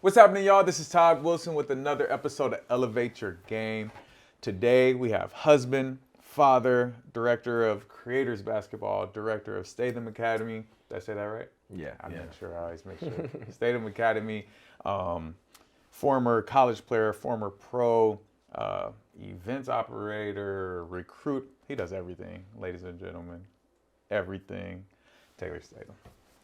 What's happening, y'all? This is Todd Wilson with another episode of Elevate Your Game. Today we have husband, father, director of Creators Basketball, director of Statham Academy. Did I say that right? Yeah. I make sure. I always make sure. Statham Academy, former college player, former pro, events operator, recruit. He does everything, ladies and gentlemen. Everything. Taylor Statham.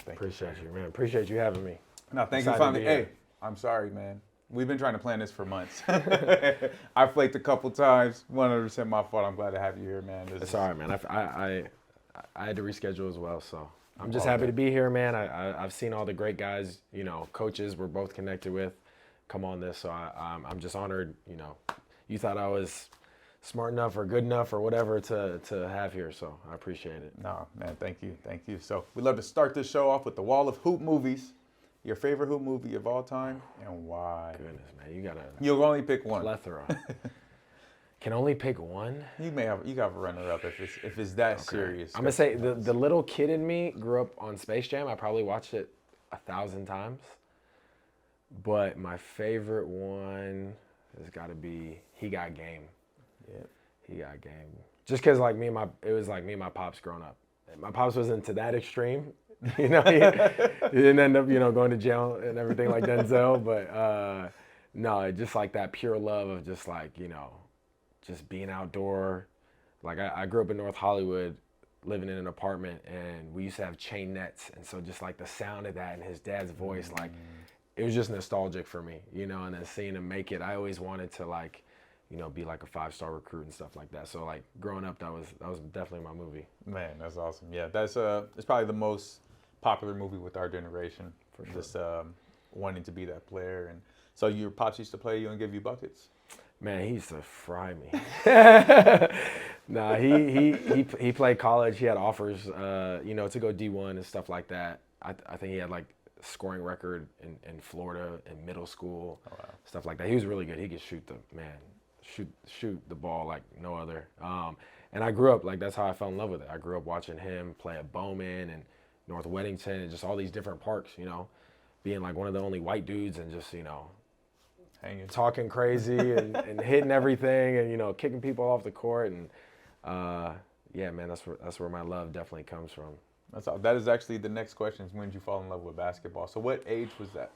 Appreciate you, man. Appreciate you having me. No, thank you for finally. Hey, I'm sorry, man. We've been trying to plan this for months. I flaked a couple times. 100% my fault. I'm glad to have you here, man. It's all right, man. I had to reschedule as well, so I'm just happy to be here, man. I've seen all the great guys, coaches we're both connected with, come on this, so I'm just honored. You thought I was smart enough or good enough or whatever to have here, so I appreciate it. No, man, thank you. So we love to start this show off with the wall of hoop movies. Your favorite hoop movie of all time and why? Goodness, man, You'll only pick one. Plethora. Can only pick one? You got a runner up if it's that serious. I'm gonna say the little kid in me grew up on Space Jam. I probably watched it 1,000 times, but my favorite one has got to be He Got Game. Yeah, He Got Game. Just because it was like me and my pops growing up. And my pops wasn't to that extreme. He didn't end up, going to jail and everything like Denzel. But no, just like that pure love of just like, just being outdoor. Like I grew up in North Hollywood, living in an apartment, and we used to have chain nets. And so just like the sound of that and his dad's voice, like it was just nostalgic for me, and then seeing him make it, I always wanted to like, be like a 5-star recruit and stuff like that. So like growing up, that was definitely my movie. Man, that's awesome. Yeah, that's it's probably the most popular movie with our generation. For sure. Just wanting to be that player. And so your pops used to play you and give you buckets? Man, he used to fry me. Nah, he played college. He had offers, to go D1 and stuff like that. I think he had like scoring record in Florida in middle school, stuff like that. He was really good. He could shoot the ball like no other. And I grew up, like that's how I fell in love with it. I grew up watching him play at Bowman and North Weddington and just all these different parks, being like one of the only white dudes and just, hanging, talking crazy and hitting everything and, kicking people off the court. And yeah, man, that's where my love definitely comes from. That's all. That is actually the next question is when did you fall in love with basketball? So what age was that?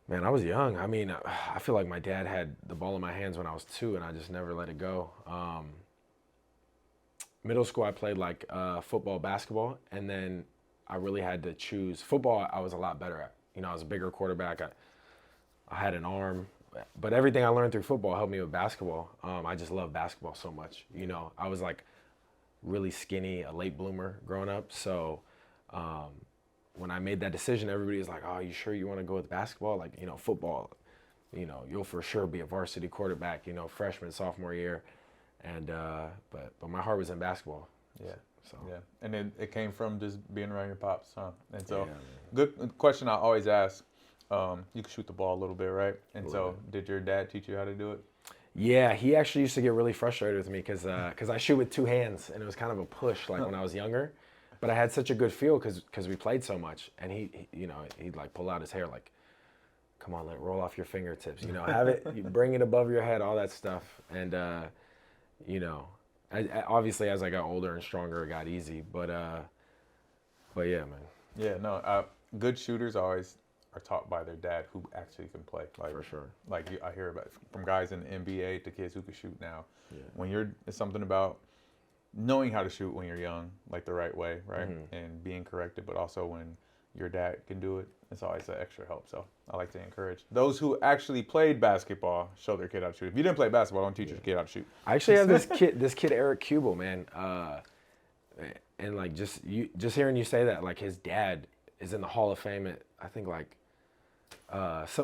Man, I was young. I mean, I feel like my dad had the ball in my hands when I was 2 and I just never let it go. Middle school, I played like football, basketball, and then I really had to choose. Football, I was a lot better at. I was a bigger quarterback. I had an arm, but everything I learned through football helped me with basketball. I just love basketball so much. I was like really skinny, a late bloomer growing up. So when I made that decision, everybody was like, "Oh, you sure you want to go with basketball? Like, football, you'll for sure be a varsity quarterback, freshman, sophomore year." And but my heart was in basketball. Yeah. So yeah, and it came from just being around your pops, huh? And so, good question I always ask. You can shoot the ball a little bit, right? And so, did your dad teach you how to do it? Yeah, he actually used to get really frustrated with me because I shoot with 2 hands, and it was kind of a push like when I was younger. But I had such a good feel because we played so much, and he'd like pull out his hair like, "Come on, let it roll off your fingertips, have it, you bring it above your head, all that stuff." And obviously as I got older and stronger, it got easy. But yeah, man. Yeah, no. Good shooters always are taught by their dad who actually can play. Like, for sure. Like I hear about from guys in the NBA to kids who can shoot now. Yeah. When it's something about knowing how to shoot when you're young, like the right way, right, and being corrected, but also when your dad can do it, it's always an extra help. So I like to encourage those who actually played basketball, show their kid how to shoot. If you didn't play basketball, don't teach your kid how to shoot. I actually have this kid Eric Kubel, man, and like just hearing you say that, like his dad is in the Hall of Fame at I think like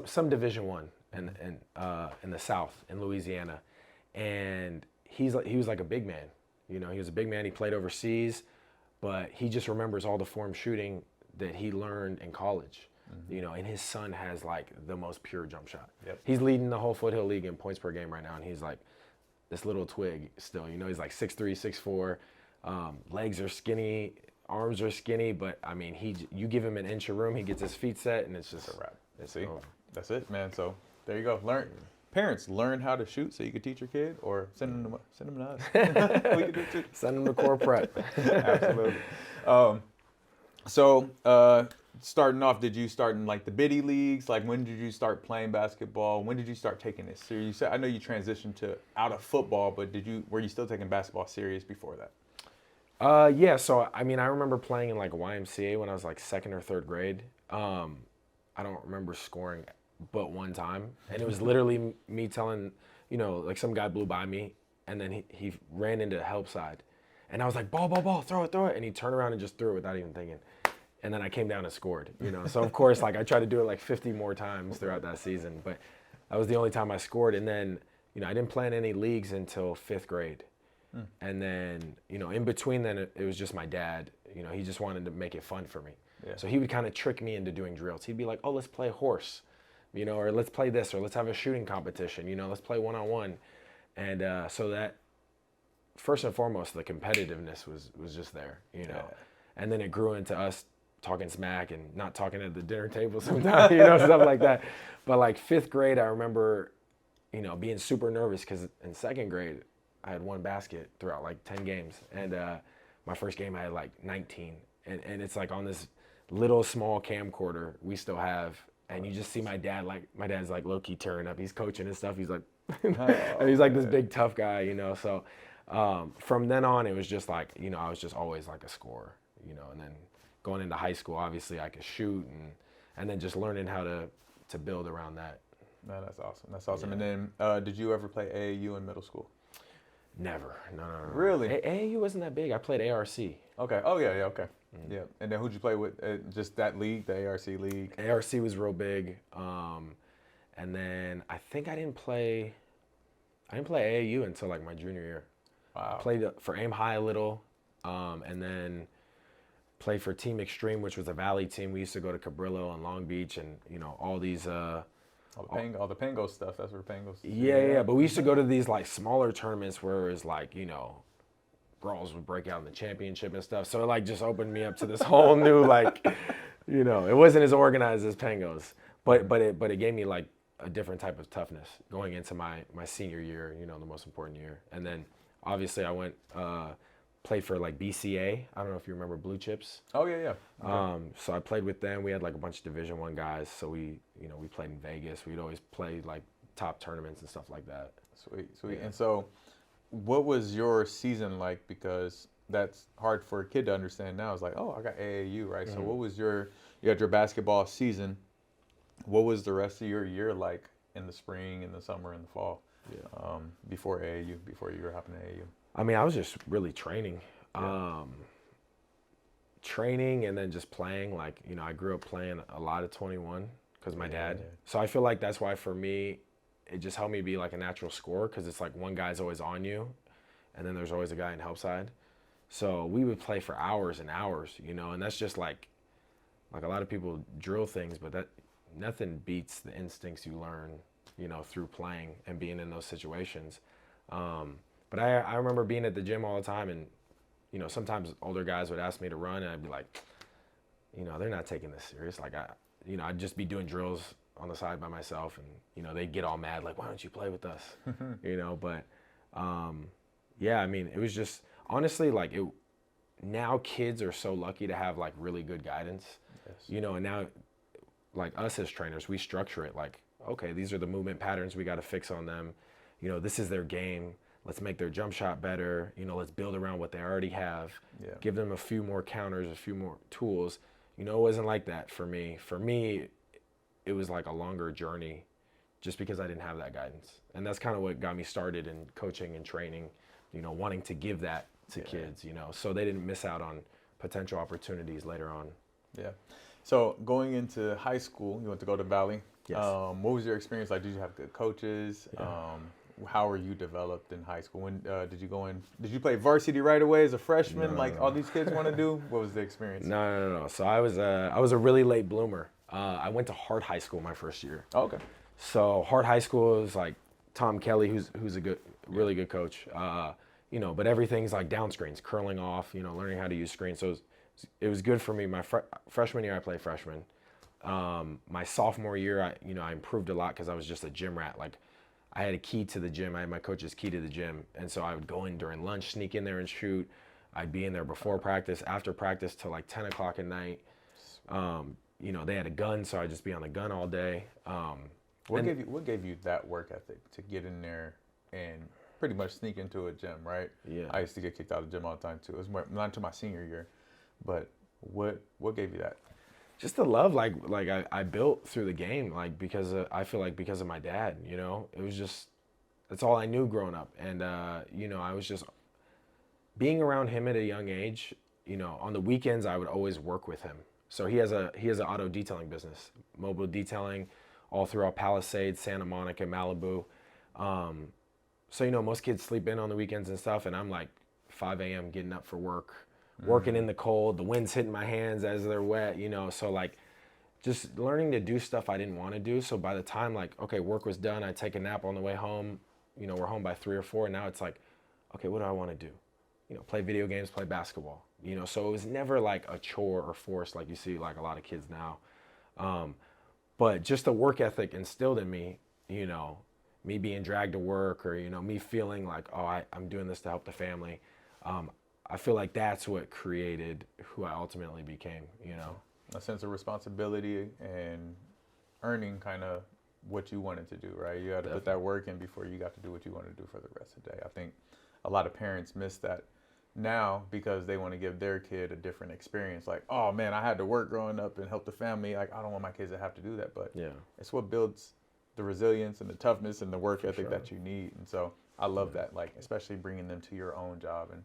some Division I in the South in Louisiana, and he was like a big man. He was a big man. He played overseas, but he just remembers all the form shooting that he learned in college. And his son has like the most pure jump shot. Yep. He's leading the whole Foothill League in points per game right now, and he's like this little twig still. He's like 6'3", 6'4", legs are skinny, arms are skinny, but I mean, you give him an inch of room, he gets his feet set, and it's just It's a wrap. It's See, over. that's it, man. So there you go. Parents, learn how to shoot so you can teach your kid, or send them to us. We can do it too. Send him to core prep. Absolutely. So, starting off, did you start in like the biddy leagues? Like, when did you start playing basketball? When did you start taking it serious? I know you transitioned to out of football, but were you still taking basketball serious before that? Yeah, so I mean, I remember playing in like YMCA when I was like second or third grade. I don't remember scoring but one time, and it was literally me telling, like some guy blew by me, and then he ran into the help side, and I was like, ball, throw it, and he turned around and just threw it without even thinking, and then I came down and scored, So of course, like I tried to do it like 50 more times throughout that season, but that was the only time I scored, and then I didn't play in any leagues until 5th grade. And then, in between then, it was just my dad. He just wanted to make it fun for me. Yeah. So he would kind of trick me into doing drills. He'd be like, oh, let's play horse, or let's play this, or let's have a shooting competition, let's play one-on-one. And so that, first and foremost, the competitiveness was just there, Yeah. And then it grew into us talking smack and not talking at the dinner table sometimes, stuff like that. But like 5th grade, I remember, being super nervous because in 2nd grade, I had 1 basket throughout like 10 games. And my first game, I had like 19. And it's like on this little small camcorder we still have. And you just see my dad's like low-key tearing up. He's coaching and stuff. He's like, and he's like this big tough guy, So from then on, it was just like, I was just always like a scorer, and then going into high school, obviously I could shoot and then just learning how to build around that. No, that's awesome. That's awesome. Yeah. And then, did you ever play AAU in middle school? Never. No. Really? AAU wasn't that big. I played ARC. Okay. Oh, yeah, okay. Yeah. And then who'd you play with? Just that league, the ARC league? ARC was real big. And then I think I didn't play AAU until like my junior year. Wow. I played for Aim High a little, and then played for Team Extreme, which was a Valley team. We used to go to Cabrillo and Long Beach and, all these... all the Pango stuff. That's where Pango's. Yeah. But we used to go to these like smaller tournaments where it was like, brawls would break out in the championship and stuff. So it like just opened me up to this whole new like, it wasn't as organized as Pango's, but it gave me like a different type of toughness going into my senior year, the most important year. And then obviously I went played for like BCA. I don't know if you remember Blue Chips. Oh yeah. Okay. So I played with them. We had like a bunch of Division I guys. So we played in Vegas. We'd always play like top tournaments and stuff like that. Sweet. Yeah. And so, what was your season like? Because that's hard for a kid to understand now. It's like, oh, I got AAU, right? So what was you had your basketball season. What was the rest of your year like in the spring, in the summer, in the fall? Yeah. Before AAU, before you were hopping to AAU. I mean, I was just really training. Yeah. Training and then just playing. Like, I grew up playing a lot of 21 because my dad. Yeah. So I feel like that's why for me, it just helped me be like a natural scorer because it's like one guy's always on you and then there's always a guy in help side. So we would play for hours and hours, and that's just like a lot of people drill things, but that nothing beats the instincts you learn, through playing and being in those situations. But I remember being at the gym all the time and, sometimes older guys would ask me to run and I'd be like, they're not taking this serious. Like I'd just be doing drills on the side by myself and, they'd get all mad, like, why don't you play with us? But yeah, I mean, it was just, honestly, like now kids are so lucky to have like really good guidance, Yes. And now like us as trainers, we structure it like, okay, these are the movement patterns we got to fix on them. This is their game. Let's make their jump shot better. Let's build around what they already have. Yeah. Give them a few more counters, a few more tools. It wasn't like that for me. For me, it was like a longer journey just because I didn't have that guidance. And that's kind of what got me started in coaching and training, wanting to give that to kids, so they didn't miss out on potential opportunities later on. Yeah. So going into high school, you went to go to Valley. Yes. What was your experience like? Did you have good coaches? Yeah. How were you developed in high school? When did you go in? Did you play varsity right away as a freshman, like all these kids want to do? What was the experience? No. So I was a really late bloomer. I went to Hart High School my first year. Oh, okay. So Hart High School is like Tom Kelly, who's a really good coach. But everything's like down screens, curling off, learning how to use screens. So it was it was good for me. My freshman year, I played freshman. My sophomore year, I improved a lot because I was just a gym rat. Like, I had a key to the gym. I had my coach's key to the gym, and so I would go in during lunch, sneak in there and shoot. I'd be in there before practice, after practice till like 10 o'clock at night. They had a gun, so I'd just be on the gun all day. What gave you that work ethic to get in there and pretty much sneak into a gym, right? Yeah. I used to get kicked out of the gym all the time too. It was not until my senior year, but what gave you that? Just the love, like I built through the game, like I feel like because of my dad, it was just, that's all I knew growing up. And, I was just being around him at a young age, on the weekends, I would always work with him. So he has an auto detailing business, mobile detailing all throughout Palisades, Santa Monica, Malibu. So, most kids sleep in on the weekends and stuff. And I'm like 5 a.m. getting up for work, working in the cold, the wind's hitting my hands as they're wet, so like just learning to do stuff I didn't want to do. So by the time like, okay, work was done, I'd take a nap on the way home, we're home by 3 or 4. And now it's like, okay, what do I want to do? Play video games, play basketball, so it was never like a chore or force like you see like a lot of kids now. But just the work ethic instilled in me, me being dragged to work or, me feeling like, oh, I'm doing this to help the family. I feel like that's what created who I ultimately became, A sense of responsibility and earning kind of what you wanted to do, right? You had to put that work in before you got to do what you wanted to do for the rest of the day. I think a lot of parents miss that now because they want to give their kid a different experience. Like, oh man, I had to work growing up and help the family. Like, I don't want my kids to have to do that. But it's what builds the resilience and the toughness and the work ethic that you need. And so I love that, like, especially bringing them to your own job. And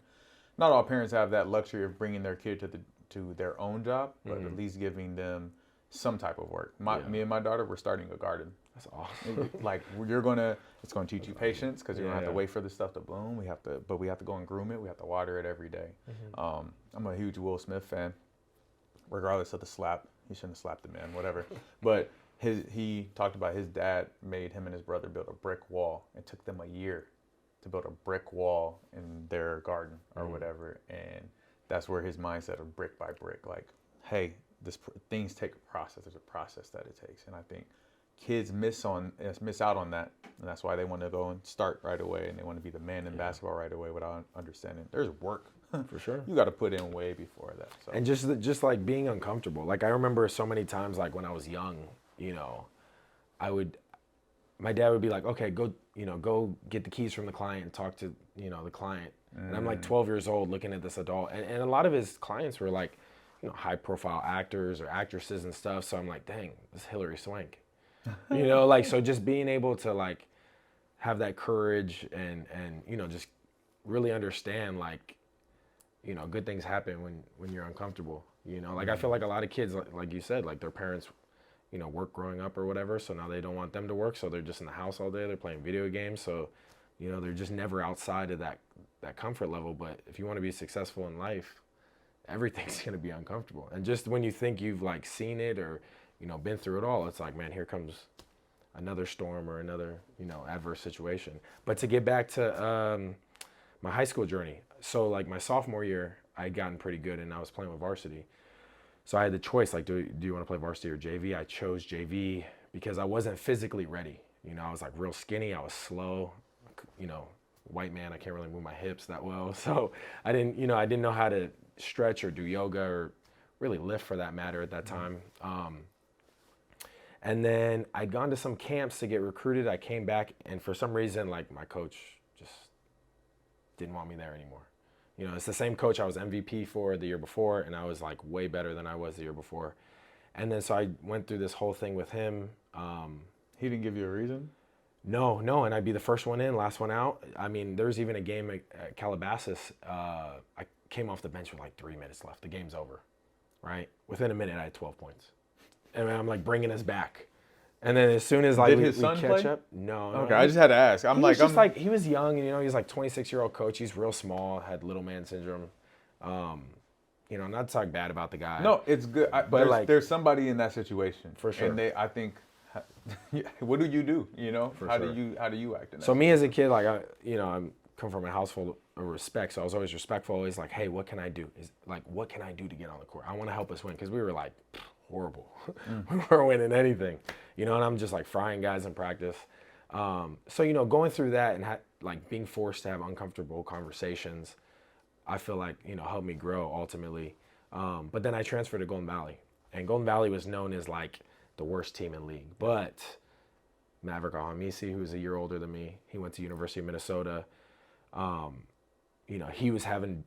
not all parents have that luxury of bringing their kid to their own job, but at least giving them some type of work. Me and my daughter, we're starting a garden. That's awesome. Like it's going to teach you patience because you don't have to wait for the stuff to bloom. We have to go and groom it. We have to water it every day. I'm a huge Will Smith fan, regardless of the slap. He shouldn't have slapped the man, whatever. But he talked about his dad made him and his brother build a brick wall. It took them a year to build a brick wall in their garden or whatever. And that's where his mindset of brick by brick, like, hey, things take a process. There's a process that it takes. And I think kids miss out on that. And that's why they want to go and start right away. And they want to be the man in basketball right away without understanding there's work. For sure. You got to put in way before that. So. And just like being uncomfortable. Like I remember so many times, like when I was young, my dad would be like, okay, go get the keys from the client and talk to, the client. And I'm like 12 years old looking at this adult. And a lot of his clients were like, high profile actors or actresses and stuff. So I'm like, dang, this is Hillary Swank. Like, so just being able to like have that courage and just really understand like, good things happen when you're uncomfortable, like I feel like a lot of kids, like you said, like their parents, work growing up or whatever. So now they don't want them to work. So they're just in the house all day. They're playing video games. So, they're just never outside of that comfort level. But if you want to be successful in life, everything's going to be uncomfortable. And just when you think you've like seen it or, been through it all, it's like, man, here comes another storm or another, adverse situation. But to get back to my high school journey. So like my sophomore year, I had gotten pretty good and I was playing with varsity. So I had the choice, like, do you want to play varsity or JV? I chose JV because I wasn't physically ready. I was like real skinny. I was slow, white man. I can't really move my hips that well. So I didn't know how to stretch or do yoga or really lift for that matter at that time. And then I'd gone to some camps to get recruited. I came back and for some reason, like my coach just didn't want me there anymore. It's the same coach I was MVP for the year before, and I was like way better than I was the year before. And then so I went through this whole thing with him. He didn't give you a reason? No, and I'd be the first one in, last one out. I mean, there was even a game at Calabasas. I came off the bench with like 3 minutes left. The game's over, right? Within a minute, I had 12 points. And I'm like bringing us back. And then as soon as like we catch play? up, no. Okay, I just had to ask. He was young, he's like 26-year-old coach. He's real small, had little man syndrome. Not to talk bad about the guy. No, it's good. But there's somebody in that situation for sure. And I think, what do you do? For how sure. do you act in that? So me as a kid, like I'm come from a household of respect, so I was always respectful. Always like, hey, what can I do? What can I do to get on the court? I want to help us win because we were like horrible. We weren't winning anything, and I'm just like frying guys in practice. So going through that and like being forced to have uncomfortable conversations, I feel like helped me grow ultimately. But then I transferred to Golden Valley, and Golden Valley was known as like the worst team in league. But Maverick Ahamisi, who's a year older than me, he went to University of Minnesota. He was having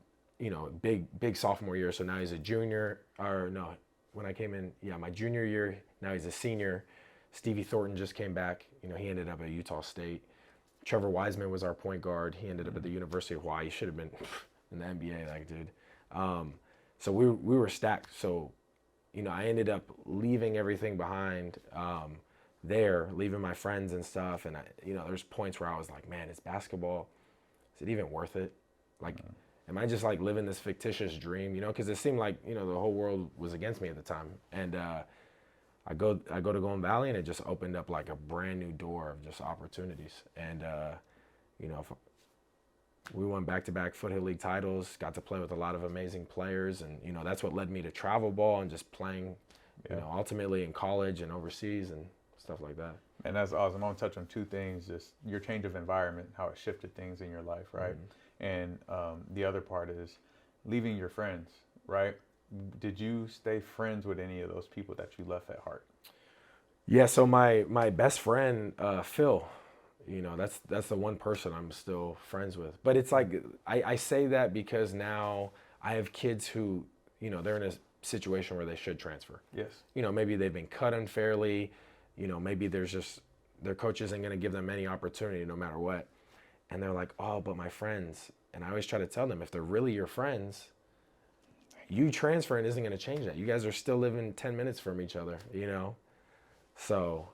big sophomore year, so now he's a junior. Or no, when I came in, my junior year. Now he's a senior. Stevie Thornton just came back. He ended up at Utah State. Trevor Wiseman was our point guard. He ended up at the University of Hawaii. He should have been in the NBA, like dude. So we were stacked. So, I ended up leaving everything behind leaving my friends and stuff. And there's points where I was like, man, it's basketball. Is it even worth it? Like, am I just like living this fictitious dream? Because it seemed like the whole world was against me at the time. And I go to Golden Valley, and it just opened up like a brand new door of just opportunities. And we won back-to-back Foothill League titles, got to play with a lot of amazing players, and that's what led me to travel ball and just playing, ultimately in college and overseas and stuff like that. And that's awesome. I want to touch on two things: just your change of environment, how it shifted things in your life, right? And the other part is leaving your friends, right? Did you stay friends with any of those people that you left at Hart? Yeah, so my best friend, Phil, that's the one person I'm still friends with. But it's like, I say that because now I have kids who, they're in a situation where they should transfer. Yes. Maybe they've been cut unfairly, maybe their coach isn't going to give them any opportunity no matter what. And they're like, oh, but my friends. And I always try to tell them, if they're really your friends, you transferring isn't going to change that. You guys are still living 10 minutes from each other, So,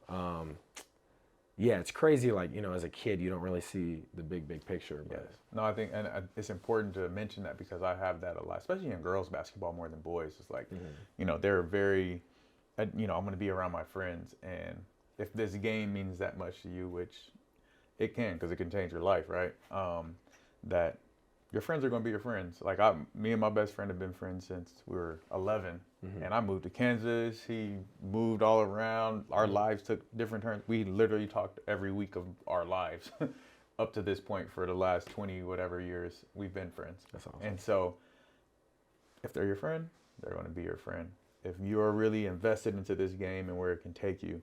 it's crazy. Like, as a kid, you don't really see the big picture. But. Yes. No, I think, and it's important to mention that because I have that a lot, especially in girls basketball more than boys. It's like, they're very, I'm going to be around my friends. And if this game means that much to you, which it can, because it can change your life, right? That your friends are going to be your friends. Like me and my best friend have been friends since we were 11, and I moved to Kansas. He moved all around. Our lives took different turns. We literally talked every week of our lives up to this point for the last 20 whatever years. We've been friends. That's awesome. And so if they're your friend, they're going to be your friend. If you're really invested into this game and where it can take you,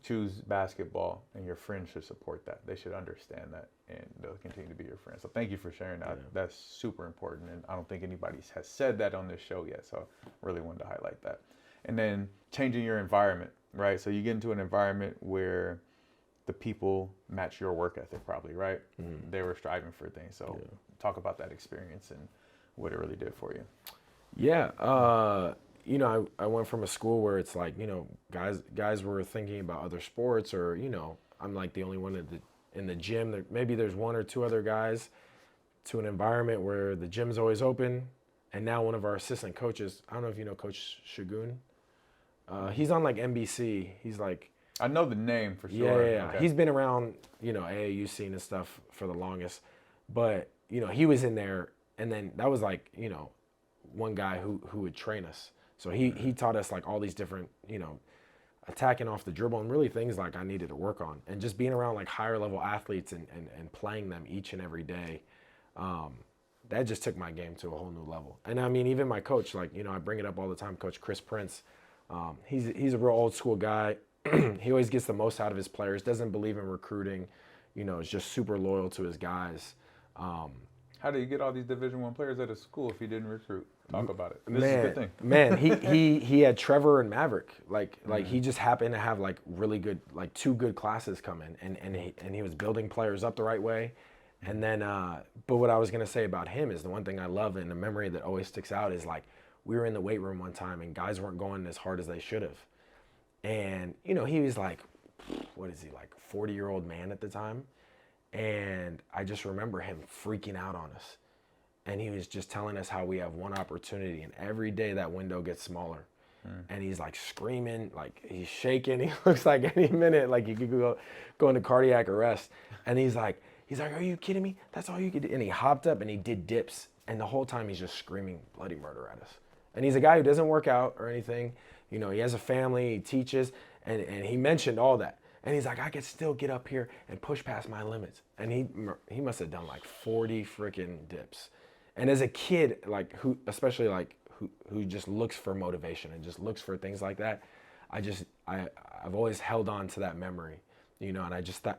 choose basketball, and your friends should support that. They should understand that, and they'll continue to be your friends. So thank you for sharing that. Yeah. That's super important, and I don't think anybody has said that on this show yet, so I really wanted to highlight that. And then changing your environment, right? So you get into an environment where the people match your work ethic probably, right? They were striving for things. So talk about that experience and what it really did for you. Yeah. I went from a school where it's like, guys were thinking about other sports, or, I'm like the only one in the gym. Maybe there's one or two other guys, to an environment where the gym's always open. And now one of our assistant coaches, I don't know if you know Coach Shagun. He's on like NBC. He's like, I know the name for sure. Yeah. Okay. He's been around, AAU scene and stuff for the longest. But, he was in there, and then that was like, one guy who would train us. So he taught us like all these different, attacking off the dribble, and really things like I needed to work on. And just being around like higher level athletes and playing them each and every day, that just took my game to a whole new level. And I mean, even my coach, like, I bring it up all the time, Coach Chris Prince, he's a real old school guy. He always gets the most out of his players, doesn't believe in recruiting, is just super loyal to his guys. How do you get all these Division I players out of school if you didn't recruit? Talk about it. This is a good thing. Man, he had Trevor and Maverick. Like he just happened to have like really good, like two good classes come in, and he was building players up the right way. And then, but what I was gonna say about him is the one thing I love, and the memory that always sticks out is like, we were in the weight room one time and guys weren't going as hard as they should have. And, he was like, what is he, like 40-year-old man at the time? And I just remember him freaking out on us. And he was just telling us how we have one opportunity, and every day that window gets smaller. And he's like screaming, like he's shaking. He looks like any minute, like he could go into cardiac arrest. And he's like, He's like, are you kidding me? That's all you could do. And he hopped up and he did dips. And the whole time he's just screaming bloody murder at us. And he's a guy who doesn't work out or anything. You know, he has a family, he teaches, and he mentioned all that. And he's like, I could still get up here and push past my limits. And he must have done like 40 freaking dips. And as a kid, like especially like who just looks for motivation and just looks for things like that, I've always held on to that memory, you know. And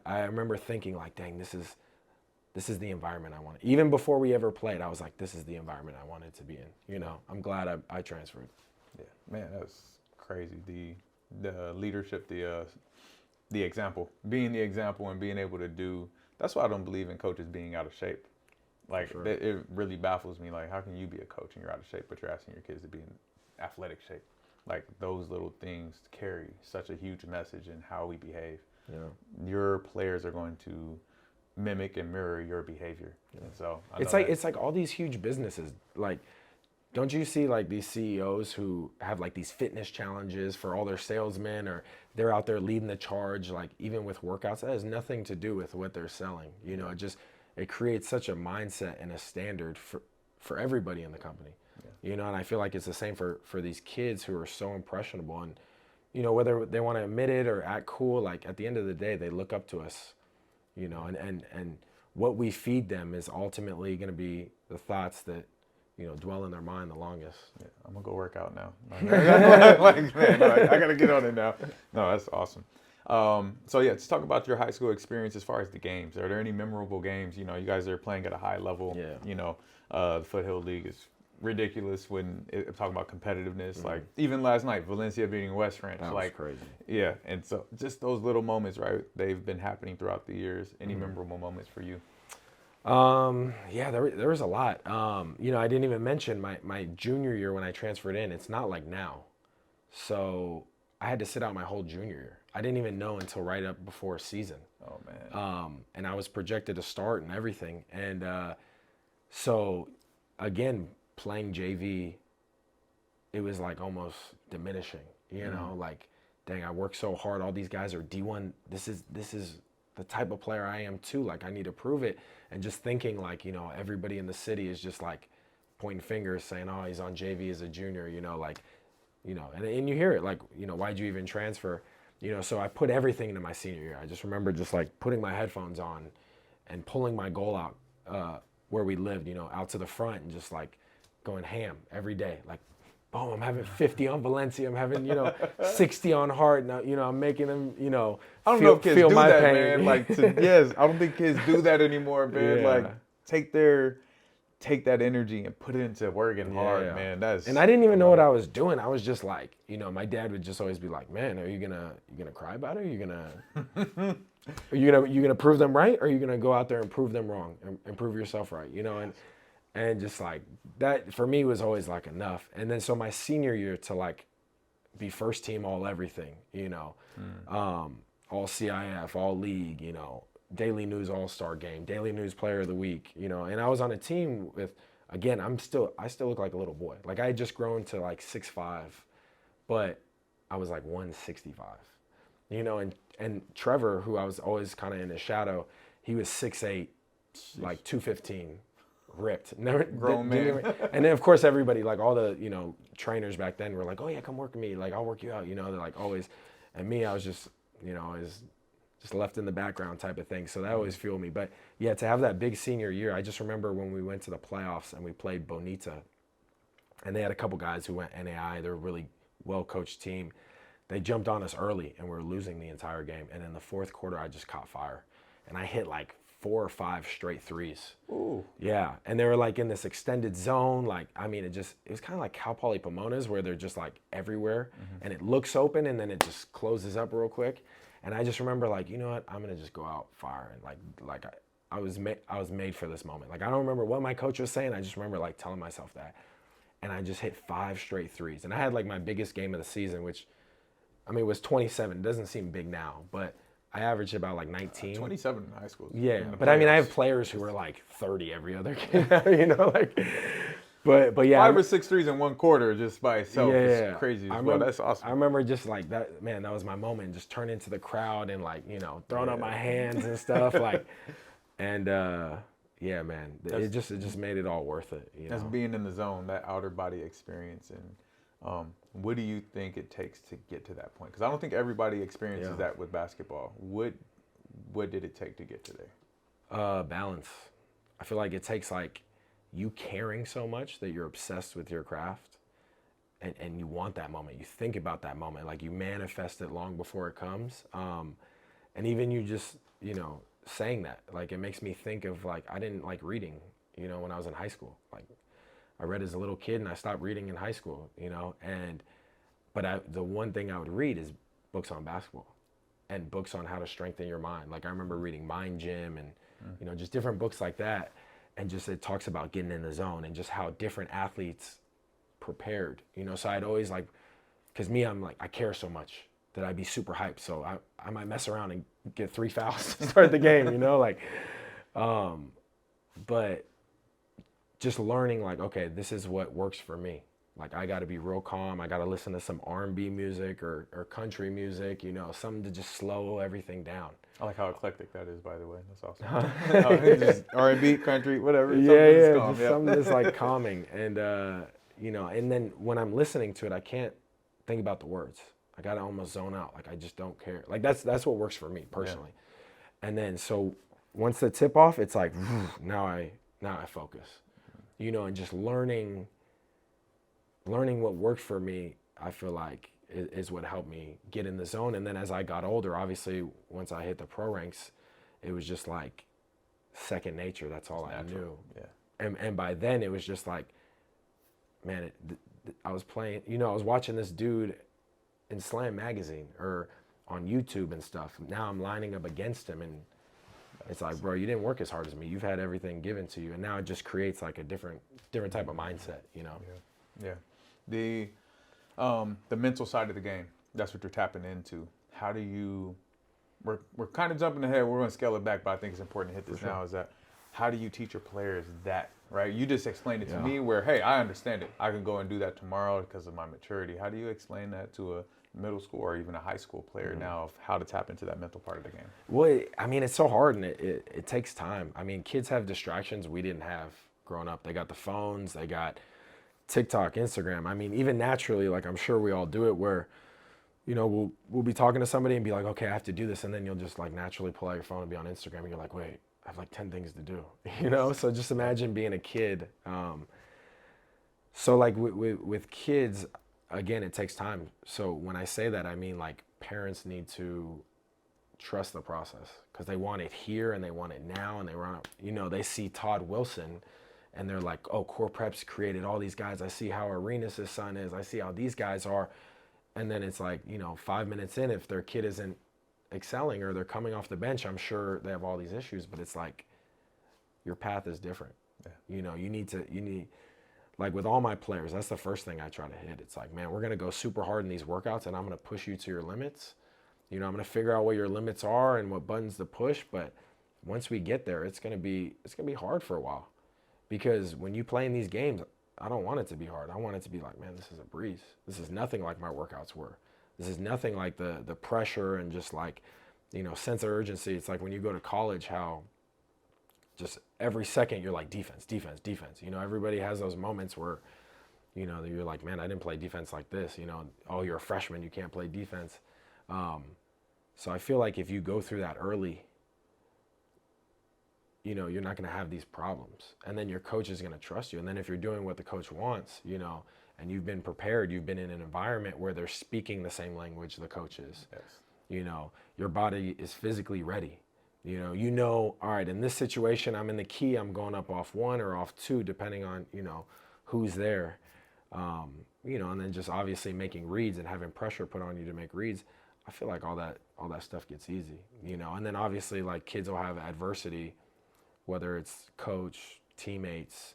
I remember thinking like, dang, this is the environment I wanted. Even before we ever played, I was like, this is the environment I wanted to be in. You know, I'm glad I transferred. Yeah, man, that's crazy. The leadership, the example, being the example and being able to do. That's why I don't believe in coaches being out of shape. Like, sure. it really baffles me. Like, how can you be a coach and you're out of shape, but you're asking your kids to be in athletic shape? Like, those little things carry such a huge message in how we behave. Yeah. Your players are going to mimic and mirror your behavior. Yeah. And so it's like all these huge businesses. Like, don't you see like these CEOs who have like these fitness challenges for all their salesmen, or they're out there leading the charge, like even with workouts? That has nothing to do with what they're selling. You know, it creates such a mindset and a standard for everybody in the company. Yeah. You know, and I feel like it's the same for these kids who are so impressionable, and you know, whether they want to admit it or act cool, like at the end of the day, they look up to us, you know, and what we feed them is ultimately going to be the thoughts that, you know, dwell in their mind the longest. Yeah, I'm gonna go work out now. Like, man, I gotta get on it now. No, that's awesome. So yeah, let's talk about your high school experience as far as the games. Are there any memorable games? You know, you guys are playing at a high level. Yeah. You know, the Foothill League is ridiculous when talking about competitiveness. Mm-hmm. Like even last night, Valencia beating West Ranch. That was crazy. Yeah, and so just those little moments, right? They've been happening throughout the years. Any memorable moments for you? Yeah, there was a lot. You know, I didn't even mention my junior year when I transferred in. It's not like now. So I had to sit out my whole junior year. I didn't even know until right up before season. Oh, man. And I was projected to start and everything. And so, again, playing JV, it was like almost diminishing. You know, like, dang, I worked so hard. All these guys are D1. This is the type of player I am too. Like, I need to prove it. And just thinking like, you know, everybody in the city is just like pointing fingers saying, oh, he's on JV as a junior, you know, like, you know, and you hear it like, you know, why'd you even transfer? You know, so I put everything into my senior year. I just remember just like putting my headphones on and pulling my goal out where we lived, you know, out to the front and just like going ham every day. Like, boom, I'm having 50 on Valencia. I'm having, you know, 60 on Hart. Now, you know, I'm making them, you know, I don't know if kids do my that, pain. Man. Like, yes, I don't think kids do that anymore, man. Yeah. Like, take that energy and put it into working hard, man. And I didn't even know what I was doing. I was just like, you know, my dad would just always be like, man, are you gonna cry about it? Are you gonna prove them right? Or are you gonna go out there and prove them wrong and prove yourself right? You know, and just like that for me was always like enough. And then so my senior year to like be first team all everything, you know, all CIF, all league, you know, Daily News All-Star Game, Daily News Player of the Week, you know, and I was on a team with, again, I still look like a little boy. Like I had just grown to like 6'5", but I was like 165, you know, and Trevor, who I was always kind of in his shadow, he was 6'8", like 215. Ripped. Never grown man. And then of course everybody, like all the, you know, trainers back then were like, oh yeah, come work with me, like I'll work you out, you know. They're like always, and me, I was just, you know, I was just left in the background type of thing. So that always fueled me. But yeah, to have that big senior year, I just remember when we went to the playoffs and we played Bonita, and they had a couple guys who went NAI. They're a really well coached team. They jumped on us early and we were losing the entire game. And in the fourth quarter, I just caught fire, and I hit like 4 or 5 straight threes. Ooh. Yeah, and they were like in this extended zone. Like, I mean, it was kind of like Cal Poly Pomona's where they're just like everywhere, and it looks open and then it just closes up real quick. And I just remember like, you know what, I'm gonna just go out fire, and like I was made for this moment. Like I don't remember what my coach was saying. I just remember like telling myself that, and I just hit 5 straight threes. And I had like my biggest game of the season, which, I mean, was 27. It doesn't seem big now, but I averaged about like 19. 27 in high school. Yeah, but I mean, I have players who are like 30 every other game, you know, like, but yeah. 5 or 6 threes in one quarter just by itself is crazy as well. That's awesome. I remember just like that, man, that was my moment, just turn into the crowd and like, you know, throwing up my hands and stuff, like, And yeah, man, it just made it all worth it. That's being in the zone, that outer body experience. And what do you think it takes to get to that point? Because I don't think everybody experiences that with basketball. What did it take to get to there? Balance. I feel like it takes like you caring so much that you're obsessed with your craft, and you want that moment. You think about that moment, like you manifest it long before it comes. And even you just, saying that, like it makes me think of like I didn't like reading, when I was in high school. Like I read as a little kid and I stopped reading in high school, but the one thing I would read is books on basketball and books on how to strengthen your mind. Like I remember reading Mind Gym and just different books like that, and just it talks about getting in the zone and just how different athletes prepared. So I'd always like, because me, I'm like, I care so much that I'd be super hyped. So I might mess around and get 3 fouls to start the game, but just learning like, okay, this is what works for me. Like I got to be real calm. I got to listen to some R&B music or country music, something to just slow everything down. I like how eclectic that is, by the way. That's awesome. Just R&B, country, whatever. Something that's like calming. And, and then when I'm listening to it, I can't think about the words. I got to almost zone out. Like I just don't care. Like that's what works for me personally. Yeah. And then, so once the tip off, it's like, now I focus, and just learning what worked for me, I feel like is what helped me get in the zone. And then as I got older, obviously, once I hit the pro ranks, it was just like second nature. That's all I knew. Yeah. And by then it was just like, man, I was playing, I was watching this dude in Slam magazine or on YouTube and stuff. Now I'm lining up against him, and it's like, bro, you didn't work as hard as me. You've had everything given to you. And now it just creates like a different type of mindset, Yeah. The mental side of the game, that's what you're tapping into. How do you, we're kind of jumping ahead. We're going to scale it back, but I think it's important to hit this now, is that how do you teach your players that, right? You just explained it to me where, hey, I understand it. I can go and do that tomorrow because of my maturity. How do you explain that to a middle school or even a high school player now of how to tap into that mental part of the game? Well, I mean, it's so hard, and it takes time. I mean, kids have distractions we didn't have growing up. They got the phones, they got TikTok, Instagram. I mean, even naturally, like I'm sure we all do it where, we'll be talking to somebody and be like, okay, I have to do this. And then you'll just like naturally pull out your phone and be on Instagram and you're like, wait, I have like 10 things to do, So just imagine being a kid. So like with kids, again, it takes time. So when I say that, I mean like parents need to trust the process because they want it here and they want it now, and they want it, they see Todd Wilson and they're like, oh, Core Preps created all these guys. I see how Arenas' son is. I see how these guys are. And then it's like, 5 minutes in, if their kid isn't excelling or they're coming off the bench, I'm sure they have all these issues, but it's like your path is different. Yeah. You need, like with all my players, that's the first thing I try to hit. It's like, man, we're going to go super hard in these workouts and I'm going to push you to your limits. I'm going to figure out what your limits are and what buttons to push. But once we get there, it's going to be hard for a while. Because when you play in these games, I don't want it to be hard. I want it to be like, man, this is a breeze. This is nothing like my workouts were. This is nothing like the pressure and just like, sense of urgency. It's like when you go to college, how just every second you're like defense. Everybody has those moments where, you're like, man, I didn't play defense like this. Oh, you're a freshman, you can't play defense. So I feel like if you go through that early, you're not going to have these problems. And then your coach is going to trust you. And then if you're doing what the coach wants, and you've been prepared, you've been in an environment where they're speaking the same language the coach is. Yes. Your body is physically ready. All right, in this situation, I'm in the key, I'm going up off 1 or off 2, depending on, who's there. And then just obviously making reads and having pressure put on you to make reads. I feel like all that stuff gets easy, and then obviously like kids will have adversity, whether it's coach, teammates,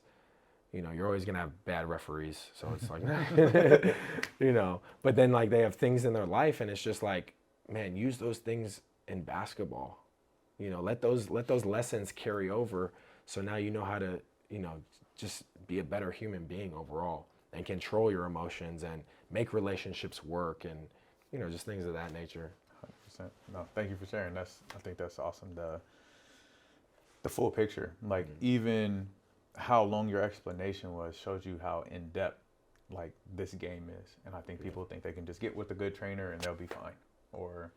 you're always going to have bad referees. So it's like, but then like they have things in their life and it's just like, man, use those things in basketball, let those lessons carry over. So now you know how to, just be a better human being overall and control your emotions and make relationships work and, just things of that nature. 100%. No, thank you for sharing. I think that's awesome. the full picture. Like even how long your explanation was shows you how in depth like this game is. And I think people think they can just get with a good trainer and they'll be fine, or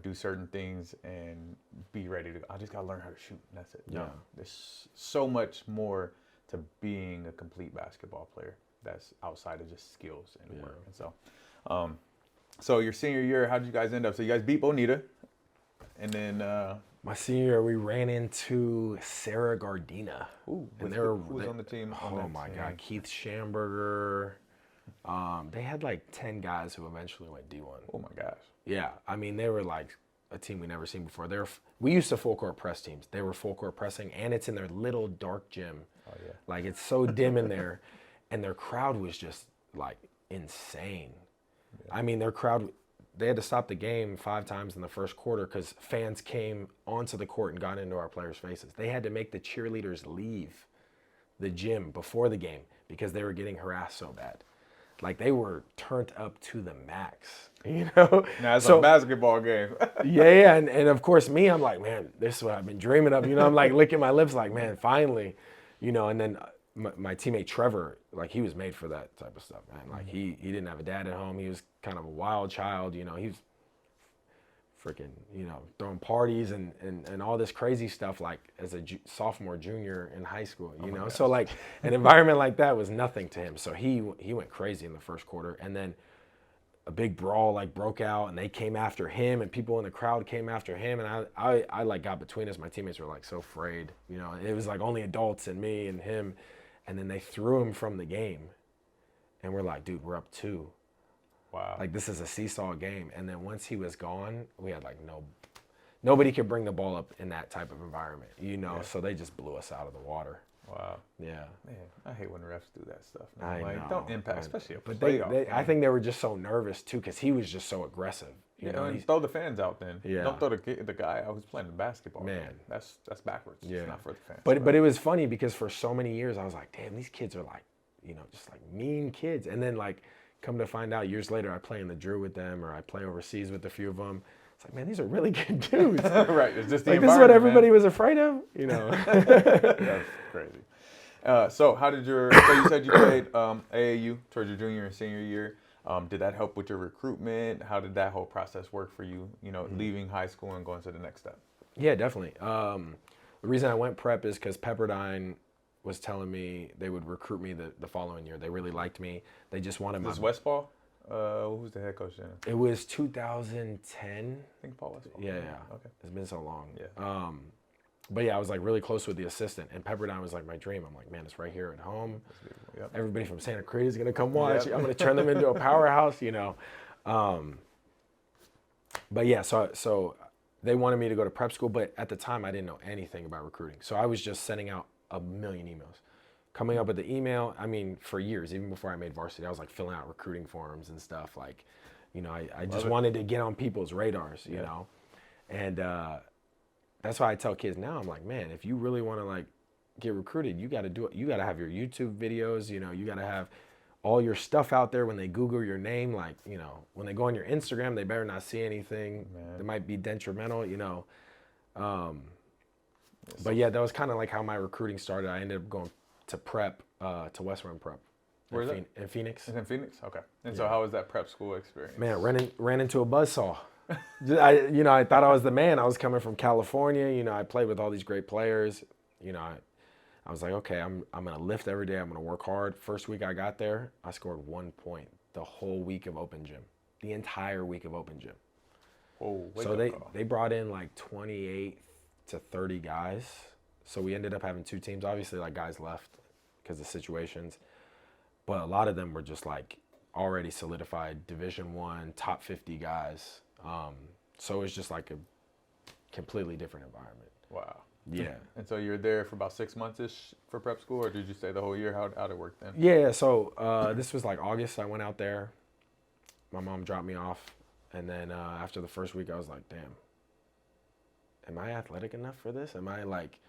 do certain things and be ready to go. I just gotta learn how to shoot. And that's it. Yeah. No, there's so much more to being a complete basketball player that's outside of just skills and work. And so your senior year, how did you guys end up? So you guys beat Bonita, and then my senior year, we ran into Sarah Gardena. Ooh, and who was on the team? Oh my God, Keith Schamberger. They had like 10 guys who eventually went D1. Oh my gosh. Yeah, I mean, they were like a team we never seen before. We used to full court press teams. They were full court pressing, and it's in their little dark gym. Oh yeah. Like it's so dim in there, and their crowd was just like insane. Yeah. I mean, their crowd. They had to stop the game 5 times in the first quarter because fans came onto the court and got into our players' faces. They had to make the cheerleaders leave the gym before the game because they were getting harassed so bad. Like they were turned up to the max, Now it's a basketball game. yeah, and of course me, I'm like, man, this is what I've been dreaming of. I'm like licking my lips, like, man, finally, And then my teammate Trevor, like he was made for that type of stuff, man. Like he didn't have a dad at home. He was kind of a wild child. He was freaking, throwing parties and all this crazy stuff like as a sophomore, junior in high school, So like an environment like that was nothing to him. So he went crazy in the first quarter, and then a big brawl like broke out, and they came after him, and people in the crowd came after him, and I like got between us. My teammates were like so afraid, It was like only adults and me and him, and then they threw him from the game, and we're like, dude, we're up 2. Wow. Like this is a seesaw game. And then once he was gone, we had like nobody could bring the ball up in that type of environment, So they just blew us out of the water. Wow. Yeah. Man, I hate when refs do that stuff. I know. Don't impact, especially a but playoff. I think they were just so nervous too because he was just so aggressive. And throw the fans out then. Yeah. Don't throw the guy out who's playing the basketball. Man, that's backwards. Yeah. It's not for the fans. But it was funny because for so many years I was like, damn, these kids are like, just like mean kids. And then like come to find out years later, I play in the Drew with them, or I play overseas with a few of them. It's like, man, these are really good dudes. Right. It's just the like this is what everybody was afraid of. That's crazy. So how did so you said you played AAU towards your junior and senior year. Did that help with your recruitment? How did that whole process work for you, leaving high school and going to the next step? Yeah, definitely. The reason I went prep is because Pepperdine was telling me they would recruit me the following year. They really liked me. They just wanted my... Was Westfall? Who's the head coach then? It was 2010. I think Paul Westfall. Yeah. Okay. It's been so long. Yeah. But yeah, I was like really close with the assistant, and Pepperdine was like my dream. I'm like, man, it's right here at home. Yep. Everybody from Santa Cruz is gonna come watch. Yep. I'm gonna turn them into a powerhouse, But yeah, so they wanted me to go to prep school, but at the time I didn't know anything about recruiting. So I was just sending out a million emails, coming up with the email. I mean, for years, even before I made varsity, I was like filling out recruiting forms and stuff. Like, I just wanted to get on people's radars, you know, and that's why I tell kids now. I'm like, man, if you really want to like get recruited, you got to do it. You got to have your YouTube videos, you got to have all your stuff out there when they Google your name. Like, when they go on your Instagram, they better not see anything that might be detrimental, But yeah, that was kind of like how my recruiting started. I ended up going to prep, to West Run Prep. Where is that? In Phoenix. It's in Phoenix? Okay. And so how was that prep school experience? Man, ran into a buzzsaw. I thought I was the man. I was coming from California. I played with all these great players. I was like, okay, I'm going to lift every day. I'm going to work hard. First week I got there, I scored 1 point the whole week of open gym. The entire week of open gym. Whoa, so they brought in like 28 to 30 guys. So we ended up having 2 teams. Obviously, like guys left because of situations. But a lot of them were just like already solidified Division I, top 50 guys. So it was just like a completely different environment. Wow. Yeah. And so you're there for about 6 months-ish for prep school, or did you stay the whole year? How'd it work then? Yeah, so this was like August. I went out there. My mom dropped me off. And then after the first week, I was like, damn, am I athletic enough for this? Am I like,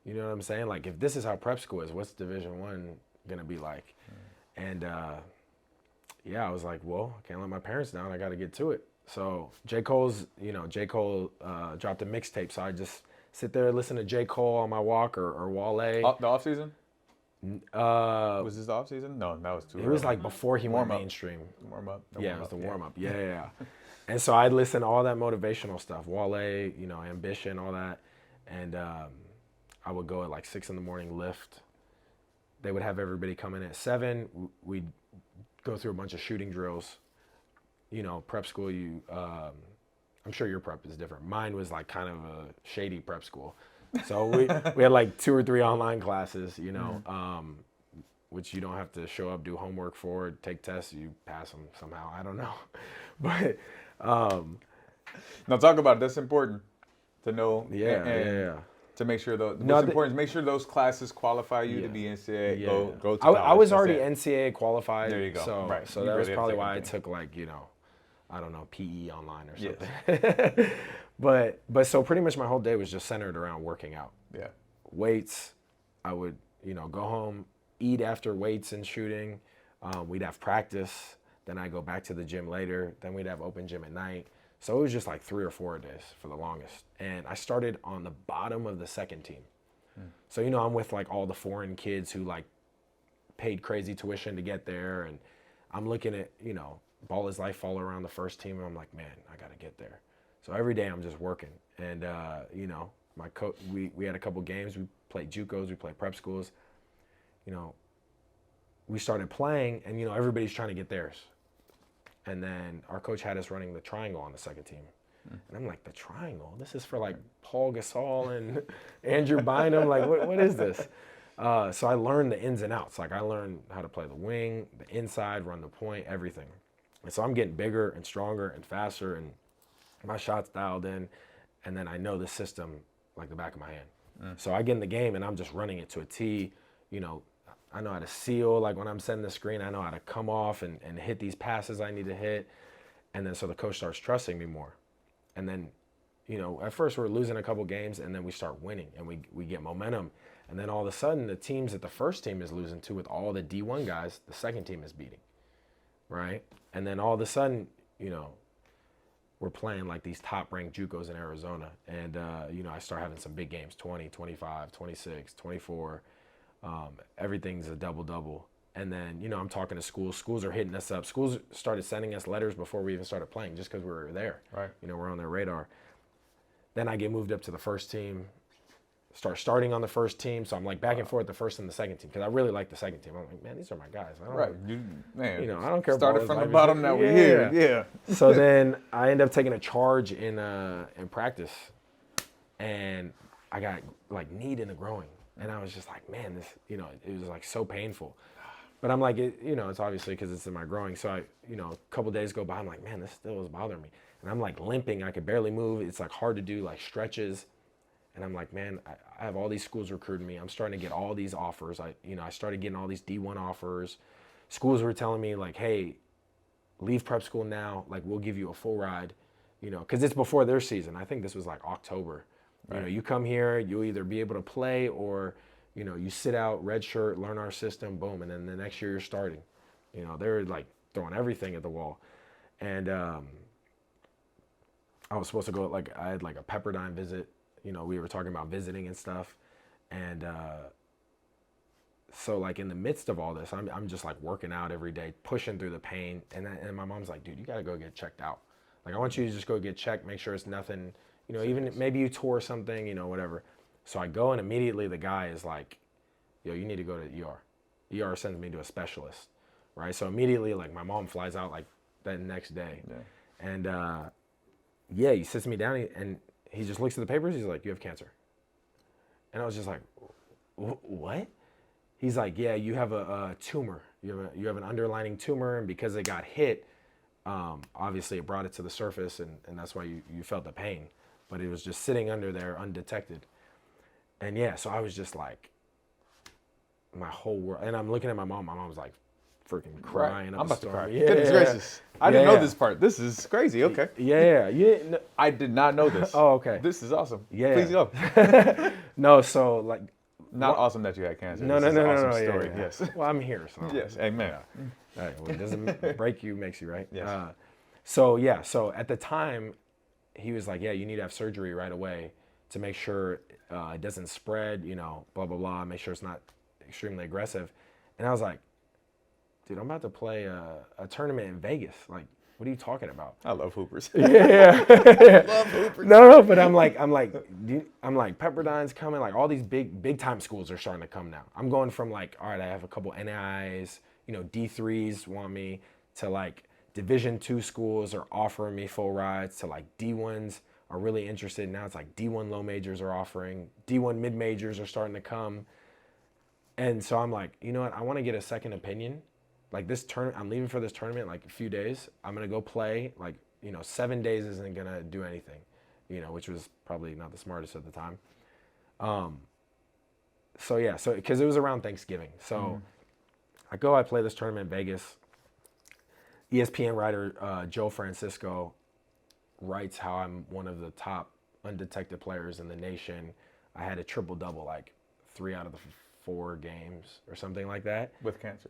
you know what I'm saying? Like, if this is how prep school is, what's Division I going to be like? And yeah, I was like, well, I can't let my parents down. I got to get to it. So J. Cole dropped a mixtape. So I just sit there, listen to J. Cole on my walk or Wale. The off season? Was this the off season? No, that was too. It was like before he went Warm up. mainstream. Warm up. Yeah, it was the warm up. Yeah. And so I'd listen to all that motivational stuff, Wale, Ambition, all that, and I would go at like 6 in the morning, lift. They would have everybody come in at 7. We'd go through a bunch of shooting drills. Prep school. I'm sure your prep is different. Mine was like kind of a shady prep school. So we had like 2 or 3 online classes, which you don't have to show up, do homework for, take tests, you pass them somehow. I don't know. But now talk about it. That's important to know. Yeah. To make sure important is make sure those classes qualify you to be NCAA. Yeah. Go to college. I was already NCAA qualified. There you go. So, Right. so that was probably why I took like, I don't know, PE online or something. Yes. But so pretty much my whole day was just centered around working out. Yeah. Weights, I would, go home, eat after weights and shooting. We'd have practice. Then I'd go back to the gym later. Then we'd have open gym at night. So it was just like 3 or 4 days for the longest. And I started on the bottom of the second team. So, I'm with like all the foreign kids who like paid crazy tuition to get there. And I'm looking at, ball is life fall around the first team. And I'm like, man, I got to get there. So every day I'm just working. And, my coach, we had a couple games. We played JUCOs, we played prep schools. We started playing and, everybody's trying to get theirs. And then our coach had us running the triangle on the second team. And I'm like, the triangle? This is for like Paul Gasol and Andrew Bynum. Like, what is this? So I learned the ins and outs. Like I learned how to play the wing, the inside, run the point, everything. And so I'm getting bigger and stronger and faster and my shot's dialed in. And then I know the system like the back of my hand. So I get in the game and I'm just running it to a T. I know how to seal, like when I'm setting the screen, I know how to come off and hit these passes I need to hit. And then so the coach starts trusting me more. And then, at first we're losing a couple games and then we start winning and we get momentum. And then all of a sudden the teams that the first team is losing to with all the D1 guys, the second team is beating, right? And then all of a sudden, we're playing like these top ranked JUCOs in Arizona. And, I start having some big games, 20, 25, 26, 24. Everything's a double-double. And then, I'm talking to schools. Schools are hitting us up. Schools started sending us letters before we even started playing just because we were there. Right. We're on their radar. Then I get moved up to the first team, start starting on the first team. So I'm like back and forth the first and the second team because I really like the second team. I'm like, man, these are my guys. I don't I don't care. Started from the bottom, now we're here. Yeah. So then I end up taking a charge in practice, and I got like kneed in the groin. And I was just like, man, this, it was like so painful. But I'm like, it's obviously because it's in my groin. So a couple days go by, I'm like, man, this still is bothering me. And I'm like limping, I could barely move. It's like hard to do like stretches. And I'm like, man, I have all these schools recruiting me. I'm starting to get all these offers. I started getting all these D1 offers. Schools were telling me like, hey, leave prep school now. Like we'll give you a full ride, because it's before their season. I think this was like October. Right. You come here, you'll either be able to play or, you sit out, red shirt, learn our system, boom, and then the next year you're starting. They're like throwing everything at the wall. And I was supposed to go, like, I had like a Pepperdine visit. We were talking about visiting and stuff. And so like in the midst of all this, I'm just like working out every day, pushing through the pain. And my mom's like, dude, you got to go get checked out. Like, I want you to just go get checked, make sure it's nothing. Even maybe you tore something, whatever. So I go and immediately the guy is like, yo, you need to go to the ER. ER sends me to a specialist, right? So immediately, like, my mom flies out like that next day. Yeah. And he sits me down and he just looks at the papers. He's like, you have cancer. And I was just like, what? He's like, yeah, you have a tumor. You have an underlying tumor, and because it got hit, obviously it brought it to the surface, and that's why you felt the pain. But it was just sitting under there undetected. And so I was just like, my whole world. And I'm looking at my mom. My mom's like freaking crying. Right. I'm about to cry. Yeah. Goodness gracious. I didn't know this part. This is crazy. Okay. Yeah. You didn't know. I did not know this. Oh, okay. This is awesome. Yeah. Please go. No, so like. Not awesome that you had cancer. No. Awesome story. Yeah. Yes. Well, I'm here. So. Yes. Amen. Yeah. Right. Well, it doesn't break you, makes you, right? Yes. So at the time, he was like, yeah, you need to have surgery right away to make sure it doesn't spread, blah, blah, blah, make sure it's not extremely aggressive. And I was like, dude, I'm about to play a tournament in Vegas. Like, what are you talking about? I love hoopers. Yeah. Love hoopers. No, but I'm like, Pepperdine's coming. Like, all these big time schools are starting to come now. I'm going from like, all right, I have a couple NAIs, D3s want me, to like Division II schools are offering me full rides, to like D1s are really interested. Now it's like D1 low majors are offering, D1 mid majors are starting to come. And so I'm like, you know what? I want to get a second opinion. Like this tournament, I'm leaving for this tournament like a few days. I'm going to go play. Like, 7 days isn't going to do anything, which was probably not the smartest at the time. So because it was around Thanksgiving. So I play this tournament in Vegas. ESPN writer Joe Francisco writes how I'm one of the top undetected players in the nation. I had a triple-double like 3 out of the 4 games or something like that. With cancer.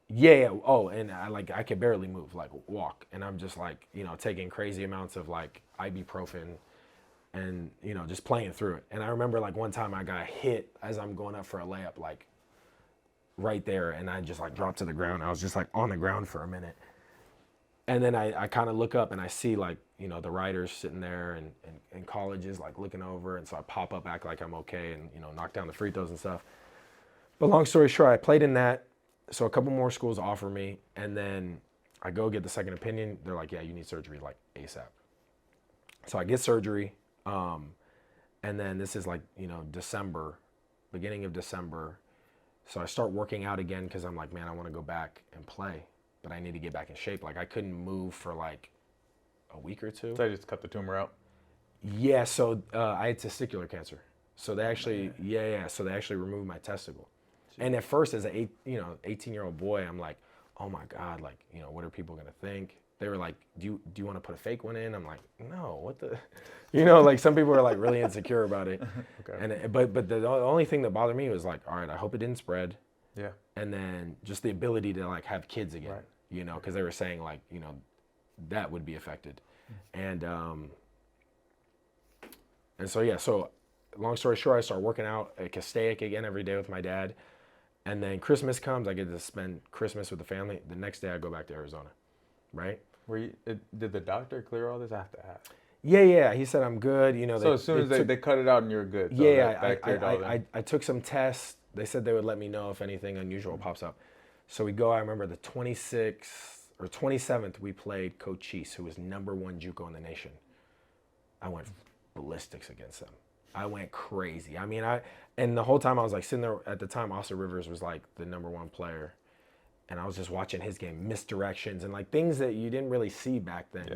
Yeah. Oh, and I could barely move, like walk. And I'm just like, taking crazy amounts of like ibuprofen and, just playing through it. And I remember like one time I got hit as I'm going up for a layup, like right there. And I just like dropped to the ground. I was just like on the ground for a minute. And then I kind of look up and I see like, the writers sitting there and colleges like looking over. And so I pop up, act like I'm okay and, knock down the free throws and stuff. But long story short, I played in that. So a couple more schools offer me, and then I go get the second opinion. They're like, yeah, you need surgery like ASAP. So I get surgery, and then this is like, December, beginning of December. So I start working out again because I'm like, man, I want to go back and play, but I need to get back in shape. Like I couldn't move for like a week or two. So I just cut the tumor out? Yeah, so I had testicular cancer. So they actually, so they actually removed my testicle. And at first, as an 18-year-old boy, I'm like, oh my God, like, what are people gonna think? They were like, do you want to put a fake one in? I'm like, no, what the, like some people are like really insecure about it. Okay. And but the only thing that bothered me was like, all right, I hope it didn't spread. Yeah. And then just the ability to like have kids again, because they were saying like, that would be affected, and so long story short, I start working out at Castaic again every day with my dad. And then Christmas comes, I get to spend Christmas with the family. The next day I go back to Arizona, right? Did the doctor clear all this? I have to ask. Yeah. He said I'm good. So as soon as they cut it out and you're good. So I took some tests. They said they would let me know if anything unusual pops up. So we go, I remember the 26th or 27th, we played Cochise, who was #1 JUCO in the nation. I went ballistics against them. I went crazy. I mean, and the whole time I was like sitting there. At the time, Austin Rivers was like the #1 player, and I was just watching his game, misdirections and like things that you didn't really see back then,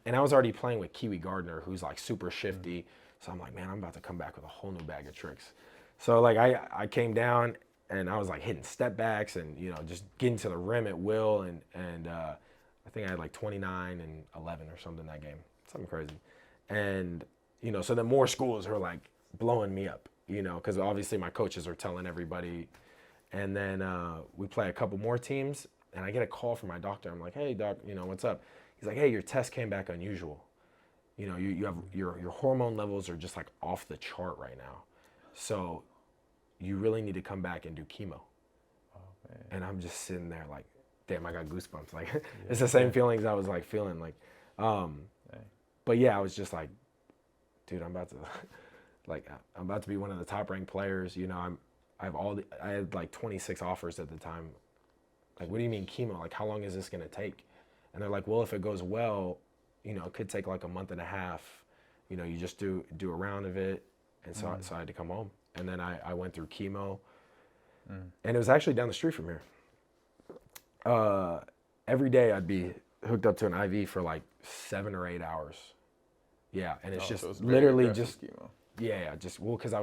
And I was already playing with Kiwi Gardner, who's like super shifty. So I'm like, man, I'm about to come back with a whole new bag of tricks. So like I came down and I was like hitting step backs and just getting to the rim at will, and I think I had like 29 and 11 or something that game, something crazy, and. So then more schools are like blowing me up, because obviously my coaches are telling everybody. And then we play a couple more teams, and I get a call from my doctor. I'm like, hey, doc, what's up? He's like, hey, your test came back unusual. You have your hormone levels are just like off the chart right now. So you really need to come back and do chemo. Oh, man. And I'm just sitting there like, damn, I got goosebumps. Like it's the same feelings I was like feeling like. But yeah, I was just like, dude, I'm about to be one of the top ranked players. I had like 26 offers at the time. Like, what do you mean chemo? Like, how long is this gonna take? And they're like, well, if it goes well, it could take like a month and a half. You just do a round of it. And so I had to come home. And then I went through chemo. And it was actually down the street from here. Every day I'd be hooked up to an IV for like 7 or 8 hours. Yeah, and it's just literally just chemo. Because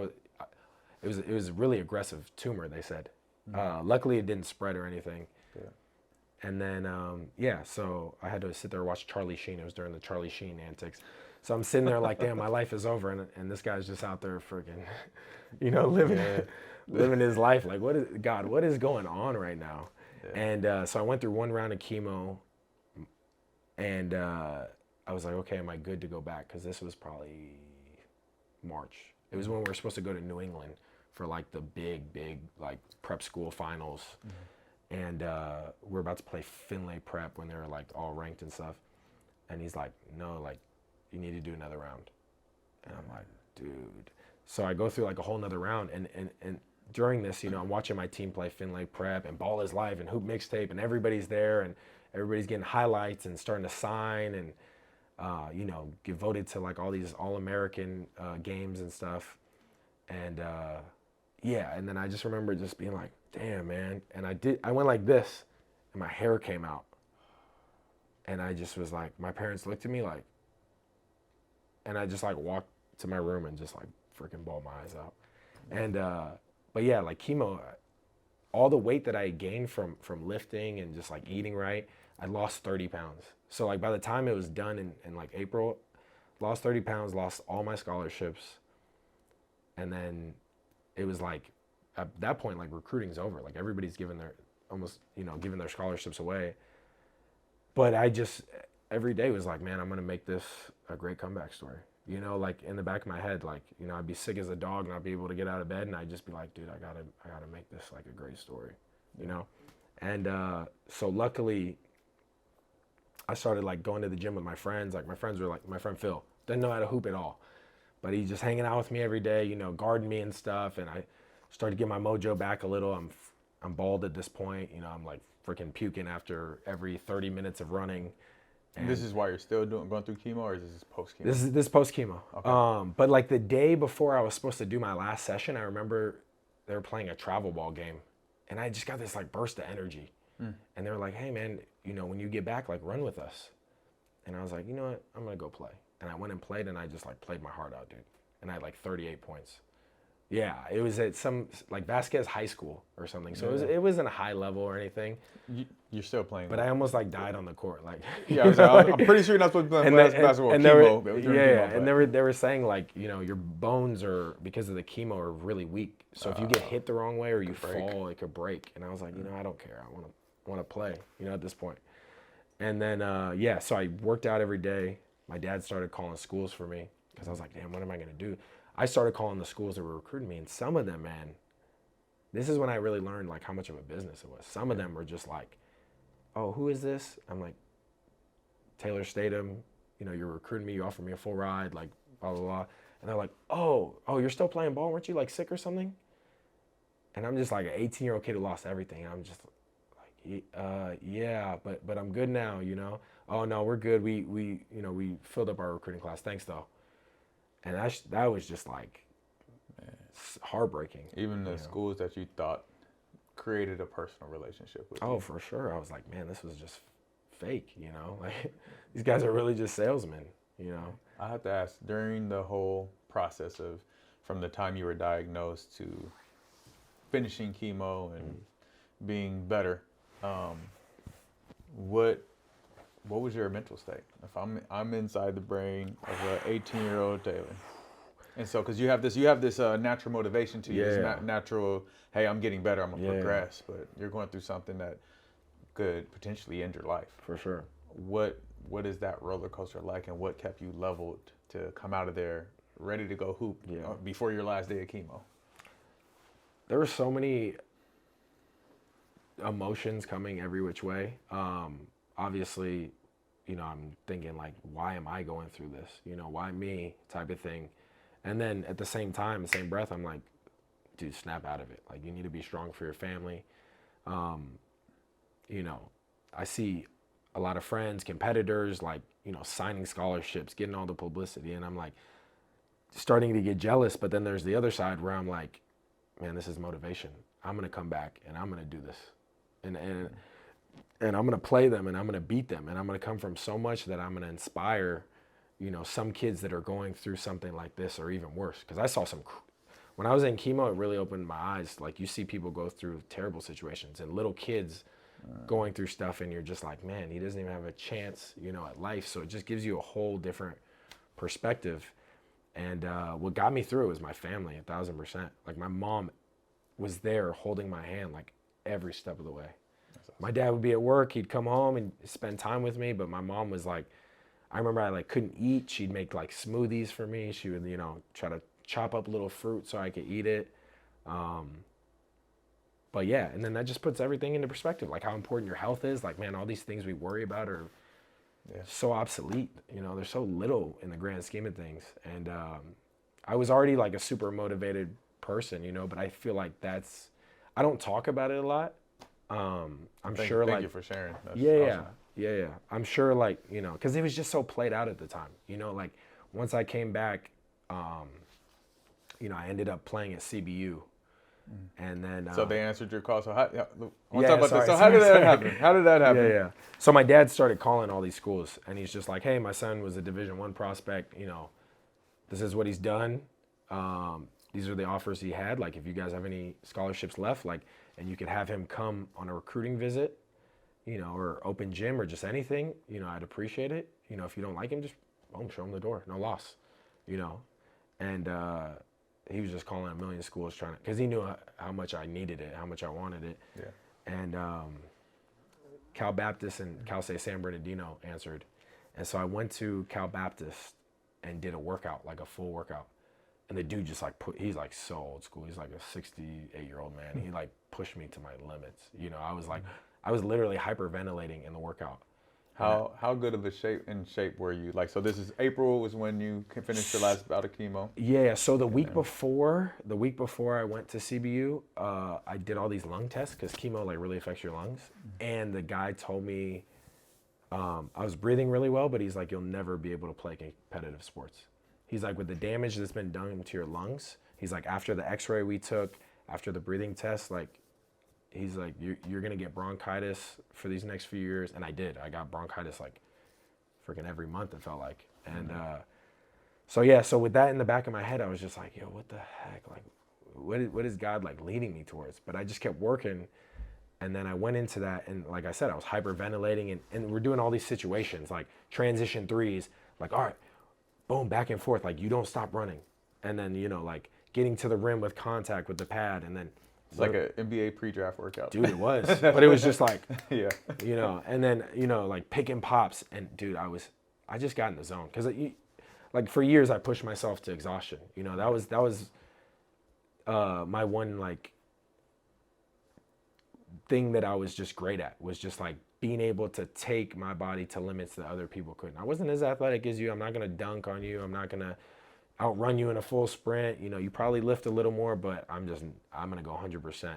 it was a really aggressive tumor, they said. Luckily it didn't spread or anything. Yeah. And then so I had to sit there and watch Charlie Sheen. It was during the Charlie Sheen antics. So I'm sitting there like, damn, my life is over, and this guy's just out there freaking, living his life. Like, what is going on right now? Yeah. And so I went through one round of chemo, and I was like, okay, am I good to go back? Because this was probably March. It was when we were supposed to go to New England for like the big like prep school finals. And we're about to play Finlay Prep when they're like all ranked and stuff. And he's like, no, like you need to do another round. And I'm like, dude. So I go through like a whole nother round, and during this, you know, I'm watching my team play Finlay Prep and Ball is Life and Hoop Mixtape, and everybody's there, and everybody's getting highlights and starting to sign and, you know, get voted to like all these All-American games and stuff. And yeah, and then I just remember just being like, damn, man. And I went like this, and my hair came out. And I just was like, my parents looked at me like, and I just like walked to my room and just like freaking bawled my eyes out. And, but yeah, like chemo, all the weight that I had gained from lifting and just like eating right, I lost 30 pounds. So like by the time it was done in like April, lost 30 pounds, lost all my scholarships. And then it was like, at that point, like recruiting's over. Like everybody's giving giving their scholarships away. But I just, every day was like, man, I'm going to make this a great comeback story. You know, like in the back of my head, like, you know, I'd be sick as a dog and I'd be able to get out of bed and I'd just be like, dude, I gotta make this like a great story, you know? And so luckily I started like going to the gym with my friends. Like my friends were like, my friend Phil, didn't know how to hoop at all, but he's just hanging out with me every day, you know, guarding me and stuff. And I started to get my mojo back a little. I'm bald at this point, you know, I'm like freaking puking after every 30 minutes of running. And this is why you're still going through chemo, or is this post chemo? This is post chemo. Okay. But like the day before I was supposed to do my last session, I remember they were playing a travel ball game, and I just got this like burst of energy. And they were like, "Hey man, you know, when you get back, like run with us." And I was like, "You know what? I'm gonna go play." And I went and played, and I just like played my heart out, dude. And I had like 38 points. Yeah, it was at some like Vasquez High School or something. So it wasn't a high level or anything. You're still playing. But I almost like died on the court. Like yeah, I'm pretty sure you're not supposed to play basketball. And they were saying like, you know, your bones are, because of the chemo, are really weak. So if you get hit the wrong way or you fall, it could break. And I was like, you know, I don't care. I want to play, you know, at this point. And then yeah, so I worked out every day. My dad started calling schools for me because I was like, damn, what am I gonna do? I started calling the schools that were recruiting me, and some of them, man, this is when I really learned like how much of a business it was. Some of them were just like, oh, who is this? I'm like, Taylor Statham, you know, you're recruiting me, you offer me a full ride, like blah, blah, blah. And they're like, oh, you're still playing ball? Weren't you like sick or something? And I'm just like an 18-year-old kid who lost everything. And I'm just like, yeah, but I'm good now, you know? Oh no, we're good. We filled up our recruiting class. Thanks though. And that was just like heartbreaking. Even the schools that you thought created a personal relationship with you. Oh, for sure. I was like, man, this was just fake, you know? Like these guys are really just salesmen, you know? I have to ask, during the whole process of from the time you were diagnosed to finishing chemo and being better, what was your mental state? If I'm inside the brain of an 18-year-old Taylor, and so because you have this natural motivation to you, this natural, hey, I'm getting better, I'm gonna progress, but you're going through something that could potentially end your life. For sure. What is that roller coaster like, and what kept you leveled to come out of there ready to go hoop before your last day of chemo? There were so many emotions coming every which way. Obviously, you know, I'm thinking like, why am I going through this? You know, why me type of thing. And then at the same time, the same breath, I'm like, dude, snap out of it. Like, you need to be strong for your family. You know, I see a lot of friends, competitors, like, you know, signing scholarships, getting all the publicity. And I'm like starting to get jealous. But then there's the other side where I'm like, man, this is motivation. I'm going to come back and I'm going to do this. And I'm going to play them and I'm going to beat them. And I'm going to come from so much that I'm going to inspire, you know, some kids that are going through something like this or even worse. Because I saw when I was in chemo, it really opened my eyes. Like, you see people go through terrible situations and little kids going through stuff, and you're just like, man, he doesn't even have a chance, you know, at life. So it just gives you a whole different perspective. And what got me through is my family, 1,000%. Like, my mom was there holding my hand like every step of the way. My dad would be at work, he'd come home and spend time with me, but my mom was like, I remember I like couldn't eat. She'd make like smoothies for me. She would, you know, try to chop up little fruit so I could eat it. But yeah, and then that just puts everything into perspective, like how important your health is. Like, man, all these things we worry about are so obsolete. You know, they're so little in the grand scheme of things. And I was already like a super motivated person, you know, but I feel like I don't talk about it a lot. Thank you for sharing. That's awesome. Yeah. I'm sure, like, you know, because it was just so played out at the time. You know, like once I came back, you know, I ended up playing at CBU. And then so they answered your call. So how did that happen? How did that happen? Yeah. So my dad started calling all these schools, and he's just like, "Hey, my son was a Division I prospect. You know, this is what he's done. These are the offers he had. Like, if you guys have any scholarships left, like, and you could have him come on a recruiting visit, you know, or open gym or just anything. You know, I'd appreciate it. You know, if you don't like him, just boom, show him the door. No loss. You know, and." He was just calling a million schools trying to, because he knew how much I needed it, how much I wanted it. Yeah. And Cal Baptist and Cal State San Bernardino answered. And so I went to Cal Baptist and did a workout, like a full workout. And the dude just like he's like so old school. He's like a 68-year-old man. He like pushed me to my limits. You know, I was literally hyperventilating in the workout. How good of a shape were you? Like, so this is April was when you finished your last bout of chemo? Yeah, so the week before I went to CBU, I did all these lung tests because chemo like really affects your lungs. And the guy told me I was breathing really well, but he's like, you'll never be able to play competitive sports. He's like, with the damage that's been done to your lungs, he's like, after the x-ray we took, after the breathing test, like, he's like, you're going to get bronchitis for these next few years. And I did. I got bronchitis like freaking every month, it felt like. And so with that in the back of my head, I was just like, yo, what the heck? Like, what is God like leading me towards? But I just kept working. And then I went into that. And like I said, I was hyperventilating. And we're doing all these situations, like transition threes. Like, all right, boom, back and forth. Like, you don't stop running. And then, you know, like getting to the rim with contact with the pad. And then, it's like an NBA pre-draft workout. Dude, it was. But it was just like, yeah, you know, and then, you know, like picking pops. And dude, I just got in the zone. Because like for years, I pushed myself to exhaustion. You know, that was my one like thing that I was just great at, was just like being able to take my body to limits that other people couldn't. I wasn't as athletic as you. I'm not going to dunk on you. I'm not going to outrun you in a full sprint. You know, you probably lift a little more, but I'm going to go 100%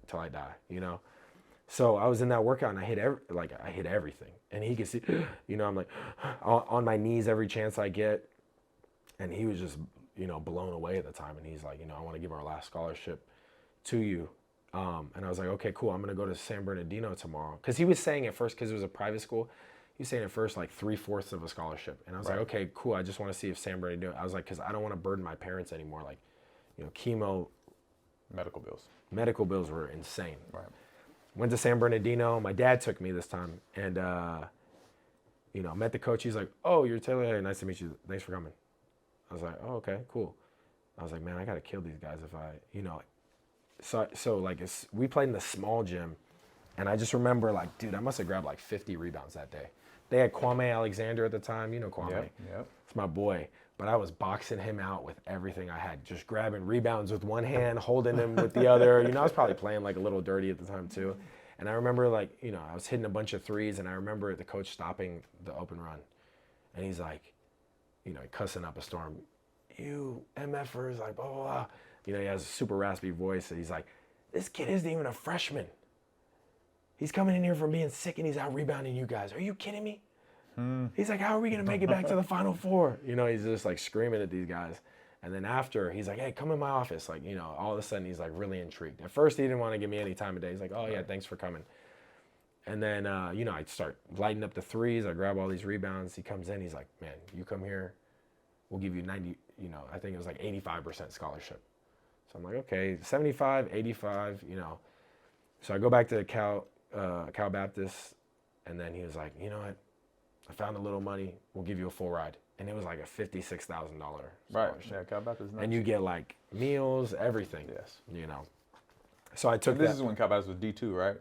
till I die, you know? So I was in that workout and I hit everything. And he could see, you know, I'm like on my knees every chance I get. And he was just, you know, blown away at the time. And he's like, you know, I want to give our last scholarship to you. And I was like, okay, cool. I'm going to go to San Bernardino tomorrow. Because he was saying at first, because it was a private school, he was saying at first like 3/4 of a scholarship. And I was like, okay, cool. I just want to see if San Bernardino, I was like, because I don't want to burden my parents anymore. Like, you know, chemo. Medical bills were insane. Right. Went to San Bernardino. My dad took me this time. And, you know, met the coach. He's like, oh, you're Taylor. Hey, nice to meet you. Thanks for coming. I was like, oh, okay, cool. I was like, man, I got to kill these guys if I, you know. So like, we played in the small gym. And I just remember, like, dude, I must have grabbed like 50 rebounds that day. They had Kwame Alexander at the time. You know Kwame. Yep. It's my boy. But I was boxing him out with everything I had. Just grabbing rebounds with one hand, holding them with the other. You know, I was probably playing like a little dirty at the time too. And I remember, like, you know, I was hitting a bunch of threes. And I remember the coach stopping the open run. And he's like, you know, cussing up a storm. You MFers, like, blah, blah, blah. You know, he has a super raspy voice. And he's like, this kid isn't even a freshman. He's coming in here from being sick and he's out rebounding you guys. Are you kidding me? He's like, how are we going to make it back to the Final Four? You know, he's just like screaming at these guys. And then after, he's like, hey, come in my office. Like, you know, all of a sudden he's like really intrigued. At first, he didn't want to give me any time of day. He's like, oh, yeah, thanks for coming. And then, you know, I'd start lighting up the threes. I grab all these rebounds. He comes in. He's like, man, you come here. We'll give you 90, you know, I think it was like 85% scholarship. So I'm like, okay, 75, 85, you know. So I go back to Cal Baptist, and then he was like, you know what? I found a little money. We'll give you a full ride. And it was like a $56,000 scholarship. Right. Yeah, Cal Baptist. And you get like meals, everything. Yes. You know. So I took this is when Cal Baptist was D2, right?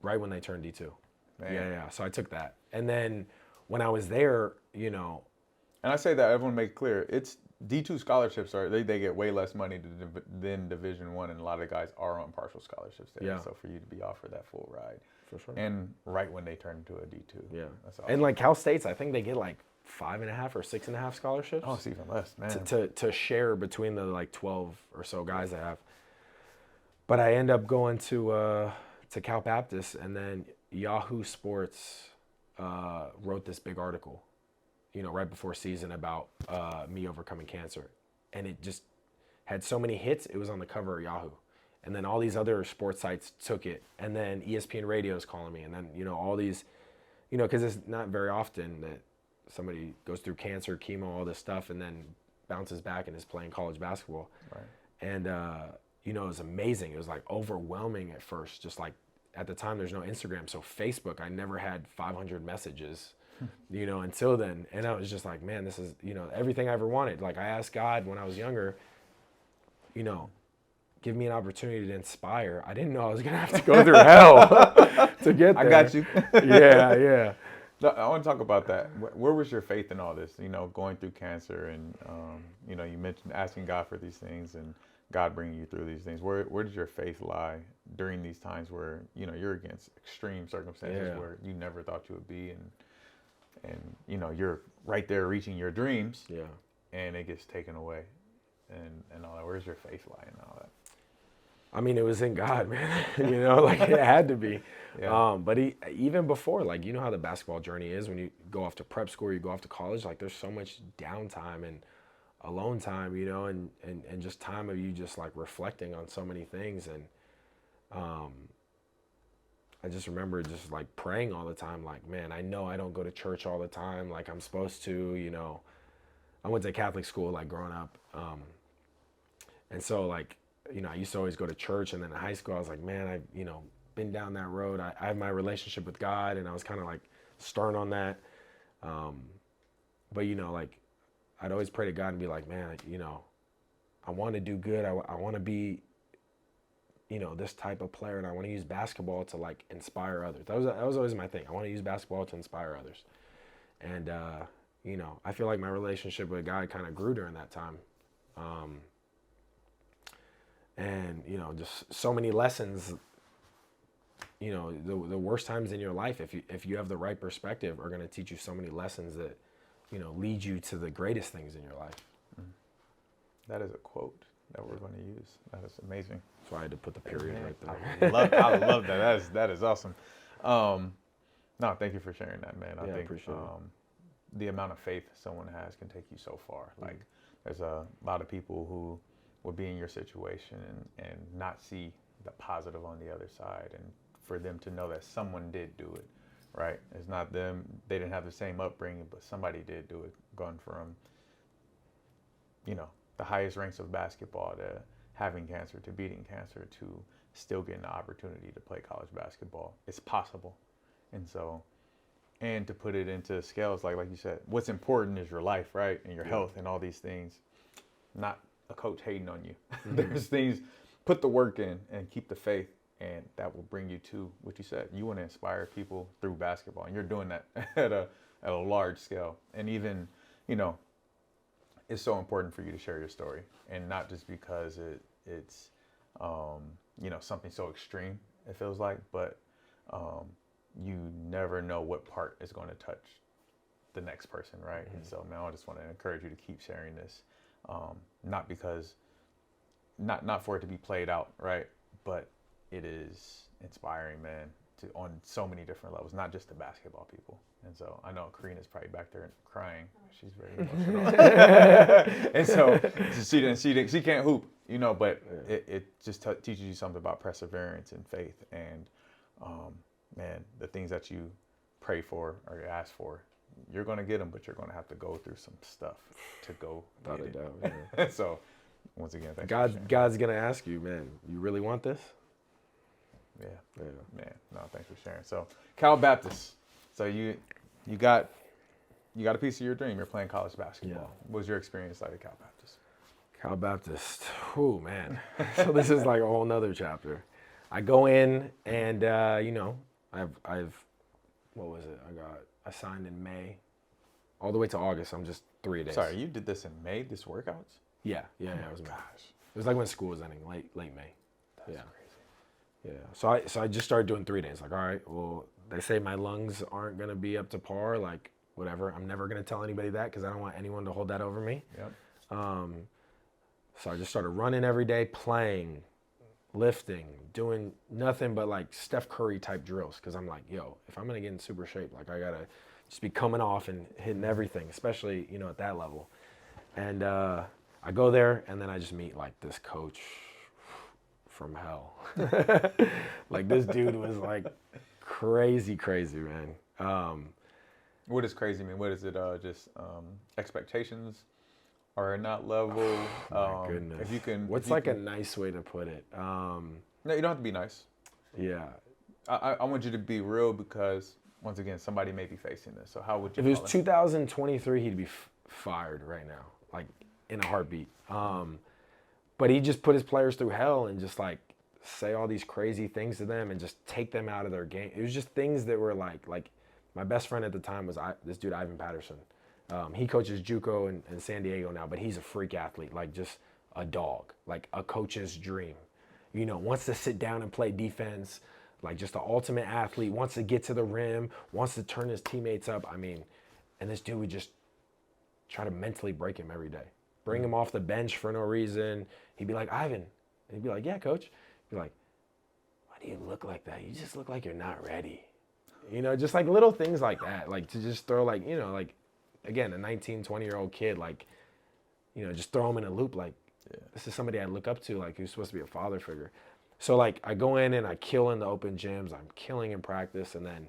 Right when they turned D2. Man. Yeah. So I took that. And then when I was there, you know, And I say that everyone make it clear. It's D2 scholarships they get way less money than Division One, and a lot of guys are on partial scholarships there. Yeah. So for you to be offered that full ride, For sure. and right when they turn into a D2, Yeah. that's awesome. And like Cal State's, I think they get like 5.5 or 6.5 scholarships. Oh, it's even less, man. To share between the like 12 or so guys I have. But I end up going to Cal Baptist, and then Yahoo Sports wrote this big article, right before season about me overcoming cancer, and it just had so many hits. It was on the cover of Yahoo, and then all these other sports sites took it, and then ESPN Radio is calling me, and then all these, because it's not very often that somebody goes through cancer, chemo, all this stuff, and then bounces back and is playing college basketball. Right. And it was amazing. It was like overwhelming at first. Just like at the time, there's no Instagram, so Facebook. I never had 500 messages, until then. And I was just like, man, this is everything I ever wanted. Like I asked God when I was younger, give me an opportunity to inspire. I didn't know I was gonna have to go through hell to get there. I got you. Yeah. No, I want to talk about that. Where was your faith in all this? Going through cancer, and you mentioned asking God for these things, and God bringing you through these things. Where did your faith lie during these times where you're against extreme circumstances where you never thought you would be, and you're right there reaching your dreams, and it gets taken away, and all that. Where's your faith lie in all that? I mean, it was in God, man. Like it had to be. Yeah. But even before, like, how the basketball journey is when you go off to prep school, you go off to college, like there's so much downtime and alone time, and just time of you just like reflecting on so many things. And I just remember just like praying all the time, like, man, I know I don't go to church all the time like I'm supposed to, I went to Catholic school like growing up. And so like, I used to always go to church, and then in high school I was like, man, I've, been down that road. I have my relationship with God, and I was kind of like stern on that. But like I'd always pray to God and be like, man, I want to do good. I want to be, this type of player, and I want to use basketball to like inspire others. That was always my thing. I want to use basketball to inspire others. And, I feel like my relationship with God kind of grew during that time. And, just so many lessons, the worst times in your life, if you have the right perspective, are going to teach you so many lessons that, lead you to the greatest things in your life. That is a quote that we're going to use. That is amazing. So I had to put the period right I there. love that. That is awesome. No, thank you for sharing that, man. I think appreciate it. The amount of faith someone has can take you so far. Like there's a lot of people who will be in your situation and not see the positive on the other side, and for them to know that someone did do it, right? It's not them, they didn't have the same upbringing, but somebody did do it, gone from the highest ranks of basketball to having cancer, to beating cancer, to still getting the opportunity to play college basketball. It's possible. And so, and to put it into scales, like you said, what's important is your life, right? And your health and all these things, not a coach hating on you. There's things, put the work in and keep the faith, and that will bring you to what you said. You want to inspire people through basketball, and you're doing that at a large scale. And even, it's so important for you to share your story, and not just because it's something so extreme, it feels like, but you never know what part is going to touch the next person, right? And so, man, I just want to encourage you to keep sharing this. Not because, not for it to be played out, right? But it is inspiring, man, on so many different levels, not just the basketball people. And so I know Karina's probably back there crying. She's very emotional. And so she can't hoop, but it just teaches you something about perseverance and faith. And man, the things that you pray for or you ask for, you're going to get them, but you're going to have to go through some stuff to go Without get a it. doubt, yeah. So, once again, thanks. God's going to ask you, man, you really want this? Yeah. Man, no, thanks for sharing. So, Cal Baptist. So you got a piece of your dream. You're playing college basketball. Yeah. What was your experience like at Cal Baptist? Cal Baptist. Oh, man. So this is like a whole nother chapter. I go in and, I've what was it? I signed in May all the way to August. I'm just 3 days. Sorry, you did this in May, this workouts? Yeah, it was May. It was like when school was ending, late May. That's crazy. Yeah. So I just started doing 3 days. Like, all right, well, they say my lungs aren't gonna be up to par. Like, whatever. I'm never gonna tell anybody that because I don't want anyone to hold that over me. Yep. So I just started running every day, playing, lifting, doing nothing but like Steph Curry type drills. Because I'm like, yo, if I'm gonna get in super shape, like I gotta just be coming off and hitting everything, especially at that level. And I go there, and then I just meet like this coach from hell. Like this dude was like crazy, man. What does crazy mean? What is it? Just expectations are not level. My goodness. If you can. What's like a nice way to put it? No, you don't have to be nice. Yeah. I want you to be real because once again, somebody may be facing this. So how would you? If it was 2023, he'd be fired right now, like in a heartbeat. But he just put his players through hell and just like say all these crazy things to them and just take them out of their game. It was just things that were like my best friend at the time was this dude Ivan Patterson. He coaches JUCO in San Diego now, but he's a freak athlete, like just a dog, like a coach's dream. Wants to sit down and play defense, like just the ultimate athlete, wants to get to the rim, wants to turn his teammates up. I mean, and this dude would just try to mentally break him every day. Bring him off the bench for no reason. He'd be like, Ivan. And he'd be like, yeah, coach. He'd be like, why do you look like that? You just look like you're not ready. Just like little things like that. Like to just throw like, like, again, a 19, 20-year-old kid, like, just throw him in a loop. Like, this is somebody I look up to, like, who's supposed to be a father figure. So, like, I go in and I kill in the open gyms. I'm killing in practice. And then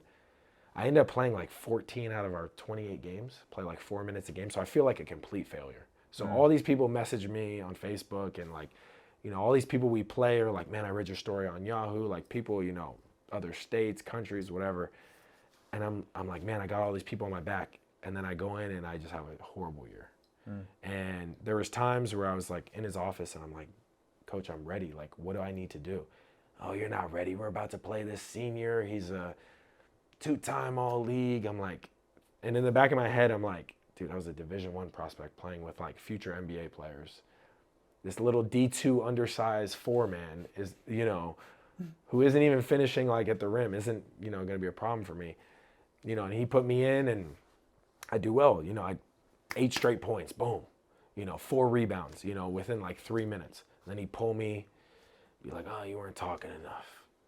I end up playing like 14 out of our 28 games, play like 4 minutes a game. So I feel like a complete failure. So all these people message me on Facebook and like, all these people we play are like, man, I read your story on Yahoo. Like people, other states, countries, whatever. And I'm like, man, I got all these people on my back. And then I go in and I just have a horrible year. And there was times where I was like in his office and I'm like, coach, I'm ready. Like, what do I need to do? Oh, you're not ready. We're about to play this senior. He's a 2-time all league. I'm like, and in the back of my head, I'm like, dude, I was a Division I prospect playing with like future NBA players. This little D2 undersized 4-man is, who isn't even finishing like at the rim, isn't, going to be a problem for me. And he put me in and I do well. 8 straight points, boom. 4 rebounds, within like 3 minutes. And then he'd pull me, be like, oh, you weren't talking enough.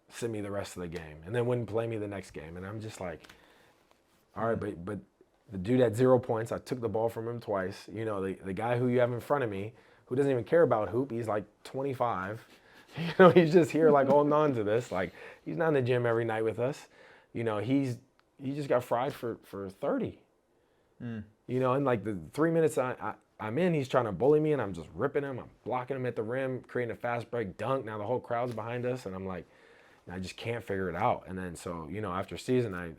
Send me the rest of the game. And then wouldn't play me the next game. And I'm just like, all right, but the dude had 0 points. I took the ball from him twice. The guy who you have in front of me, who doesn't even care about hoop, he's like 25. He's just here like holding on to this. Like, he's not in the gym every night with us. He just got fried for 30. And like the 3 minutes I'm in, he's trying to bully me, and I'm just ripping him. I'm blocking him at the rim, creating a fast break dunk. Now the whole crowd's behind us, and I'm like, I just can't figure it out. And then so, after season, I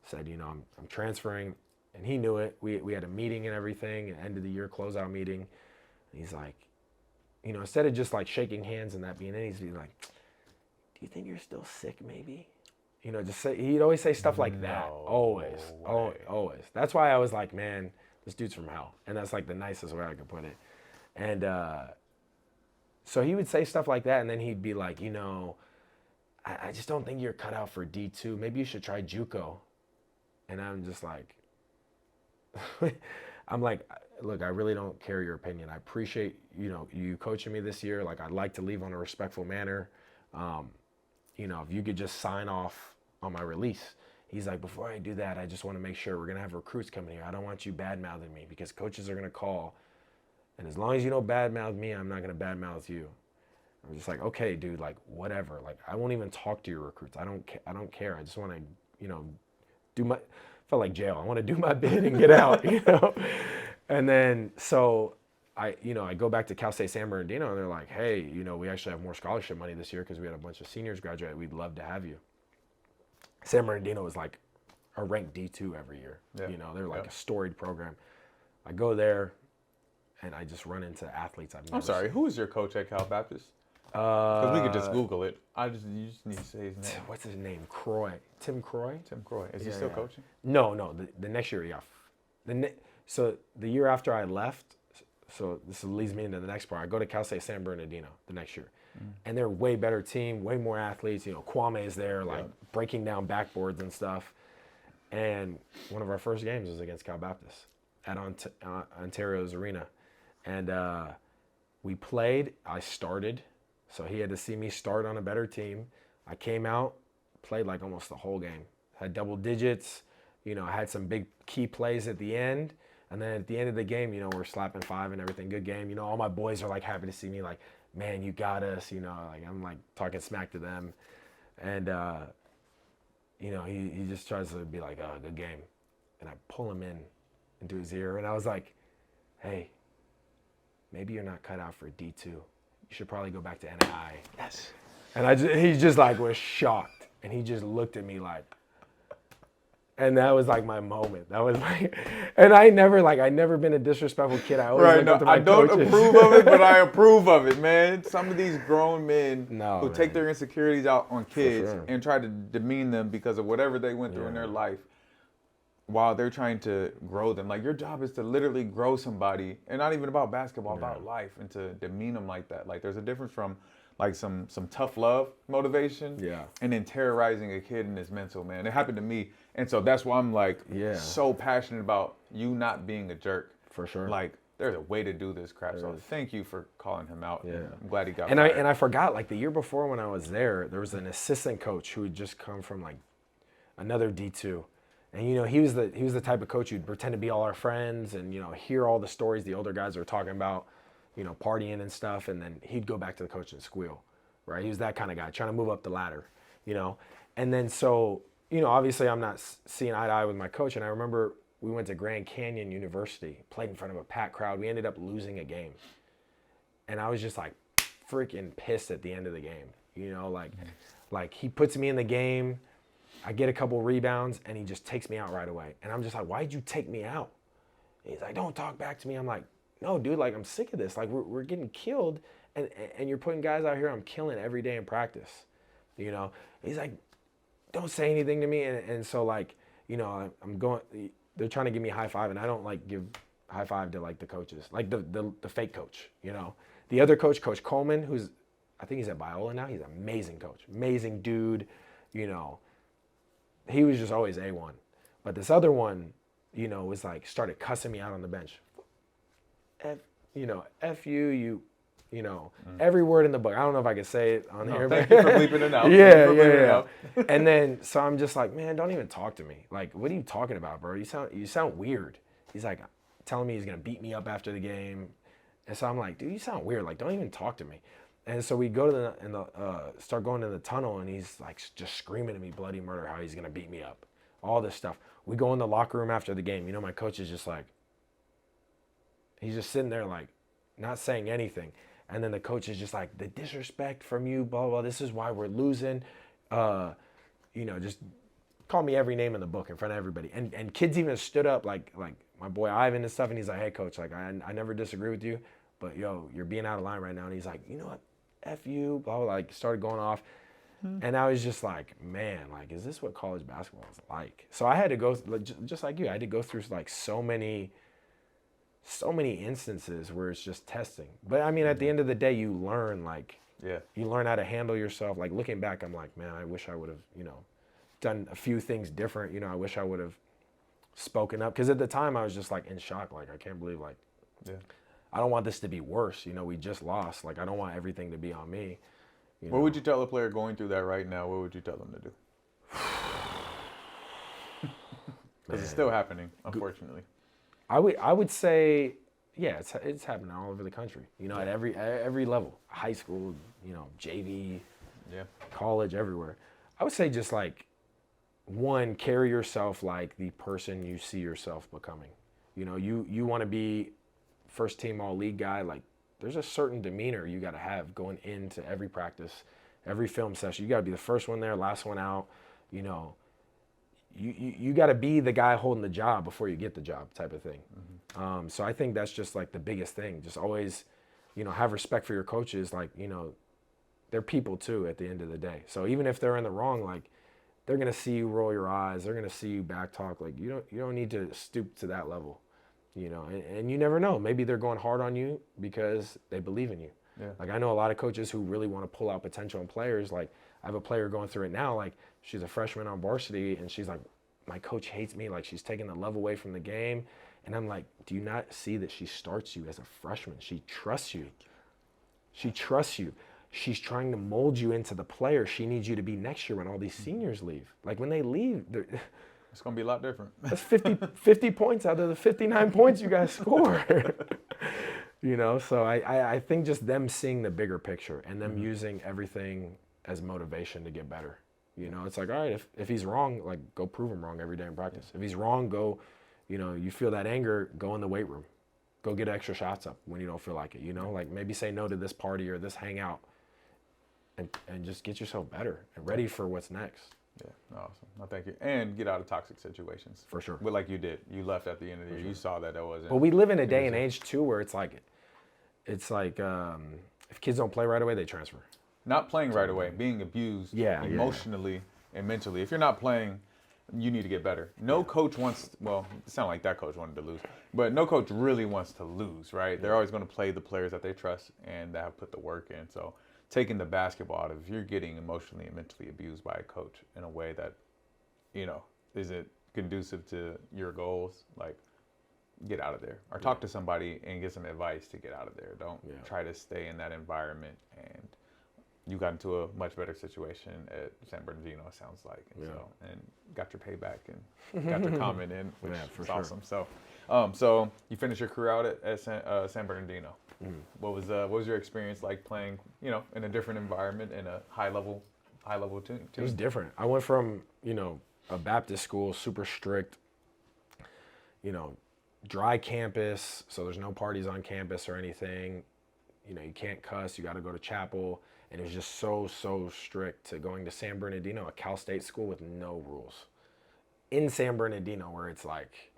said, I'm transferring, and he knew it. We had a meeting and everything, an end of the year closeout meeting. And he's like, instead of just like shaking hands and that being it, he's like, do you think you're still sick maybe? Just say, he'd always say stuff like that. Always. That's why I was like, man, this dude's from hell. And that's like the nicest way I could put it. And so he would say stuff like that, and then he'd be like, I just don't think you're cut out for D2. Maybe you should try JUCO. And I'm just like, look, I really don't care your opinion. I appreciate, you coaching me this year. Like, I'd like to leave on a respectful manner. If you could just sign off on my release. He's like, before I do that, I just want to make sure we're going to have recruits coming here. I don't want you bad-mouthing me because coaches are going to call. And as long as you don't bad-mouth me, I'm not going to bad-mouth you. I'm just like, okay, dude, like, whatever. Like, I won't even talk to your recruits. I don't care. I just want to, felt like jail. I want to do my bid and get out, And then, so I go back to Cal State San Bernardino, and they're like, hey, we actually have more scholarship money this year because we had a bunch of seniors graduate. We'd love to have you. San Bernardino was like a ranked D2 every year. Yeah. They're like a storied program. I go there, and I just run into athletes I've never I'm sorry, seen. who is your coach at Cal Baptist? Because we could just Google it. You just need to say his name. What's his name? Croy. Tim Croy? Tim Croy. Is he still coaching? No. The next year, yeah. So the year after I left, so this leads me into the next part. I go to Cal State San Bernardino the next year. And they're a way better team, way more athletes. You know, Kwame is there, like breaking down backboards and stuff. And one of our first games was against Cal Baptist at Ontario's arena. And we played. I started. So he had to see me start on a better team. I came out, played like almost the whole game. Had double digits. You know, I had some big key plays at the end. And then at the end of the game, you know, we're slapping 5 and everything. Good game. You know, all my boys are like happy to see me, like, man, you got us. You know, like I'm like talking smack to them. And, you know, he just tries to be like, oh, good game. And I pull him into his ear. And I was like, hey, maybe you're not cut out for D2. You should probably go back to NAI. Yes. And he just like was shocked. And he just looked at me like, and that was like my moment. That was like, and I never been a disrespectful kid. I always looked up to my coaches. I don't approve of it, but I approve of it, man. Some of these grown men who take their insecurities out on kids and try to demean them because of whatever they went through in their life while they're trying to grow them. Like, your job is to literally grow somebody, and not even about basketball, about life, and to demean them like that. Like, there's a difference from like some tough love motivation and then terrorizing a kid in his mental, man. It happened to me. And so that's why I'm like so passionate about you not being a jerk. For sure. Like, there's a way to do this crap. So thank you for calling him out. Yeah. I'm glad he got and fired. I forgot, like the year before when I was there was an assistant coach who had just come from like another D2. And you know, he was the type of coach who'd pretend to be all our friends and, you know, hear all the stories the older guys were talking about, you know, partying and stuff, and then he'd go back to the coach and squeal. Right? He was that kind of guy, trying to move up the ladder, you know? And then so, you know, obviously I'm not seeing eye to eye with my coach. And I remember we went to Grand Canyon University, played in front of a packed crowd. We ended up losing a game. And I was just like freaking pissed at the end of the game. You know, like he puts me in the game. I get a couple rebounds and he just takes me out right away. And I'm just like, why'd you take me out? And he's like, don't talk back to me. I'm like, no, dude, like I'm sick of this. Like we're getting killed. And you're putting guys out here I'm killing every day in practice, you know? He's like, don't say anything to me. And so like, you know, I'm going, they're trying to give me a high five and I don't like give high five to like the coaches, like the fake coach, you know? The other coach, Coach Coleman, who's, I think he's at Biola now. He's an amazing coach, amazing dude, you know? He was just always A1. But this other one, you know, was like, started cussing me out on the bench. F you, you know, every word in the book. I don't know if I could say it on here. Thank you for bleeping it out. Yeah. And then, so I'm just like, man, don't even talk to me. Like, what are you talking about, bro? You sound weird. He's like telling me he's going to beat me up after the game. And so I'm like, dude, you sound weird. Like, don't even talk to me. And so we go to start going in the tunnel, and he's like just screaming at me bloody murder how he's going to beat me up. All this stuff. We go in the locker room after the game. You know, my coach is just like, he's just sitting there like not saying anything. And then the coach is just like, the disrespect from you, blah, blah, this is why we're losing. You know, just call me every name in the book in front of everybody. And kids even stood up, like my boy Ivan and stuff, and he's like, hey, coach, like, I never disagree with you, but, yo, you're being out of line right now. And he's like, you know what, F you, blah, blah, like, started going off. And I was just like, man, like, is this what college basketball is like? So I had to go, just like you, I had to go through, like, so many instances where it's just testing. But I mean, at the end of the day, you learn, like, you learn how to handle yourself. Like, looking back, I'm like, man, I wish I would have, you know, done a few things different. You know, I wish I would have spoken up. Because at the time, I was just, like, in shock. Like, I can't believe, like, I don't want this to be worse. You know, we just lost. Like, I don't want everything to be on me. What would you tell a player going through that right now? What would you tell them to do? Because it's still happening, unfortunately. I would say, yeah, it's happening all over the country. You know, at every level, high school, you know, JV, college, everywhere. I would say just like, one, carry yourself like the person you see yourself becoming. You know, you want to be first team all league guy. Like, there's a certain demeanor you got to have going into every practice, every film session. You got to be the first one there, last one out. You know, you got to be the guy holding the job before you get the job, type of thing. So I think that's just like the biggest thing. Just always, you know, have respect for your coaches. Like, you know, they're people too at the end of the day. So even if they're in the wrong, like, they're gonna see you roll your eyes. They're gonna see you back talk. Like, you don't need to stoop to that level. You know, and you never know. Maybe they're going hard on you because they believe in you. Yeah. Like I know a lot of coaches who really want to pull out potential in players. Like I have a player going through it now. Like she's a freshman on varsity, and she's like, my coach hates me. Like she's taking the love away from the game. And I'm like, do you not see that she starts you as a freshman? She trusts you. She trusts you. She's trying to mold you into the player she needs you to be next year when all these seniors leave. Like when they leave, It's going to be a lot different. that's 50 points out of the 59 points you guys score. You know, so I think just them seeing the bigger picture and them using everything as motivation to get better. You know, it's like, all right, if he's wrong, like go prove him wrong every day in practice. If he's wrong, go, you know, you feel that anger, go in the weight room. Go get extra shots up when you don't feel like it, you know? Like maybe say no to this party or this hangout and just get yourself better and ready for what's next. Yeah, awesome. No, thank you. And get out of toxic situations. For sure. But like you did. You left at the end of the year. You saw that wasn't. But we live in a day and age too where it's like if kids don't play right away, they transfer. Not playing right away, being abused emotionally and mentally. If you're not playing, you need to get better. No coach wants, well, it sounded like that coach wanted to lose, but no coach really wants to lose, right? They're always going to play the players that they trust and that have put the work in. So taking the basketball out of, if you're getting emotionally and mentally abused by a coach in a way that, you know, isn't conducive to your goals, like get out of there or talk to somebody and get some advice to get out of there. Don't try to stay in that environment. And you got into a much better situation at San Bernardino, it sounds like, and got your payback and got your comment in, which is awesome. So, so you finished your career out at San Bernardino. What was your experience like playing, you know, in a different environment in a high level team? It was different. I went from, you know, a Baptist school, super strict, you know, dry campus, so there's no parties on campus or anything. You know, you can't cuss, you got to go to chapel. And it was just so strict to going to San Bernardino, a Cal State school with no rules. In San Bernardino, where it's like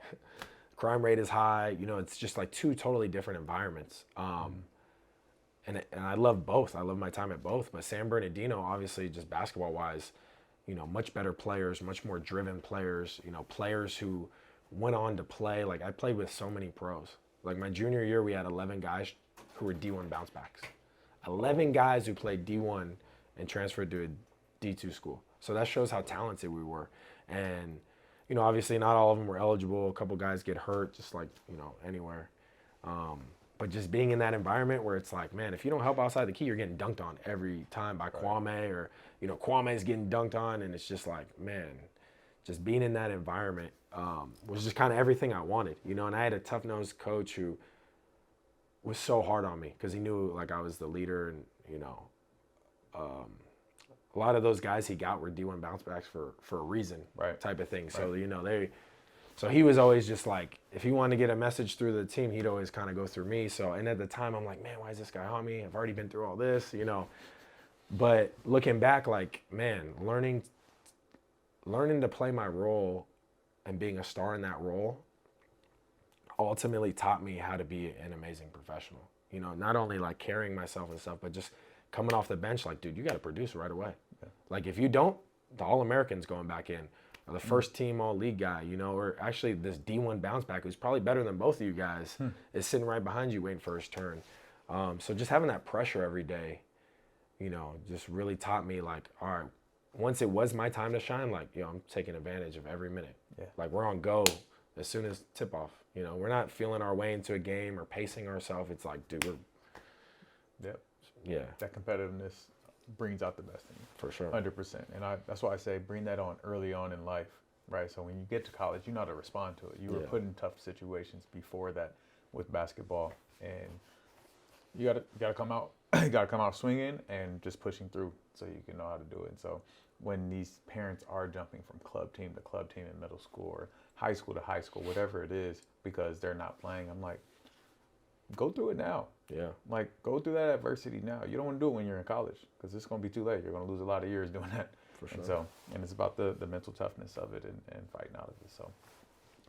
crime rate is high, you know, it's just like two totally different environments. And I love both. I love my time at both. But San Bernardino, obviously, just basketball-wise, you know, much better players, much more driven players, you know, players who went on to play. Like, I played with so many pros. Like, my junior year, we had 11 guys who were D1 bounce backs. 11 guys who played D1 and transferred to a D2 school. So that shows how talented we were. And, you know, obviously not all of them were eligible. A couple guys get hurt, just like, you know, anywhere. But just being in that environment where it's like, man, if you don't help outside the key, you're getting dunked on every time by Kwame, or, you know, Kwame's getting dunked on. And it's just like, man, just being in that environment was just kind of everything I wanted, you know. And I had a tough-nosed coach who was so hard on me because he knew like I was the leader, and you know, a lot of those guys he got were D1 bounce backs for a reason, type of thing. So you know, so he was always just like, if he wanted to get a message through the team, he'd always kind of go through me. So, and at the time I'm like, man, why is this guy on me? I've already been through all this, you know. But looking back, like, man, learning to play my role and being a star in that role ultimately taught me how to be an amazing professional. You know, not only like carrying myself and stuff, but just coming off the bench, like, dude, you got to produce right away. Like, if you don't, the All-American's going back in, or the first team All-League guy, you know, or actually this D1 bounce back who's probably better than both of you guys is sitting right behind you waiting for his turn. So just having that pressure every day, you know, just really taught me like, all right, once it was my time to shine, like, you know, I'm taking advantage of every minute. Like, we're on go as soon as tip off. You know, we're not feeling our way into a game or pacing ourselves. It's like, dude, that competitiveness brings out the best in you. For sure. 100%. And that's why I say bring that on early on in life, right? So when you get to college, you know how to respond to it. You were put in tough situations before that with basketball, and you gotta come out, you gotta come out swinging and just pushing through so you can know how to do it. And so when these parents are jumping from club team to club team in middle school or high school to high school, whatever it is, because they're not playing, I'm like, go through it now. Like, go through that adversity now. You don't want to do it when you're in college because it's going to be too late. You're going to lose a lot of years doing that. For sure. And so, and it's about the mental toughness of it and fighting out of it. So,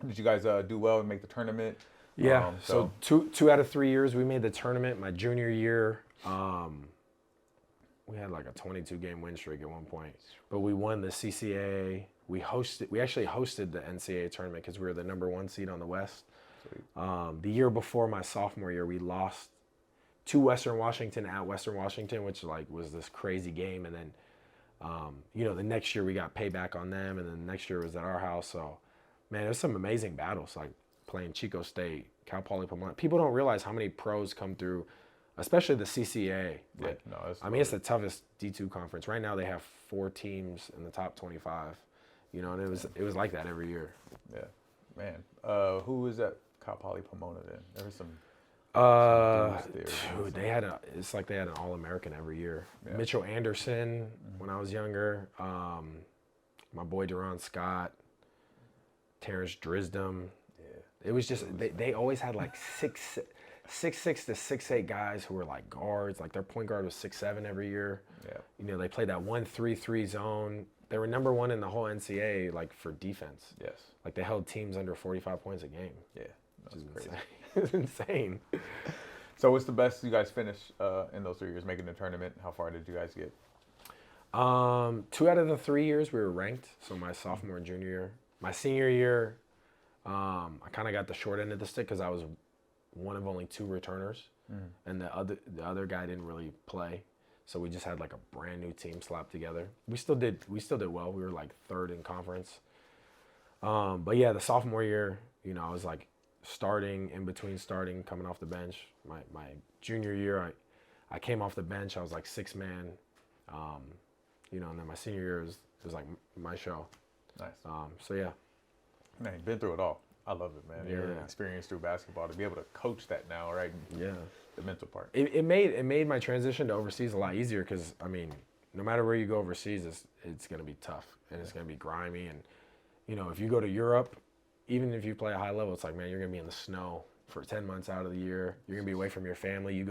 did you guys do well and make the tournament? Yeah. So two out of 3 years we made the tournament. My junior year, we had like a 22-game win streak at one point, but we won the CCA. We actually hosted the NCAA tournament because we were the #1 seed on the West. Sweet. The year before my sophomore year, we lost to Western Washington at Western Washington, which like was this crazy game. And then, the next year we got payback on them, and then the next year was at our house. So, man, there's some amazing battles, like playing Chico State, Cal Poly Pomona. People don't realize how many pros come through, especially the CCA. Like, it's the toughest D2 conference. Right now they have 4 teams in the top 25, and it was like that every year. Yeah, man. Who was at Cal Poly Pomona then? There was some. Dude, it's like they had an All-American every year. Yeah. Mitchell Anderson, when I was younger. My boy Duron Scott, Terrence Drisdom. Yeah. It was just, they always had like 6'6" to 6'8" guys who were like guards. Like their point guard was 6'7" every year. Yeah. They played that 1-3-3 zone. They were number 1 in the whole NCAA, like for defense. Yes. Like they held teams under 45 points a game. Yeah. That's crazy. It's insane. So what's the best you guys finished in those 3 years making the tournament? How far did you guys get? 2 out of the 3 years we were ranked. So my sophomore and junior year. My senior year, I kind of got the short end of the stick because I was one of only 2 returners, and the other guy didn't really play. So we just had like a brand new team slapped together. We still did well. We were like 3rd in conference. But yeah, the sophomore year, I was like starting, in between starting, coming off the bench. My junior year, I came off the bench. I was like 6 man, and then my senior year was like my show. Nice. So yeah. Man, you've been through it all. I love it, man. Your experience through basketball, to be able to coach that now, right? Yeah. The mental part. It made my transition to overseas a lot easier because, no matter where you go overseas, it's going to be tough and it's going to be grimy. And, if you go to Europe, even if you play a high level, it's like, man, you're going to be in the snow for 10 months out of the year. You're going to be away from your family. You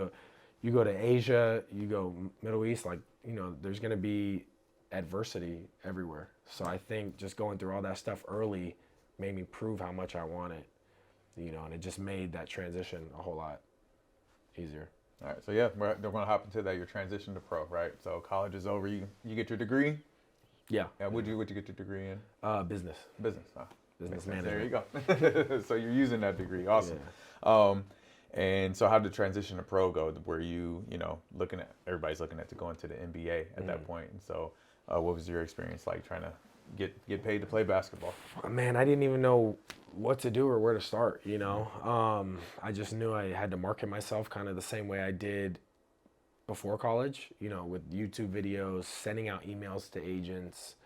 go to Asia, you go Middle East, like, there's going to be adversity everywhere. So I think just going through all that stuff early made me prove how much I want it, and it just made that transition a whole lot easier. All right, so yeah, we're going to hop into that, your transition to pro, right? So college is over, you get your degree? Yeah. What'd you get your degree in? Business. Business, Business management. There you go. So you're using that degree, awesome. Yeah. And so how did the transition to pro go? Were you, everybody's looking at to go into the NBA at that point. And so what was your experience like trying to get paid to play basketball? Man, I didn't even know what to do or where to start, I just knew I had to market myself kind of the same way I did before college, with YouTube videos, sending out emails to agents,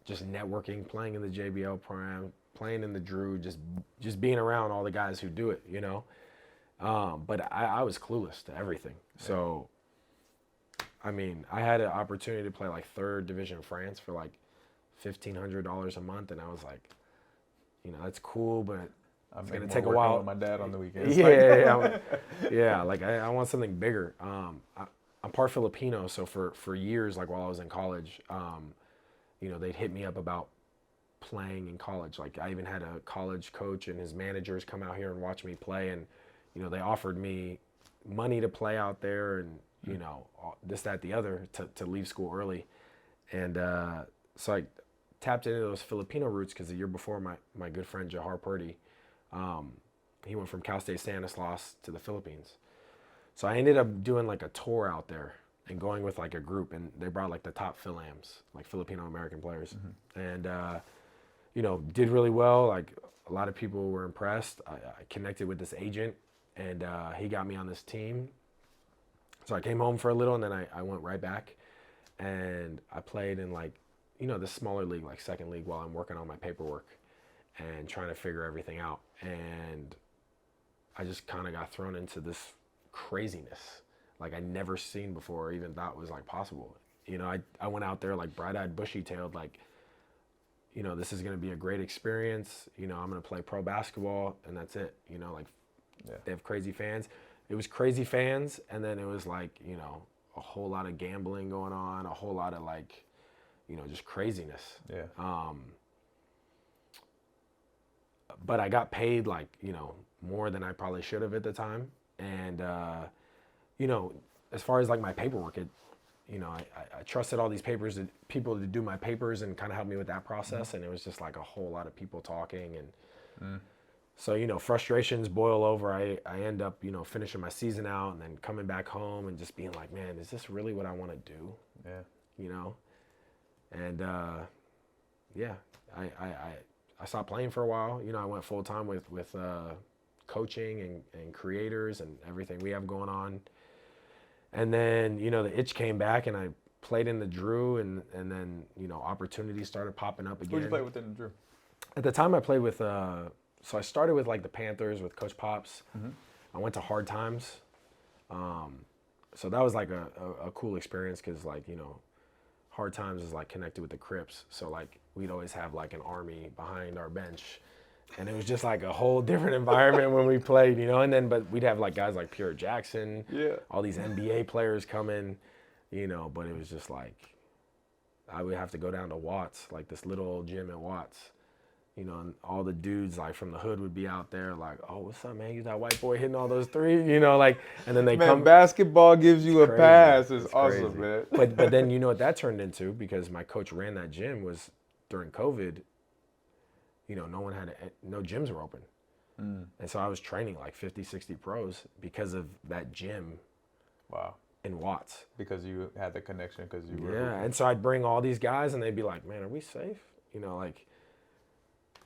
just networking, playing in the JBL Prime, playing in the Drew, just being around all the guys who do it, But I was clueless to everything. So, I had an opportunity to play like 3rd division in France for like $1,500 a month, and I was like, that's cool, but it's gonna take a while. With my dad on the weekends. Yeah. Like I want something bigger. I'm part Filipino, so for years, like while I was in college, they'd hit me up about playing in college. Like I even had a college coach and his managers come out here and watch me play, and they offered me money to play out there, and this, that, the other to leave school early, and so I tapped into those Filipino roots because the year before my good friend Jahar Purdy, he went from Cal State Stanislaus to the Philippines. So I ended up doing like a tour out there and going with like a group, and they brought like the top Philams, like Filipino American players, and did really well. Like a lot of people were impressed. I connected with this agent, and he got me on this team. So I came home for a little, and then I went right back, and I played in like the smaller league, like 2nd league, while I'm working on my paperwork and trying to figure everything out. And I just kind of got thrown into this craziness like I'd never seen before or even thought was like possible. I went out there like bright-eyed, bushy-tailed, like, this is going to be a great experience. I'm going to play pro basketball, and that's it. They have crazy fans. It was crazy fans, and then it was like, a whole lot of gambling going on, a whole lot of like, just craziness. Yeah. But I got paid like, more than I probably should have at the time. And, as far as like my paperwork, I trusted all these people to do my papers and kind of help me with that process. And it was just like a whole lot of people talking. And, So, frustrations boil over. I end up, finishing my season out and then coming back home and just being like, man, is this really what I want to do? Yeah. And yeah, I stopped playing for a while. I went full time with coaching and creators and everything we have going on. And then, the itch came back and I played in the Drew and then, opportunities started popping up again. Who'd you play with in the Drew? At the time I played with, so I started with like the Panthers with Coach Pops. Mm-hmm. I went to Hard Times. So that was like a cool experience because like, Hard Times is like connected with the Crips. So like we'd always have like an army behind our bench. And it was just like a whole different environment when we played, and then, but we'd have like guys like Pierre Jackson, all these NBA players coming, but it was just like, I would have to go down to Watts, like this little old gym at Watts, and all the dudes like from the hood would be out there like, oh, what's up, man? You that white boy hitting all those threes, like, and then they come. Basketball gives you a pass. It's awesome, crazy. man. But then what that turned into, because my coach ran that gym, was during COVID, no gyms were open. And so I was training like 50, 60 pros because of that gym. Wow. In Watts. Because you had the connection, because you were. Yeah, and so I'd bring all these guys and they'd be like, man, are we safe?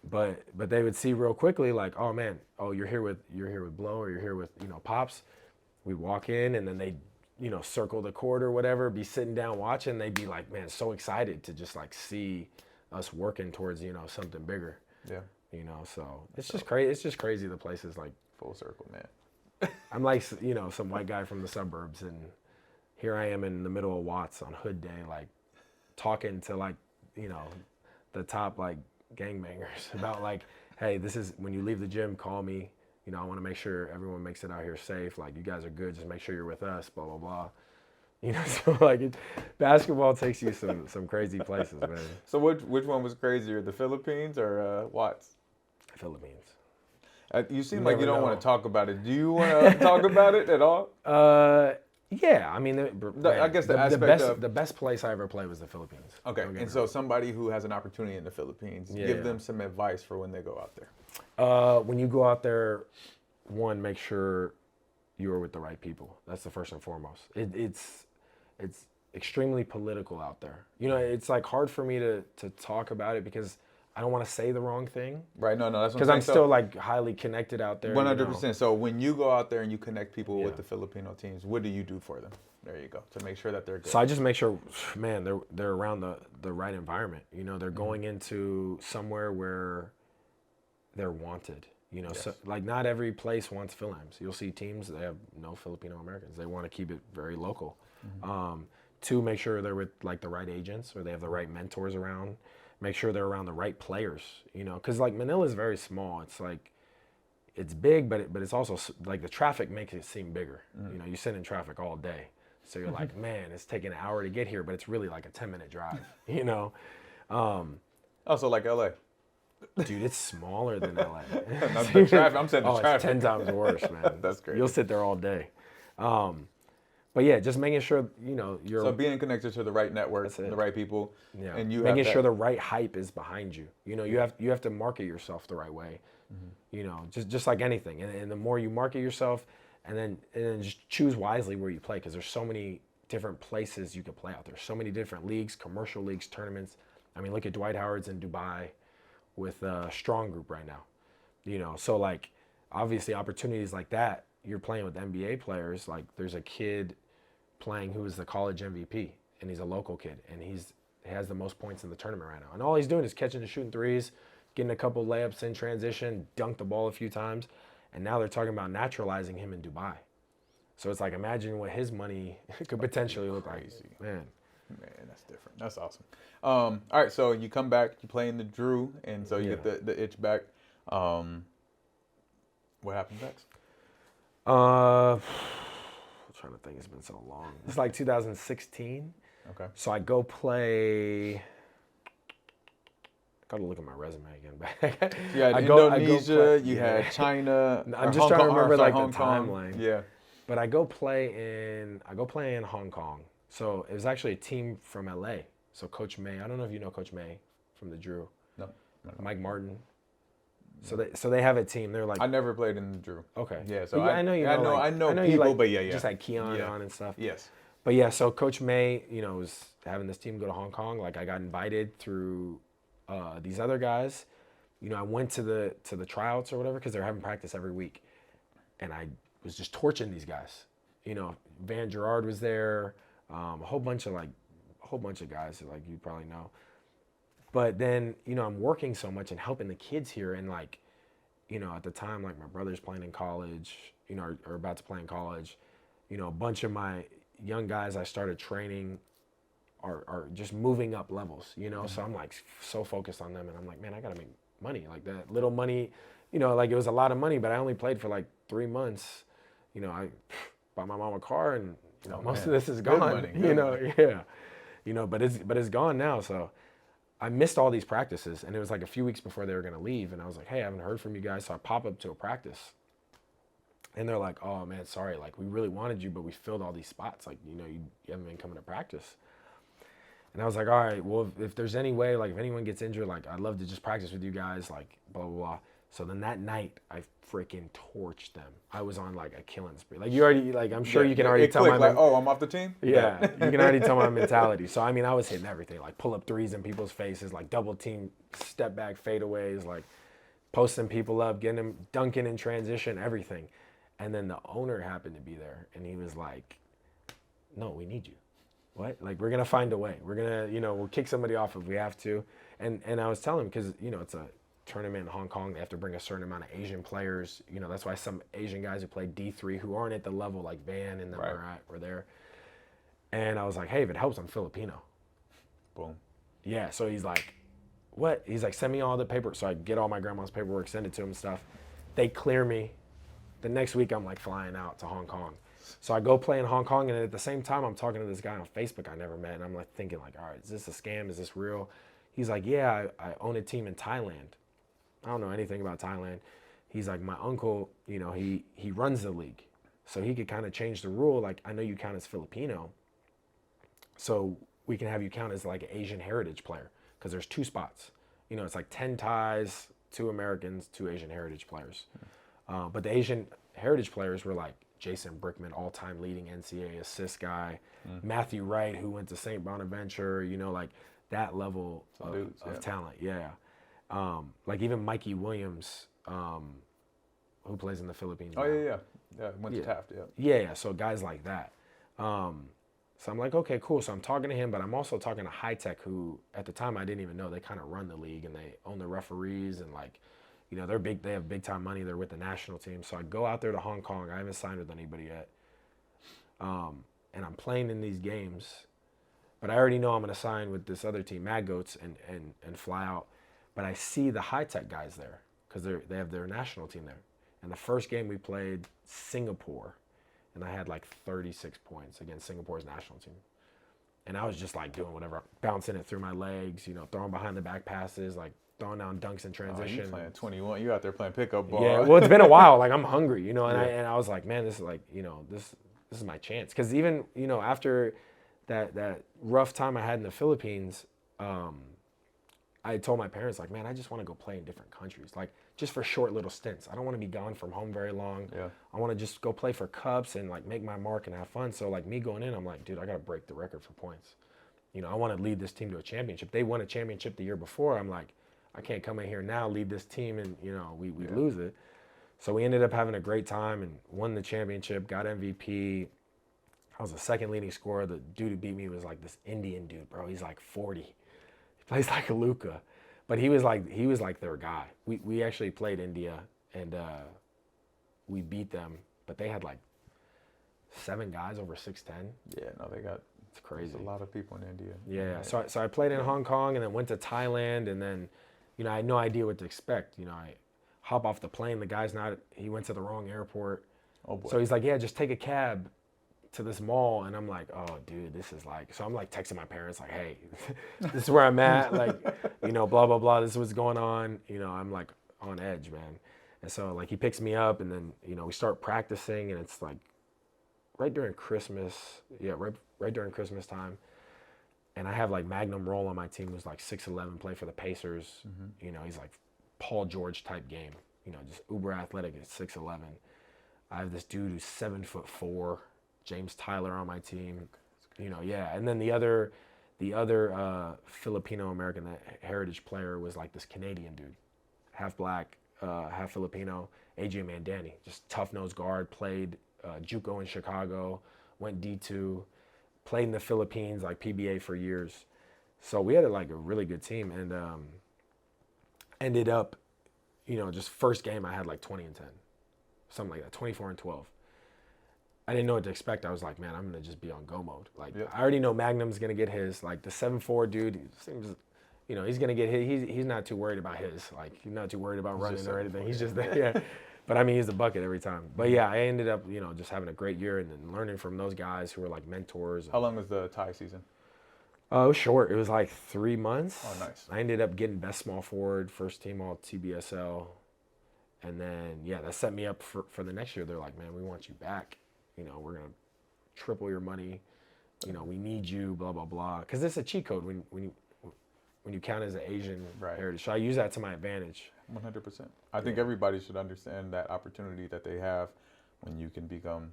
But they would see real quickly like, oh man, you're here with Blow, or you're here with, Pops. We'd walk in and then they'd, circle the court or whatever, be sitting down watching. They'd be like, man, so excited to just like see us working towards, something bigger. Yeah. So it's just crazy. It's just crazy the places like full circle, man. I'm like, some white guy from the suburbs, and here I am in the middle of Watts on Hood Day, like talking to like, the top like gangbangers about like, hey, this is when you leave the gym, call me. I want to make sure everyone makes it out here safe. Like, you guys are good. Just make sure you're with us. Blah blah blah. So like basketball takes you some crazy places, man. So which one was crazier, the Philippines or Watts? Philippines. You seem like you don't want to talk about it. Do you want to talk about it at all? Yeah. I mean, I guess the best place I ever played was the Philippines. Okay, and so somebody who has an opportunity in the Philippines, give them some advice for when they go out there. When you go out there, one, make sure you're with the right people. That's the first and foremost. It's extremely political out there. It's like hard for me to talk about it because I don't want to say the wrong thing. Right, no, that's what because I'm still like highly connected out there. 100%. So when you go out there and you connect people with the Filipino teams, what do you do for them? There you go, to make sure that they're good. So I just make sure, man, they're around the right environment. They're going into somewhere where they're wanted. So like not every place wants Philams. You'll see teams that have no Filipino Americans. They want to keep it very local. Two, make sure they're with like the right agents or they have the right mentors around. Make sure they're around the right players, because like Manila is very small. It's like, it's big, but it's also like the traffic makes it seem bigger. You sit in traffic all day. So you're like, man, it's taking an hour to get here, but it's really like a 10-minute drive, Also like LA. Dude, it's smaller than LA. Not the traffic. I'm saying the traffic. It's 10 times worse, man. That's crazy. You'll sit there all day. But yeah, just making sure, you're... So being connected to the right network, the right people, and you making sure the right hype is behind you. You have to market yourself the right way, just like anything. And the more you market yourself, and then just choose wisely where you play, because there's so many different places you can play out there. So many different leagues, commercial leagues, tournaments. I mean, look at Dwight Howard's in Dubai with a Strong Group right now. So like, obviously opportunities like that, you're playing with NBA players. Like there's a kid playing who is the college MVP, and he's a local kid, and he has the most points in the tournament right now. And all he's doing is catching and shooting threes, getting a couple layups in transition, dunked the ball a few times, and now they're talking about naturalizing him in Dubai. So it's like, imagine what his money could potentially look like. Man, that's different. That's awesome. All right, so you come back, you play in the Drew, and so you get the itch back. What happens next? I'm trying to think. It's been so long. It's like 2016. Okay. So I go play. Got to look at my resume again. You had Indonesia. You had China. I'm just trying to remember like the Kong. timeline. Yeah. But I go play in Hong Kong. So it was actually a team from LA. So Coach May. I don't know if you know Coach May from the Drew. No. Mike Martin. So they have a team. They're like, I never played in the Drew. okay. Yeah, so But yeah, I know you know, like, I know you people, like, but yeah. just like Keon on and stuff. Yes. But yeah, so Coach May, was having this team go to Hong Kong. Like I got invited through these other guys. I went to the tryouts or whatever because they're having practice every week, and I was just torching these guys. Van Gerard was there, a whole bunch of guys that, like, you probably know. But then I'm working so much and helping the kids here, and like, at the time, like, my brother's playing in college, or about to play in college. A bunch of my young guys I started training are just moving up levels, So I'm like so focused on them, and I'm like, man, I gotta make money. Like that little money, like it was a lot of money, but I only played for like 3 months. I bought my mom a car, and most of this is gone. Good money. Yeah. But it's gone now. So I missed all these practices, and it was like a few weeks before they were gonna leave, and I was like, hey, I haven't heard from you guys. So I pop up to a practice, and they're like, oh man, sorry, like we really wanted you, but we filled all these spots. Like, you haven't been coming to practice. And I was like, all right, well, if there's any way, like if anyone gets injured, like I'd love to just practice with you guys, like blah, blah, blah. So then that night, I freaking torched them. I was on like a killing spree. Like you already, like I'm sure you can already tell my, like, oh, I'm off the team? Yeah, you can already tell my mentality. So I mean, I was hitting everything, like pull up threes in people's faces, like double team, step back fadeaways, like posting people up, getting them dunking in transition, everything. And then the owner happened to be there, and he was like, no, we need you. What? Like, we're going to find a way. We're going to, we'll kick somebody off if we have to. And I was telling him, because, it's a tournament in Hong Kong. They have to bring a certain amount of Asian players. That's why some Asian guys who play D3 who aren't at the level like Van and them were there. And I was like, hey, if it helps, I'm Filipino. Boom. Yeah, so he's like, what? He's like, send me all the paper. So I get all my grandma's paperwork, send it to him and stuff. They clear me. The next week, I'm like flying out to Hong Kong. So I go play in Hong Kong, and at the same time, I'm talking to this guy on Facebook I never met, and I'm like thinking like, all right, is this a scam? Is this real? He's like, yeah, I own a team in Thailand. I don't know anything about Thailand. He's like, my uncle, he runs the league, so he could kind of change the rule. Like, I know you count as Filipino, so we can have you count as like an Asian heritage player, because there's 2 spots. It's like 10 Thais, 2 Americans, 2 Asian heritage players. But the Asian heritage players were like Jason Brickman, all-time leading NCAA assist guy, Matthew Wright, who went to St. Bonaventure, like that level of talent. Yeah. Like even Mikey Williams, who plays in the Philippines. Oh, now. Yeah, went to Taft, Yeah, so guys like that. So I'm like, okay, cool. So I'm talking to him, but I'm also talking to High Tech, who at the time I didn't even know. They kind of run the league, and they own the referees, and like, they're big. They have big time money. They're with the national team. So I go out there to Hong Kong. I haven't signed with anybody yet, and I'm playing in these games, but I already know I'm going to sign with this other team, Mad Goats, and fly out. But I see the High Tech guys there because they have their national team there. And the first game we played Singapore, and I had like 36 points against Singapore's national team. And I was just like doing whatever, bouncing it through my legs, throwing behind the back passes, like throwing down dunks in transition. You playing 21? You out there playing pickup ball? Yeah, well, it's been a while. Like, I'm hungry, and I was like, man, this is like, this is my chance. Because even after that rough time I had in the Philippines, I told my parents, like, man, I just want to go play in different countries, like just for short little stints. I don't want to be gone from home very long. Yeah. I want to just go play for cups and like make my mark and have fun. So like me going in, I'm like, dude, I got to break the record for points. I want to lead this team to a championship. They won a championship the year before. I'm like, I can't come in here now, lead this team, and we lose it. So we ended up having a great time and won the championship, got MVP. I was the second leading scorer. The dude who beat me was like this Indian dude, bro. He's like 40. He plays like a Luka. But he was like their guy. We actually played India, and we beat them, but they had like 7 guys over 6'10". Yeah, no, they got, it's crazy. There's a lot of people in India. Yeah. So I played in Hong Kong, and then went to Thailand, and then I had no idea what to expect. I hop off the plane. The guy's he went to the wrong airport. Oh boy. So he's like, yeah, just take a cab to this mall. And I'm like, oh dude, this is like, so I'm like texting my parents like, hey, this is where I'm at. Like, blah, blah, blah. This is what's going on. I'm like on edge, man. And so like he picks me up, and then, we start practicing, and it's like right during Christmas. Yeah. Right during Christmas time. And I have like Magnum Roll on my team, who's like 6'11", play for the Pacers. Mm-hmm. He's like Paul George type game. Just uber athletic at 6'11". I have this dude who's 7'4", James Tyler on my team. Yeah. And then the other Filipino American heritage player was like this Canadian dude, half black, half Filipino, AJ Mandani, just tough nosed guard, played JUCO in Chicago, went D2, played in the Philippines, like PBA for years. So we had like a really good team, and ended up, just first game I had like 20 and 10, something like that, 24 and 12. I didn't know what to expect. I was like, man, I'm gonna just be on go mode. Like, I already know Magnum's gonna get his. Like the 7'4" dude, he seems, he's gonna get his. He's not too worried about his. Like, he's not too worried about running or anything. He's just there. Yeah. But I mean, he's the bucket every time. But yeah, I ended up, just having a great year and then learning from those guys who were like mentors. How long was the Thai season? It was short. It was like 3 months. Oh, nice. I ended up getting best small forward, first team all TBSL. And then, that set me up for the next year. They're like, man, we want you back. We're going to triple your money. We need you, blah, blah, blah. Because it's a cheat code when you count as an Asian heritage. So I use that to my advantage. 100%. I think everybody should understand that opportunity that they have when you can become,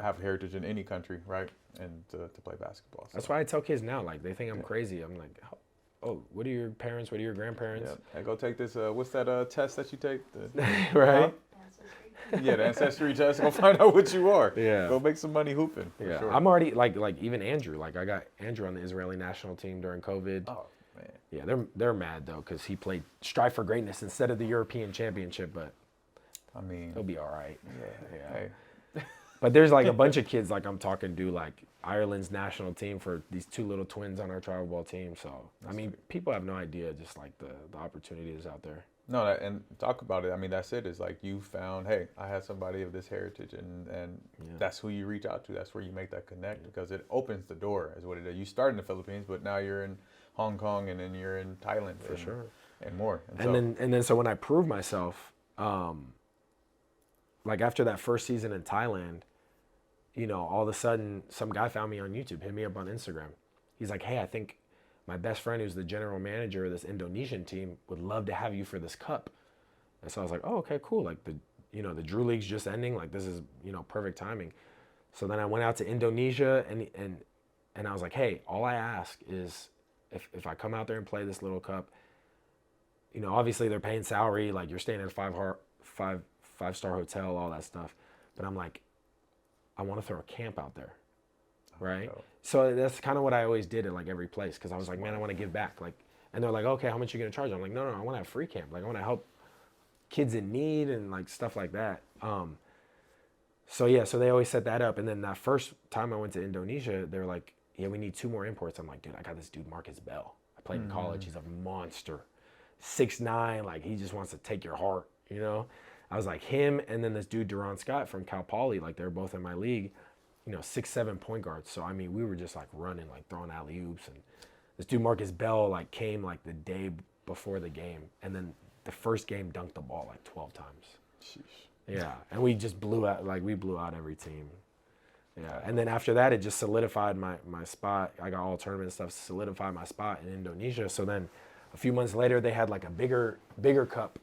have heritage in any country, right? And to play basketball. So. That's why I tell kids now, like, they think I'm crazy. I'm like, oh, what are your parents? What are your grandparents? Yeah. Hey, go take this, what's that test that you take? Right? Yeah, the ancestry test. Go find out what you are. Yeah. Go make some money hooping. Yeah. Sure. I'm already, like even Andrew. Like, I got Andrew on the Israeli national team during COVID. Oh, man. Yeah, they're mad, though, because he played Strive for Greatness instead of the European Championship, but I mean, he'll be all right. Yeah. Hey. But there's like a bunch of kids like I'm talking to, like Ireland's national team for these two little twins on our travel ball team. So, I mean, people have no idea just like the opportunity is out there. No, and talk about it. I mean, that's it. It's like you found, hey, I have somebody of this heritage, and that's who you reach out to. That's where you make that connect because it opens the door, is what it is. You start in the Philippines, but now you're in Hong Kong, and then you're in Thailand for sure, and more. And then so when I proved myself, like after that first season in Thailand, all of a sudden some guy found me on YouTube, hit me up on Instagram. He's like, hey, I think my best friend who's the general manager of this Indonesian team would love to have you for this cup. And so I was like, oh, okay, cool. Like the Drew League's just ending. Like this is, perfect timing. So then I went out to Indonesia and I was like, hey, all I ask is if I come out there and play this little cup, obviously they're paying salary, like you're staying at a five-star hotel, all that stuff. But I'm like, I want to throw a camp out there. Right. So that's kind of what I always did at like every place. Cause I was like, man, I want to give back. Like, and they're like, okay, how much are you going to charge? I'm like, no, I want to have free camp. Like I want to help kids in need and like stuff like that. So they always set that up. And then that first time I went to Indonesia, they were like, yeah, we need 2 more imports. I'm like, dude, I got this dude, Marcus Bell. I played in college. He's a monster, 6'9". Like he just wants to take your heart, I was like him. And then this dude, Duran Scott from Cal Poly, like they're both in my league. 6'7" point guards. So I mean, we were just like running, like throwing alley oops, and this dude Marcus Bell like came like the day before the game, and then the first game dunked the ball like 12 times. Sheesh. Yeah, and we just blew out every team. Yeah, and then after that, it just solidified my spot. I got all tournament stuff, solidified my spot in Indonesia. So then, a few months later, they had like a bigger cup,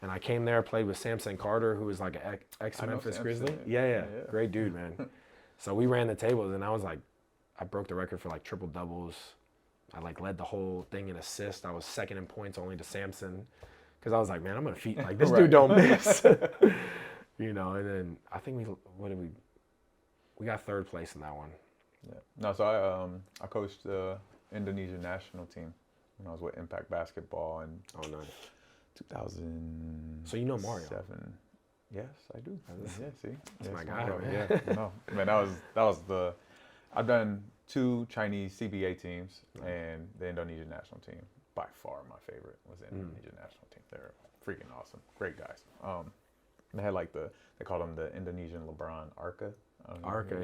and I came there, played with Samson Carter, who was like an ex-Memphis Grizzly. Yeah, great dude, man. So we ran the tables, and I was like, I broke the record for like triple doubles. I like led the whole thing in assists. I was second in points only to Samson, because I was like, man, I'm gonna feed like this dude don't miss. And then I think we got 3rd place in that one. Yeah. No, so I coached the Indonesian national team when I was with Impact Basketball in 2000. So you know Mario? Yes, I do. Yeah, see, that's my guy. Yeah, no, man, that was the. I've done 2 Chinese CBA teams and the Indonesian national team. By far, my favorite was the Indonesian national team. They're freaking awesome, great guys. They had like they called them the Indonesian LeBron Arca.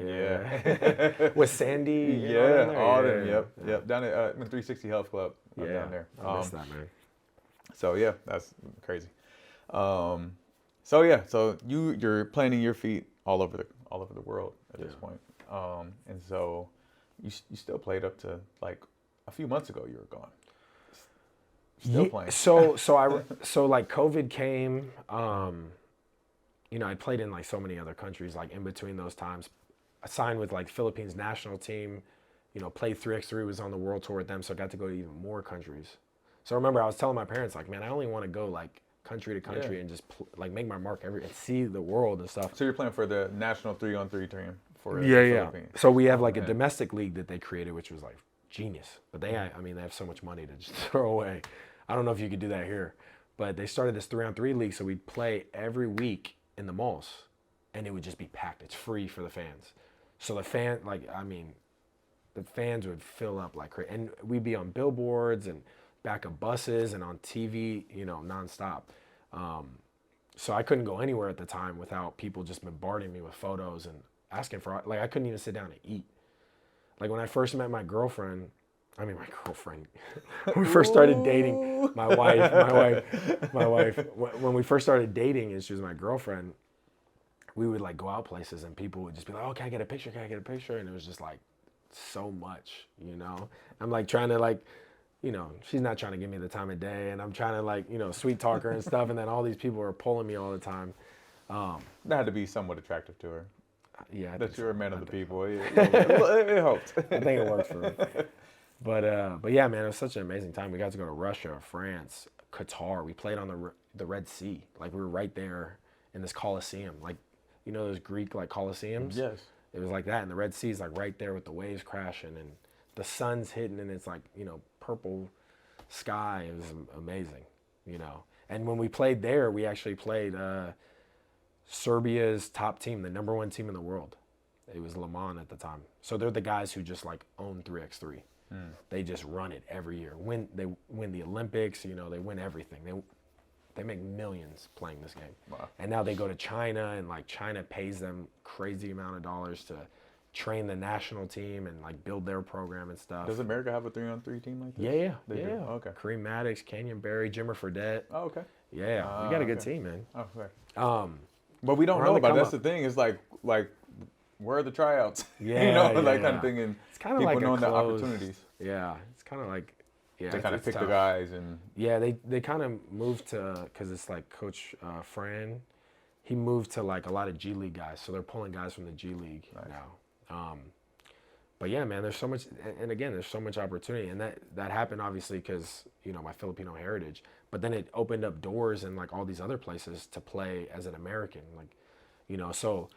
Yeah. With Sandy. Yeah, all them. Yep. Down at 360 Health Club. Down there. I missed that, man. So yeah, that's crazy. So you're planting your feet all over the world at this point. And so you still played up to like a few months ago. You were gone. Still playing. So like COVID came. I played in like so many other countries. Like in between those times, I signed with like Philippines national team. Played 3x3, was on the world tour with them, so I got to go to even more countries. So I remember I was telling my parents, like, man, I only want to go like country to country and just like make my mark and see the world and stuff. So you're playing for the national 3-on-3 team for the Yeah. Philippines. So we have like a domestic league that they created, which was like genius. But they have so much money to just throw away. I don't know if you could do that here, but they started this 3-on-3 league, so we'd play every week in the malls, and it would just be packed. It's free for the fans. So the fans would fill up like crazy, and we'd be on billboards and back of buses and on TV, nonstop. So I couldn't go anywhere at the time without people just bombarding me with photos and asking for, like, I couldn't even sit down and eat. Like when I first met my girlfriend, when we first started dating, my wife, when we first started dating and she was my girlfriend, we would like go out places and people would just be like, oh, can I get a picture? Can I get a picture? And it was just like so much, I'm like trying to like, she's not trying to give me the time of day, and I'm trying to like, sweet talk her and stuff. And then all these people are pulling me all the time. That had to be somewhat attractive to her. Yeah. That you're a man of the people. It helped. I think it worked for her. But yeah, man, it was such an amazing time. We got to go to Russia, France, Qatar. We played on the Red Sea. Like we were right there in this Colosseum. Like, those Greek like Colosseums? Yes. It was like that. And the Red Sea is like right there with the waves crashing and the sun's hitting and it's like, purple sky. It was amazing, And when we played there, we actually played Serbia's top team, the number 1 team in the world. It was Le Mans at the time. So they're the guys who just like own 3x3. They just run it every year. They win the Olympics, they win everything. They make millions playing this game. Wow. And now they go to China, and like China pays them crazy amount of dollars to train the national team and like build their program and stuff. Does America have a 3-on-3 team like this? Yeah. They do? Okay. Kareem Maddox, Kenyon Barry, Jimmer Fredette. Oh, okay. Yeah, we got a good team, man. Oh, okay. But we don't know about it. That's the thing. Is like where are the tryouts? Yeah, kind of thing, and it's kind of people like knowing the opportunities. Yeah, it's kind of like they kind of pick tough. the guys and they kind of moved to, because it's like Coach Fran, he moved to like a lot of G League guys, so they're pulling guys from the G League now. But yeah, man, there's so much, and again, there's so much opportunity, and that happened obviously because my Filipino heritage, but then it opened up doors in like all these other places to play as an American, like, so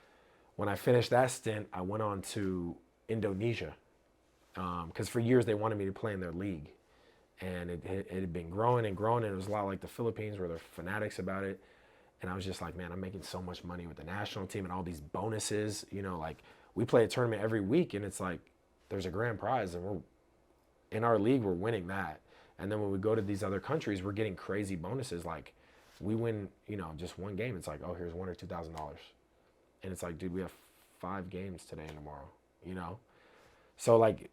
when I finished that stint, I went on to Indonesia, because for years they wanted me to play in their league. And it had been growing and growing, and it was a lot like the Philippines where they're fanatics about it. And I was just like, man, I'm making so much money with the national team and all these bonuses. Like we play a tournament every week, and it's like there's a grand prize, and we're in our league, we're winning that. And then when we go to these other countries, we're getting crazy bonuses. Like we win, just one game. It's like, oh, here's $1,000 or $2,000, and it's like, dude, we have 5 games today and tomorrow. So like.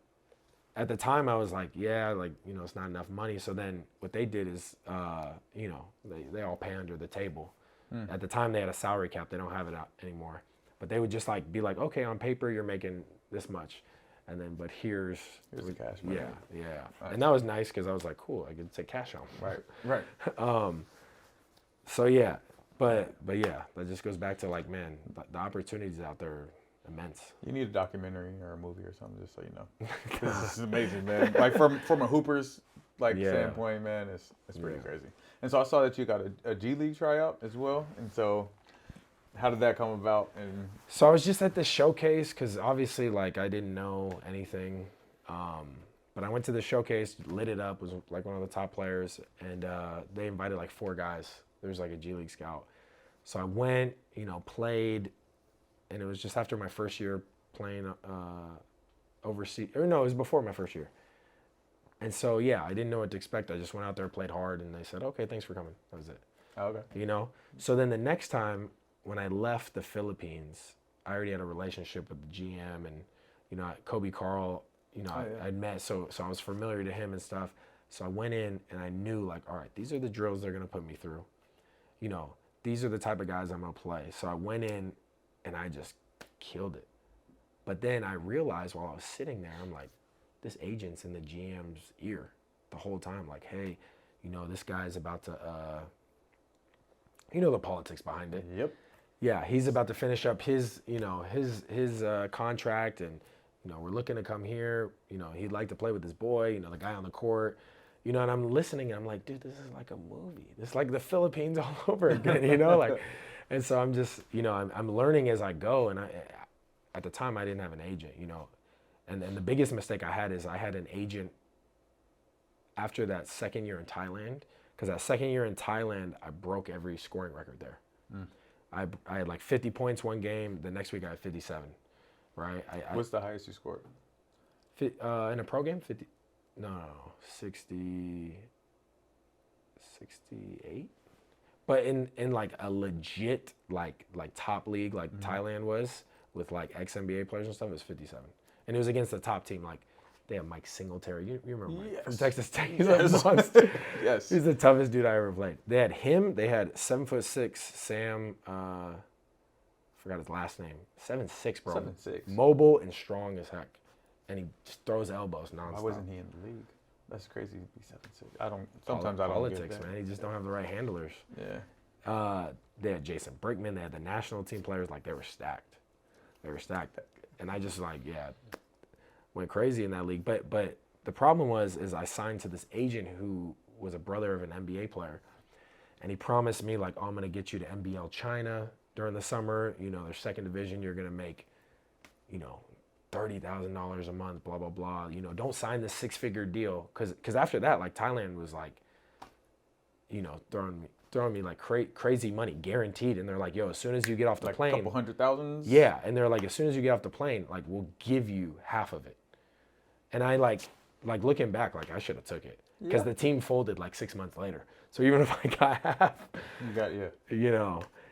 At the time, I was like, yeah, like, it's not enough money. So then what they did is, they all pay under the table. At the time, they had a salary cap. They don't have it out anymore. But they would just like be like, okay, on paper, you're making this much. And then, but here's the cash money. Yeah. Nice. And that was nice because I was like, cool, I could take cash home. Right. So yeah, but yeah, that just goes back to like, man, the opportunities out there are immense. You need a documentary or a movie or something, just so you know. This is amazing, man. Like from a hooper's standpoint, man, it's pretty crazy. And so I saw that you got a G League tryout as well. And so how did that come about? And so I was just at the showcase because obviously like I didn't know anything, but I went to the showcase, lit it up, was like one of the top players, and they invited like 4 guys. There was like a G League scout. So I went, played. And it was just after my first year playing overseas. Or no, it was before my first year. And so, yeah, I didn't know what to expect. I just went out there, played hard, and they said, okay, thanks for coming. That was it. Okay. So then the next time when I left the Philippines, I already had a relationship with the GM and, Kobe Carl, I'd met. So I was familiar to him and stuff. So I went in and I knew like, all right, these are the drills they're going to put me through. These are the type of guys I'm going to play. So I went in and I just killed it. But then I realized while I was sitting there, I'm like, this agent's in the GM's ear the whole time. Like, hey, this guy's about to, the politics behind it. Yep. Yeah, he's about to finish up his contract, and we're looking to come here. He'd like to play with this boy. The guy on the court. And I'm listening, and I'm like, dude, this is like a movie. This is like the Philippines all over again. Like, and so I'm just, I'm learning as I go. And at the time, I didn't have an agent. And the biggest mistake I had is I had an agent after that second year in Thailand. Because that second year in Thailand, I broke every scoring record there. I had like 50 points one game. The next week I had 57, right? What's the highest you scored? In a pro game? 50? No, 60, 68. But in like a legit like top league like Thailand was with like ex-NBA players and stuff, it was 57. And it was against the top team. Like they have Mike Singletary. You remember Mike from Texas Tech? He's a monster. Yes. He's the toughest dude I ever played. They had him. They had 7'6" Sam. Forgot his last name. 7'6", bro. 7'6". Mobile and strong as heck, and he just throws elbows nonstop. Why wasn't he in the league? That's crazy to be 7'6". Sometimes I don't politics, get that. man. He just don't have the right handlers. Yeah. They had Jason Brickman. They had the national team players. Like they were stacked. And I just went crazy in that league. But the problem is I signed to this agent who was a brother of an NBA player, and he promised me like, oh, I'm gonna get you to NBL China during the summer. Their second division, you're gonna make, $30,000 a month. Blah blah blah. Don't sign this 6-figure deal because after that, like Thailand was like, throwing me like crazy money guaranteed, and they're like, yo, as soon as you get off the plane, a couple $100,000. Yeah, and they're like, as soon as you get off the plane, like we'll give you half of it. And I like looking back, like I should have took it because the team folded like 6 months later. So even if I got half, You got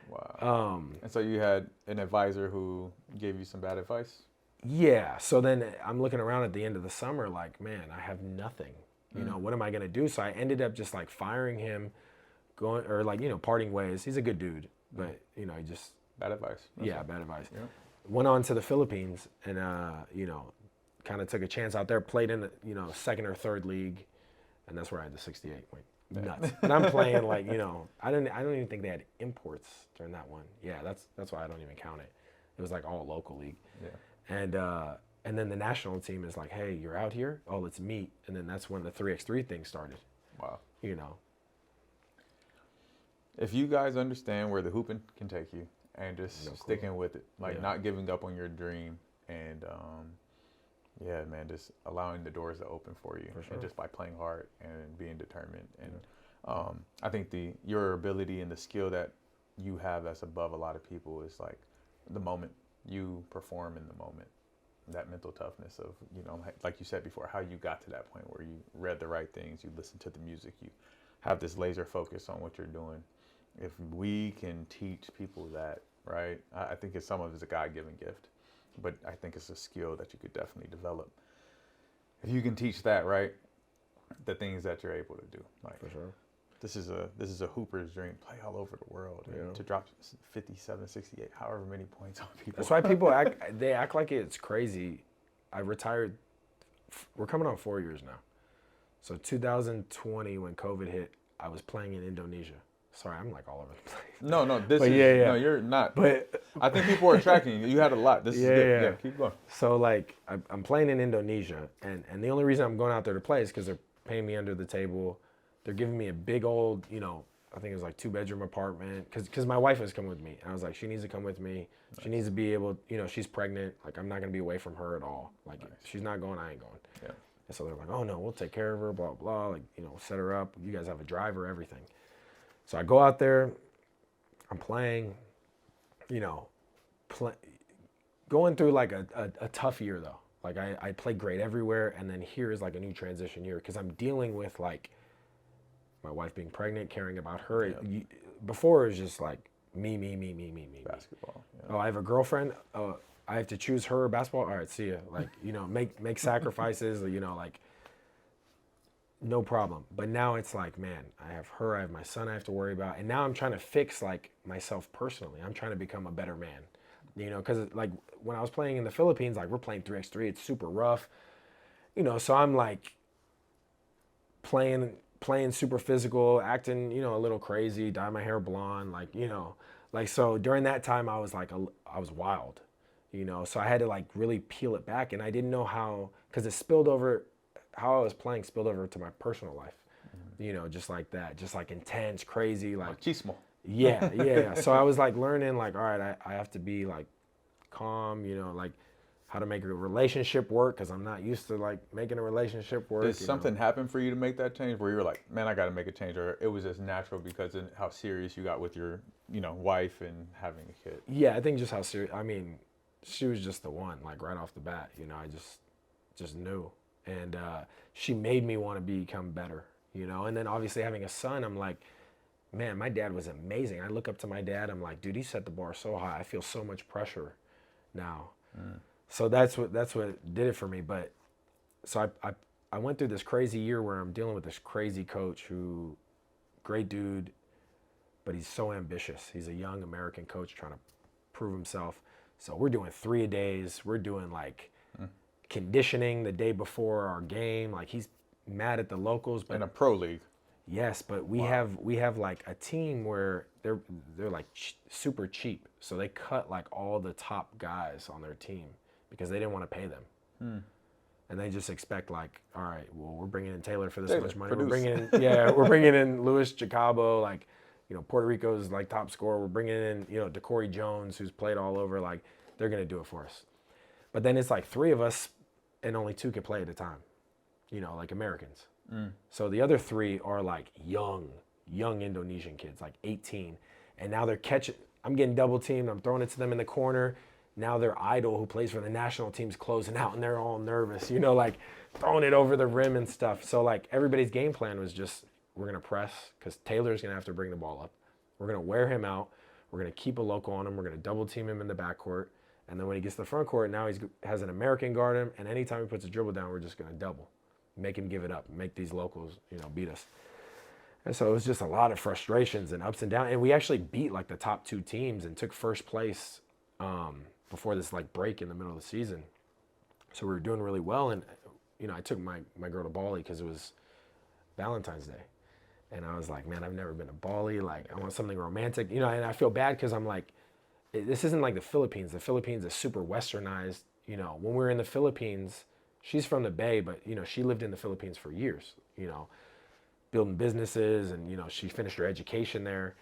Wow. And so you had an advisor who gave you some bad advice. Yeah. So then I'm looking around at the end of the summer, like, man, I have nothing. What am I gonna do? So I ended up just like firing him, parting ways. He's a good dude, but he just Bad advice. bad advice. Yeah. Went on to the Philippines and kind of took a chance out there. Played in the second or third league, and that's where I had the 68. Like nuts. And I'm playing like I don't even think they had imports during that one. Yeah, that's why I don't even count it. It was like all local league. Yeah. And then the national team is like, hey, you're out here. Oh, let's meet. And then that's when the 3x3 thing started. Wow. If you guys understand where the hooping can take you and just sticking with it, like not giving up on your dream and man, just allowing the doors to open for you, and just by playing hard and being determined. And I think your ability and the skill that you have that's above a lot of people is like the moment you perform in the moment. That mental toughness of, like you said before, how you got to that point where you read the right things, you listen to the music, you have this laser focus on what you're doing. If we can teach people that, right, I think some of it's a God-given gift, but I think it's a skill that you could definitely develop. If you can teach that, right, the things that you're able to do. Like, for sure. This is a hooper's dream. Play all over the world. And to drop 57, 68, however many points on people. That's why people act like it's crazy. I retired. We're coming on 4 years now. So 2020, when COVID hit, I was playing in Indonesia. Sorry, I'm like all over the place. No, no, you're not. But I think people are tracking you. You had a lot. This is good. Yeah, keep going. So like, I'm playing in Indonesia, and the only reason I'm going out there to play is because they're paying me under the table. They're giving me a big old, I think it was like 2-bedroom apartment, because my wife was coming with me, and I was like, she needs to come with me. Nice. She needs to be able, she's pregnant. Like, I'm not gonna be away from her at all. Like, nice. She's not going, I ain't going. Yeah. And so they're like, oh no, we'll take care of her, blah blah. Like, set her up. You guys have a driver, everything. So I go out there, I'm playing, going through like a tough year though. Like I played great everywhere, and then here is like a new transition year because I'm dealing with like my wife being pregnant, caring about her. Yeah. Before it was just like me. Basketball. Yeah. Oh, I have a girlfriend. Oh, I have to choose her or basketball. All right, see ya. Like, make sacrifices. Like, no problem. But now it's like, man, I have her, I have my son I have to worry about. And now I'm trying to fix like myself personally. I'm trying to become a better man. Because like when I was playing in the Philippines, like we're playing 3x3, it's super rough. So I'm like playing playing super physical, acting, you know, a little crazy, dye my hair blonde, like, you know, like, so during that time I was like, I was wild, you know, so I had to like really peel it back, and I didn't know how, because it spilled over, how I was playing spilled over to my personal life, you know, just like that, just like intense, crazy, like, Machismo. yeah. So I was like learning, like, all right, I have to be like calm, you know, like how to make a relationship work, because I'm not used to like making a relationship work. Did something happen for you to make that change where you were like, man, I got to make a change, or it was just natural because of how serious you got with your, you know, wife and having a kid? Yeah, I think just how serious. I mean, she was just the one, like right off the bat. You know, I just knew, and she made me want to become better. You know, and then obviously having a son, I'm like, man, my dad was amazing. I look up to my dad. I'm like, dude, he set the bar so high. I feel so much pressure now. So that's what did it for me. But so I went through this crazy year where I'm dealing with this crazy coach who, great dude, but he's so ambitious. He's a young American coach trying to prove himself. So we're doing 3-a-days. We're doing like conditioning the day before our game. Like he's mad at the locals, but In a pro league. yes, but we have like a team where they're like super cheap. So they cut like all the top guys on their team because they didn't want to pay them. And they just expect like, all right, well, we're bringing in Taylor for this much money. produce. We're bringing in Luis Jacobo, like, you know, Puerto Rico's like top scorer. We're bringing in, you know, DeCorey Jones, who's played all over. Like, they're gonna do it for us. But then it's like 3 of us, and only 2 can play at a time. You know, like Americans. So the other 3 are like young Indonesian kids, like 18, and now they're catching. I'm getting double teamed. I'm throwing it to them in the corner. Now their idol, who plays for the national team's closing out, and they're all nervous, you know, like throwing it over the rim and stuff. So like everybody's game plan was just, we're gonna press because Taylor's gonna have to bring the ball up. We're gonna wear him out. We're gonna keep a local on him. We're gonna double team him in the backcourt, and then when he gets to the front court, now he has an American guard him, and anytime he puts a dribble down, we're just gonna double, make him give it up, make these locals, you know, beat us. And so it was just a lot of frustrations and ups and downs. And we actually beat like the top 2 teams and took first place before this like break in the middle of the season. So we were doing really well. And, you know, I took my girl to Bali because it was Valentine's Day. And I was like, man, I've never been to Bali. Like, I want something romantic, you know, and I feel bad because I'm like, this isn't like the Philippines. The Philippines is super westernized. You know, when we were in the Philippines, she's from the Bay, but, you know, she lived in the Philippines for years, you know, building businesses, and, you know, she finished her education there.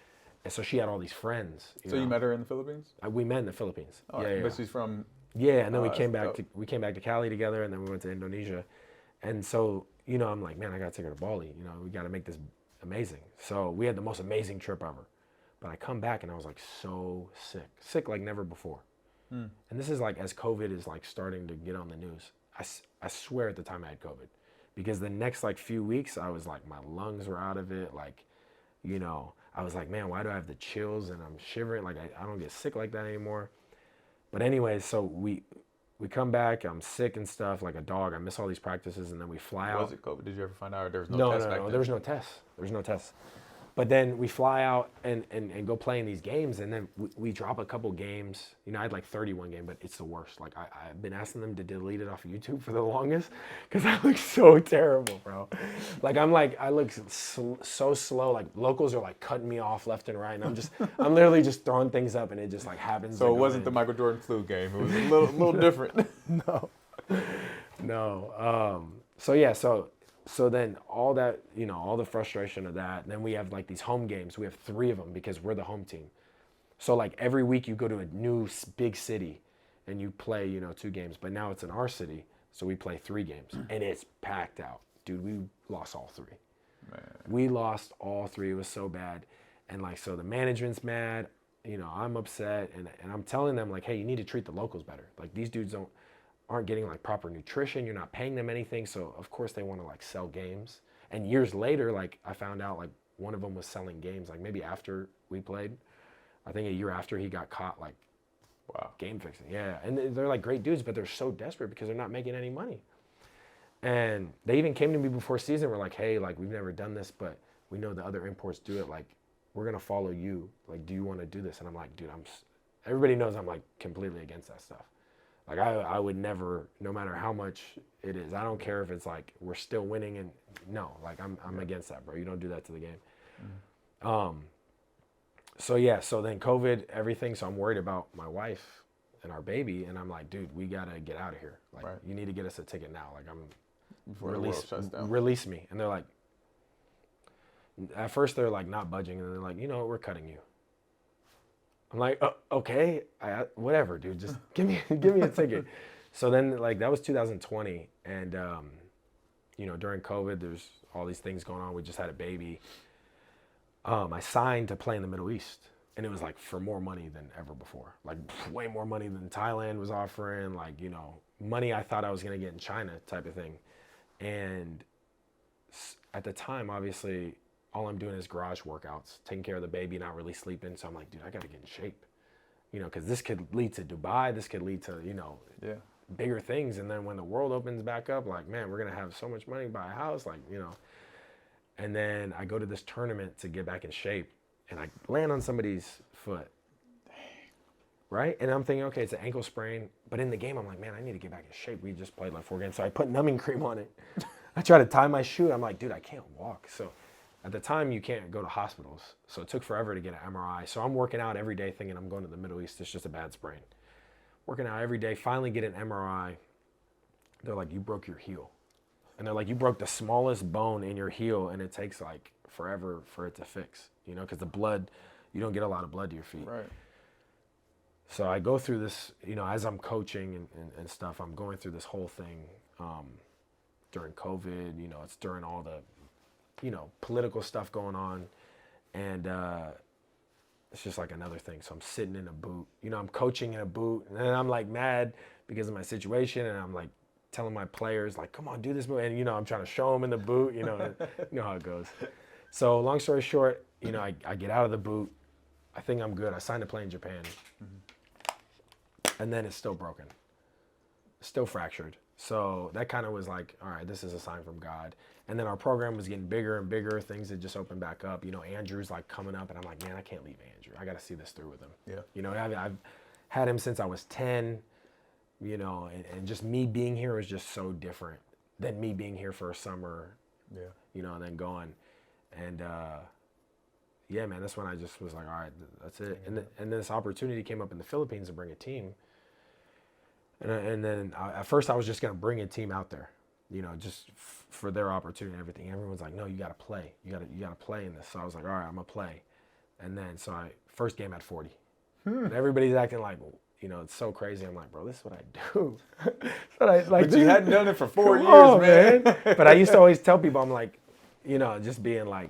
And so she had all these friends. So you met her in the Philippines? We met in the Philippines. Oh, yeah. But she's from... Yeah, and then we that's came back dope. to Cali together, and then we went to Indonesia. And so, you know, I'm like, man, I got to take her to Bali. You know, we got to make this amazing. So we had the most amazing trip ever. But I come back and I was like so sick like never before. And this is like as COVID is like starting to get on the news. I swear at the time I had COVID, because the next like few weeks I was like, my lungs were out of it. Like, you know, I was like, man, why do I have the chills and I'm shivering? Like I don't get sick like that anymore. But anyway, so we come back, I'm sick and stuff like a dog. I miss all these practices, and then we fly out. Was it COVID? Did you ever find out there was no test back then? There was no test. There was no test. But then we fly out and go play in these games, and then we drop a couple games. You know, I had like 31 game, but it's the worst. Like I've been asking them to delete it off of YouTube for the longest because I look so terrible, bro. Like I look so slow. Like locals are like cutting me off left and right, and I'm literally just throwing things up, and it just like happens. So it wasn't the Michael Jordan flu game. It was a little different. No. So yeah, so then all that, you know, all the frustration of that, and then we have like these home games. We have 3 of them because we're the home team. So like every week you go to a new big city and you play, you know, 2 games, but now it's in our city. So we play 3 games and it's packed out. Dude, we lost all 3. Man. We lost all 3. It was so bad. And like, so the management's mad, you know, I'm upset, and I'm telling them like, hey, you need to treat the locals better. Like these dudes aren't getting like proper nutrition. You're not paying them anything. So of course they want to like sell games. And years later, like I found out like one of them was selling games, like maybe after we played. I think a year after he got caught like game fixing. Yeah. And they're like great dudes, but they're so desperate because they're not making any money. And they even came to me before season. We're like, hey, like we've never done this, but we know the other imports do it. Like we're going to follow you. Like, do you want to do this? And I'm like, dude, everybody knows I'm like completely against that stuff. Like I would never, no matter how much it is, I don't care if it's like we're still winning and no, like I'm against that, bro. You don't do that to the game. So yeah, so then COVID, everything. So I'm worried about my wife and our baby, and I'm like, dude, we gotta get out of here. Like, you need to get us a ticket now. Like, Before the world shuts down. release me. And they're like, at first they're like not budging, and they're like, you know what, we're cutting you. I'm like, okay, whatever, dude. Just give me a ticket. So then, like, that was 2020, and you know, during COVID, there's all these things going on. We just had a baby. I signed to play in the Middle East, and it was like for more money than ever before. Like way more money than Thailand was offering. Like, you know, money I thought I was gonna get in China, type of thing. And at the time, obviously, all I'm doing is garage workouts, taking care of the baby, not really sleeping. So I'm like, dude, I gotta get in shape, you know, because this could lead to Dubai. This could lead to, you know, bigger things. And then when the world opens back up, like, man, we're gonna have so much money, buy a house, like, you know. And then I go to this tournament to get back in shape, and I land on somebody's foot. Right? And I'm thinking, okay, it's an ankle sprain. But in the game, I'm like, man, I need to get back in shape. We just played like 4 games. So I put numbing cream on it. I try to tie my shoe. I'm like, dude, I can't walk. So at the time, you can't go to hospitals. So it took forever to get an MRI. So I'm working out every day thinking I'm going to the Middle East. It's just a bad sprain. Working out every day, finally get an MRI. They're like, you broke your heel. And they're like, you broke the smallest bone in your heel, and it takes like forever for it to fix, you know, because the blood, you don't get a lot of blood to your feet. Right. So I go through this, you know, as I'm coaching and stuff, I'm going through this whole thing during COVID, you know, it's during all the, you know, political stuff going on. And it's just like another thing. So I'm sitting in a boot, you know, I'm coaching in a boot, and then I'm like mad because of my situation, and I'm like telling my players, like, come on, do this move. And, you know, I'm trying to show them in the boot, you know, you know how it goes. So long story short, you know, I get out of the boot. I think I'm good. I signed to play in Japan. And then it's still broken. Still fractured. So that kind of was like, all right, this is a sign from God. And then our program was getting bigger and bigger. Things had just opened back up. You know, Andrew's like coming up, and I'm like, man, I can't leave Andrew. I got to see this through with him. Yeah. You know, I've had him since I was 10. You know, and just me being here was just so different than me being here for a summer, you know, and then going. And, yeah, man, that's when I just was like, all right, that's it. And then this opportunity came up in the Philippines to bring a team. And then at first I was just going to bring a team out there, you know, just for their opportunity and everything. Everyone's like, no, you got to play. You got to play in this. So I was like, all right, I'm going to play. And then, so first game at 40. And everybody's acting like, you know, it's so crazy. I'm like, bro, this is what I do. But you hadn't done it for 4 years, man. But I used to always tell people, I'm like, you know, just being like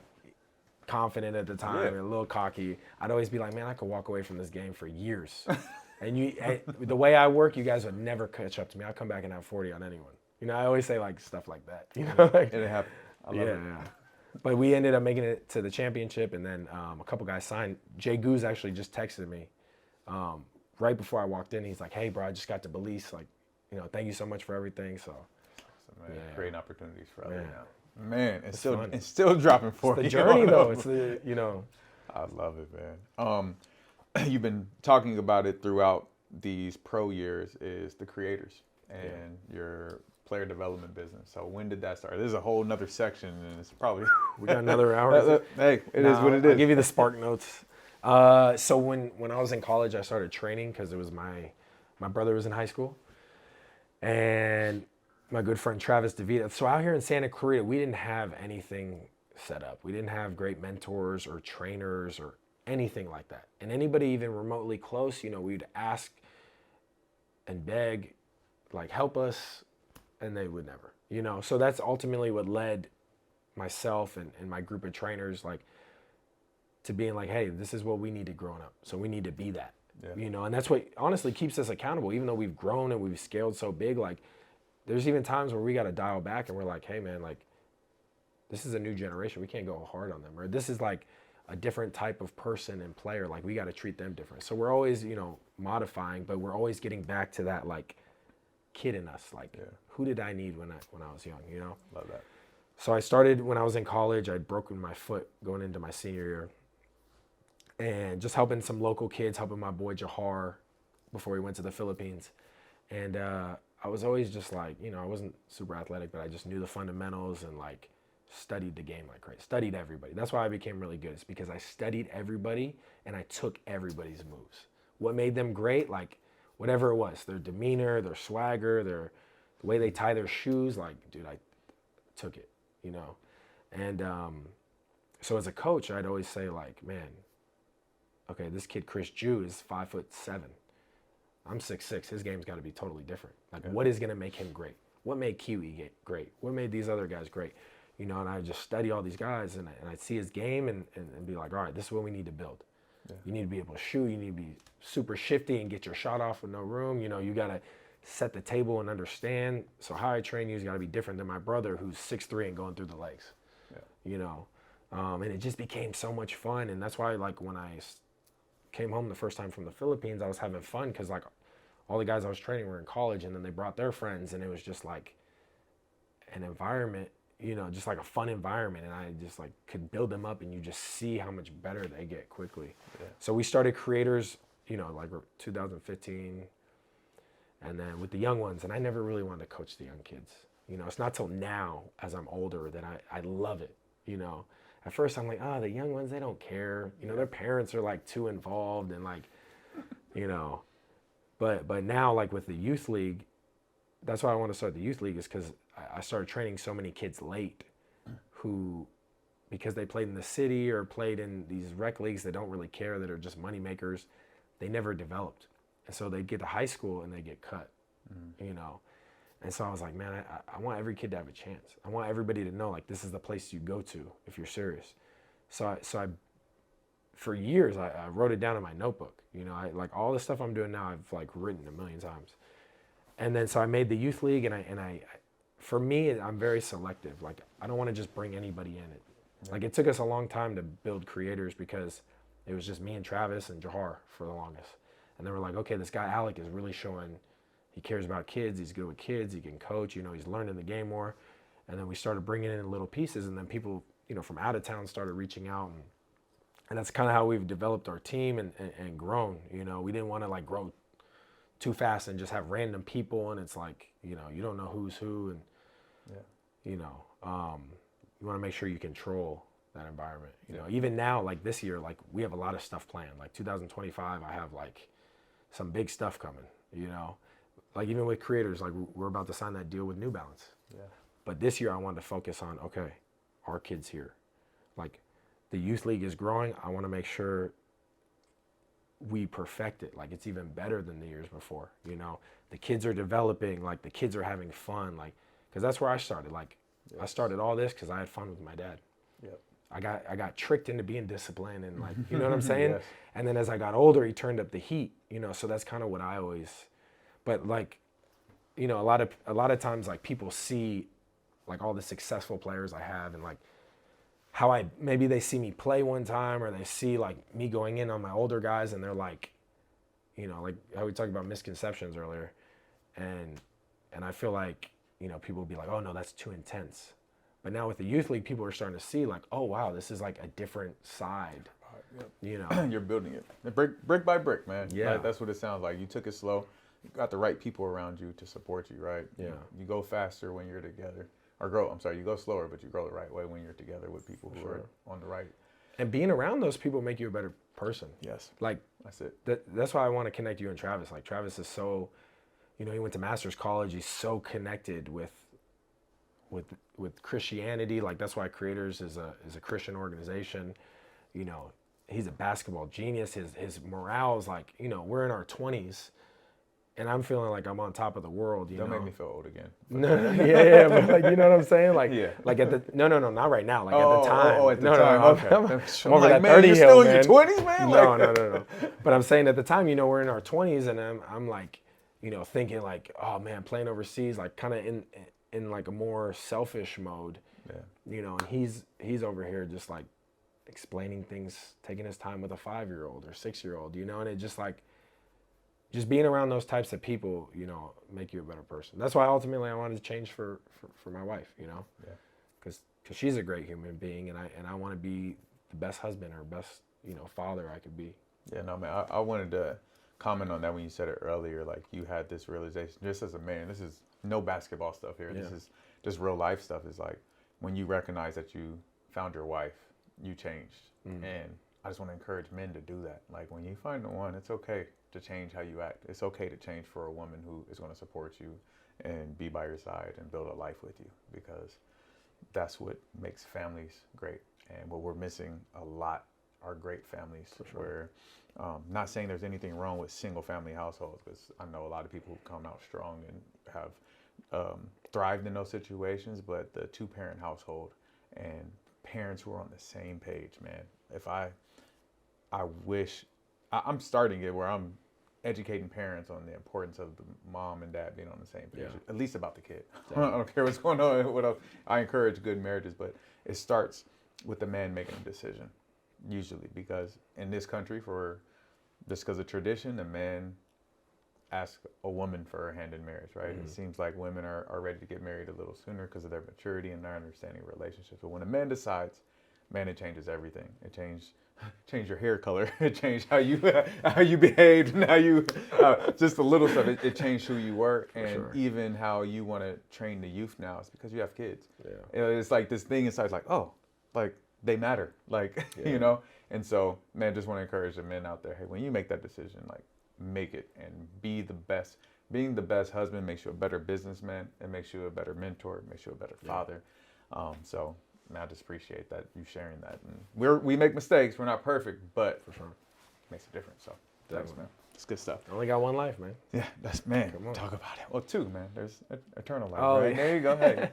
confident at the time, and a little cocky. I'd always be like, man, I could walk away from this game for years. And the way I work, you guys would never catch up to me. I'll come back and have 40 on anyone. You know, I always say like stuff like that. You know, like, And it happened. I love it. Yeah. But we ended up making it to the championship, and then a couple guys signed. Jay Goose actually just texted me right before I walked in. He's like, hey, bro, I just got to Belize. Like, you know, thank you so much for everything. So, man, creating opportunities for others now. Man, it's still dropping for you. It's the journey, though. It's the, you know. I love it, man. You've been talking about it throughout these pro years, is the creators and your player development business. So when did that start? This is a whole nother section, and it's probably we got another hour. Hey, it is what it is. I'll give you the spark notes. So when I was in college, I started training because it was my brother was in high school, and my good friend Travis DeVita. So out here in Santa Clarita, we didn't have anything set up. We didn't have great mentors or trainers or anything like that. And anybody even remotely close, you know, we'd ask and beg, like, help us, and they would never, you know. So that's ultimately what led myself and my group of trainers, like, to being like, hey, this is what we need to growing up. So we need to be that, you know. And that's what honestly keeps us accountable. Even though we've grown and we've scaled so big, like, there's even times where we got to dial back and we're like, hey, man, like, this is a new generation. We can't go hard on them. Or this is like a different type of person and player. Like, we got to treat them different. So we're always, you know, modifying, but we're always getting back to that, like, kid in us. Like, who did I need when I was young, you know? Love that. So I started when I was in college. I'd broken my foot going into my senior year. And just helping some local kids, helping my boy Jahar before he went to the Philippines. And I was always just like, you know, I wasn't super athletic, but I just knew the fundamentals and like studied the game like crazy. Studied everybody. That's why I became really good. It's because I studied everybody and I took everybody's moves. What made them great? Like whatever it was, their demeanor, their swagger, the way they tie their shoes. Like, dude, I took it, you know. And so as a coach, I'd always say like, man, okay, this kid Chris Jew is 5'7". I'm 6'6". His game's got to be totally different. Like, what is going to make him great? What made Kiwi great? What made these other guys great? You know, and I just study all these guys, and I'd see his game and be like, all right, this is what we need to build. Yeah. You need to be able to shoot. You need to be super shifty and get your shot off with no room. You know, you got to set the table and understand. So how I train you has got to be different than my brother who's 6'3" and going through the legs. Yeah. You know, and it just became so much fun. And that's why, like, when I came home the first time from the Philippines, I was having fun because, like, all the guys I was training were in college, and then they brought their friends, and it was just like an environment, you know, just like a fun environment, and I just like could build them up, and you just see how much better they get quickly. Yeah. So we started Creators, you know, like 2015, and then with the young ones, and I never really wanted to coach the young kids. You know, it's not till now, as I'm older, that I love it, you know. At first I'm like, the young ones, they don't care. You know, their parents are like too involved and like, you know. But now, like with the youth league, that's why I want to start the youth league, is because I started training so many kids late who, because they played in the city or played in these rec leagues that don't really care, that are just money makers, they never developed. And so they get to high school and they get cut, you know. And so I was like, man, I want every kid to have a chance. I want everybody to know, like, this is the place you go to if you're serious. So I for years, I wrote it down in my notebook. You know, I like all the stuff I'm doing now, I've like written a million times. And then so I made the youth league, and I for me, I'm very selective. Like, I don't want to just bring anybody in it. Yeah. Like, it took us a long time to build Creators because it was just me and Travis and Jahar for the longest. And they were like, okay, this guy Alec is really showing he cares about kids. He's good with kids. He can coach. You know, he's learning the game more. And then we started bringing in little pieces, and then people, you know, from out of town started reaching out, and that's kind of how we've developed our team and grown. You know, we didn't want to like grow too fast and just have random people, and it's like, you know, you don't know who's who, and you know, you want to make sure you control that environment. You know, even now, like this year, like we have a lot of stuff planned. Like 2025, I have like some big stuff coming. You know, like even with Creators, like we're about to sign that deal with New Balance. Yeah. But this year, I wanted to focus on, okay, our kids here, like. The youth league is growing. I want to make sure we perfect it. Like, it's even better than the years before. You know, the kids are developing. Like, the kids are having fun. Like, because that's where I started. Like, I started all this because I had fun with my dad. Yep. I got tricked into being disciplined, and like, you know what I'm saying? Yes. And then as I got older, he turned up the heat. You know, so that's kind of what I always. But like, you know, a lot of times, like, people see like all the successful players I have, and like. How maybe they see me play one time, or they see like me going in on my older guys, and they're like, you know, like how we talked about misconceptions earlier, and I feel like, you know, people will be like, oh no, that's too intense. But now with the youth league, people are starting to see like, oh wow, this is like a different side. Yep. You know, you're building it brick by brick, man. Yeah, like, that's what it sounds like. You took it slow. You got the right people around you to support you, right? Yeah. You go faster when you're together. Or you go slower, but you grow the right way when you're together with people who are on the right. And being around those people make you a better person. Yes. Like, that's it. That's why I want to connect you and Travis. Like, Travis is so, you know, he went to Master's College. He's so connected with Christianity. Like, that's why Creators is a Christian organization. You know, he's a basketball genius. His morale is like, you know, we're in our 20s. And I'm feeling like I'm on top of the world, you know. Don't make me feel old again. No, yeah, but like, you know what I'm saying? Like, like at the no, not right now. Like at the time. At the time. Okay. I'm over like, that 30 you're hill, still man. in your 20s, man. No. But I'm saying at the time, you know, we're in our 20s, and I'm like, you know, thinking like, oh man, playing overseas, like kind of in like a more selfish mode. Yeah. You know, and he's over here just like explaining things, taking his time with a 5-year-old or 6-year-old, you know, and it just like. Just being around those types of people, you know, make you a better person. That's why ultimately I wanted to change for my wife, you know, because she's a great human being, and I want to be the best husband or best, you know, father I could be. Yeah, no, man, I wanted to comment on that when you said it earlier. Like you had this realization, just as a man. This is no basketball stuff here. This is just real life stuff. Is like when you recognize that you found your wife, you changed. And I just want to encourage men to do that. Like when you find the one, it's okay to change how you act. It's okay to change for a woman who is going to support you and be by your side and build a life with you, because that's what makes families great. And what we're missing a lot are great families. For sure. Where, not saying there's anything wrong with single family households, because I know a lot of people who come out strong and have thrived in those situations, but the 2-parent household and parents who are on the same page, man. If I wish, I'm starting it where I'm educating parents on the importance of the mom and dad being on the same page, at least about the kid. I don't care what's going on. What else. I encourage good marriages, but it starts with the man making a decision, usually, because in this country, just because of tradition, a man asks a woman for her hand in marriage, right? It seems like women are ready to get married a little sooner because of their maturity and their understanding of relationships. But when a man decides, man, it changes everything. It change your hair color. It changed how you behaved, and how you just the little stuff. It changed who you were, and even how you want to train the youth now. It's because you have kids. It's like this thing inside. It's like, oh, like they matter, like you know. And so, man, just want to encourage the men out there. Hey, when you make that decision, like make it and be the best. Being the best husband makes you a better businessman. It makes you a better mentor. It makes you a better father. So. Man, I just appreciate that you sharing that. And we make mistakes. We're not perfect, but for sure, it makes a difference. So thanks, man. It's good stuff. I only got one life, man. Yeah, that's man. Talk about it. Well, 2, man. There's eternal life. Oh, right? yeah. There you go. Hey.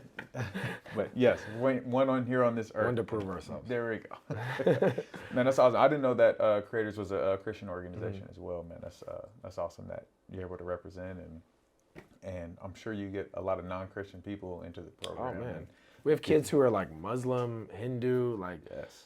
But yes, one on here on this earth. One to prove ourselves. There we go. Man, that's awesome. I didn't know that Creators was a Christian organization as well, man. That's awesome that you're able to represent, and I'm sure you get a lot of non-Christian people into the program. Oh man. We have kids who are like Muslim, Hindu, like,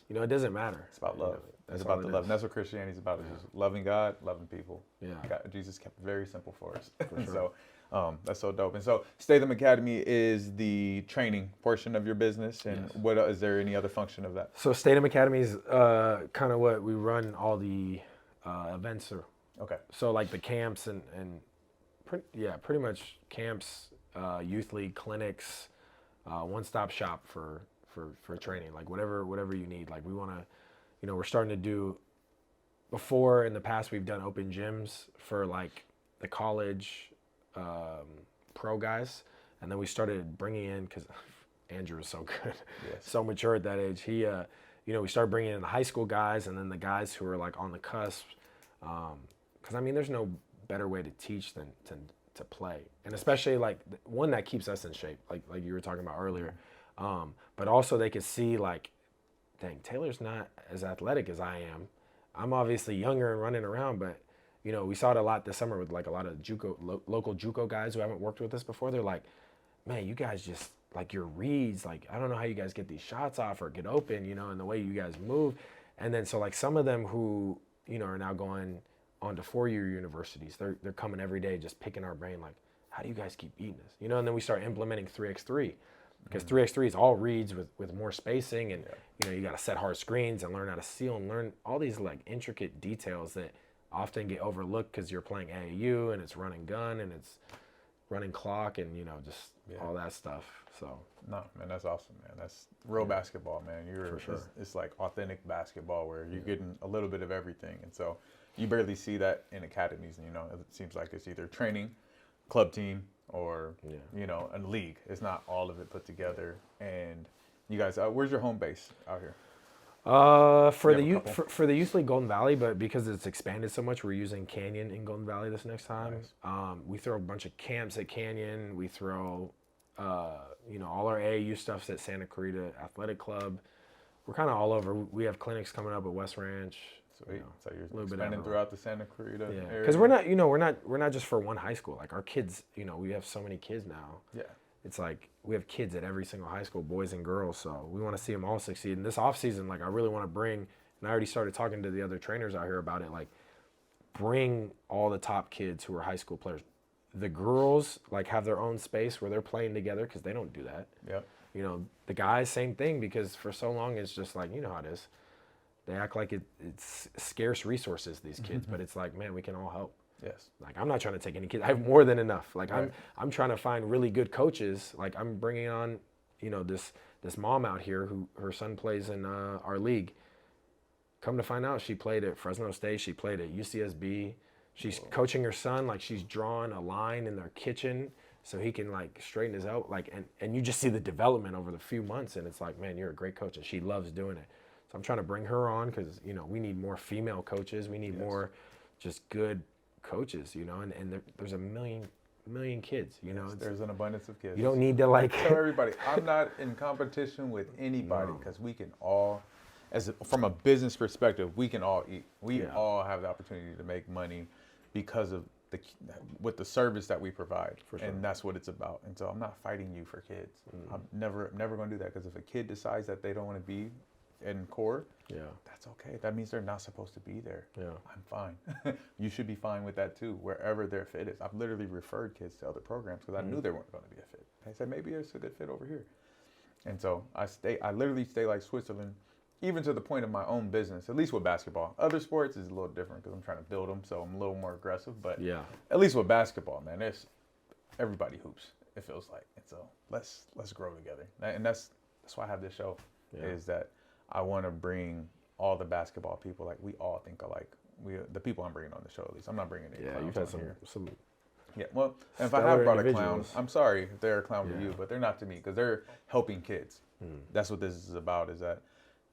you know, it doesn't matter. It's about love. It's about the love. And that's what Christianity is about, is just loving God, loving people. Yeah. Jesus kept it very simple for us. Sure. So that's so dope. And so Statham Academy is the training portion of your business. And what is there any other function of that? So Statham Academy is kind of what we run all the events through. Okay. So like the camps and pretty much camps, youth league, clinics, one-stop shop for training, like whatever you need. Like we want to, you know, we're starting to do, before in the past we've done open gyms for like the college pro guys, and then we started bringing in, because Andrew is so good, so mature at that age. He, you know, we started bringing in the high school guys, and then the guys who are like on the cusp, because I mean, there's no better way to teach than to play, and especially like one that keeps us in shape, like you were talking about earlier, but also they could see like, dang, Taylor's not as athletic as I am. I'm obviously younger and running around, but you know, we saw it a lot this summer with like a lot of JUCO local JUCO guys who haven't worked with us before. They're like, man, you guys just like your reads, like I don't know how you guys get these shots off or get open, you know, and the way you guys move. And then so like some of them who, you know, are now going on to 4-year universities, they're coming every day just picking our brain, like, how do you guys keep eating this? You know, and then we start implementing 3x3, because 3x3 is all reads with more spacing, and you know, you got to set hard screens and learn how to seal and learn all these like intricate details that often get overlooked because you're playing AAU and it's running gun and it's running clock and, you know, just all that stuff. So no, man, that's awesome, man. That's real basketball, man. For sure. It's like authentic basketball where you're getting a little bit of everything, and so you barely see that in academies. You know, it seems like it's either training, club team, or you know, a league. It's not all of it put together. And you guys, where's your home base out here? For the youth league, Golden Valley, but because it's expanded so much, we're using Canyon in Golden Valley this next time. Nice. We throw a bunch of camps at Canyon. We throw, you know, all our AAU stuff's at Santa Clarita Athletic Club. We're kind of all over. We have clinics coming up at West Ranch. Sweet. You know, so you're expanding throughout the Santa Clarita area. Because we're not, you know, we're not just for one high school. Like our kids, you know, we have so many kids now. Yeah. It's like we have kids at every single high school, boys and girls. So we want to see them all succeed. And this off season, like I really want to bring, and I already started talking to the other trainers out here about it. Like bring all the top kids who are high school players. The girls like have their own space where they're playing together, because they don't do that. Yeah. You know, the guys, same thing, because for so long it's just like, you know how it is. They act like it's scarce resources, these kids, but it's like, man, we can all help. Yes. Like, I'm not trying to take any kids. I have more than enough. Like, Right. I'm trying to find really good coaches. Like, I'm bringing on, this mom out here who her son plays in our league. Come to find out, she played at Fresno State. She played at UCSB. She's coaching her son. Like, she's drawing a line in their kitchen so he can, like, straighten his out. Like, and you just see the development over the few months, and it's like, man, you're a great coach, and she loves doing it. So I'm trying to bring her on because, we need more female coaches. We need more just good coaches, and there's a million kids, There's an abundance of kids. You don't need to, like... Tell everybody, I'm not in competition with anybody because we can all, from a business perspective, we can all eat. We all have the opportunity to make money because of with the service that we provide. For sure. And that's what it's about. And so I'm not fighting you for kids. I'm never going to do that, because if a kid decides that they don't want to be in core, that's okay. That means they're not supposed to be there. I'm fine. You should be fine with that too, wherever their fit is. I've literally referred kids to other programs because I knew they weren't going to be a fit. I said, maybe it's a good fit over here. And so I literally stay like Switzerland, even to the point of my own business, at least with basketball. Other sports is a little different because I'm trying to build them, so I'm a little more aggressive. But at least with basketball, man, everybody hoops, it feels like. And so let's grow together. And that's why I have this show, is that I want to bring all the basketball people, like, we all think alike. The people I'm bringing on the show, at least. I'm not bringing any clowns. You've had some yeah, well, and if I have brought a clown, I'm sorry if they're a clown to you, but they're not to me, because they're helping kids. That's what this is about, is that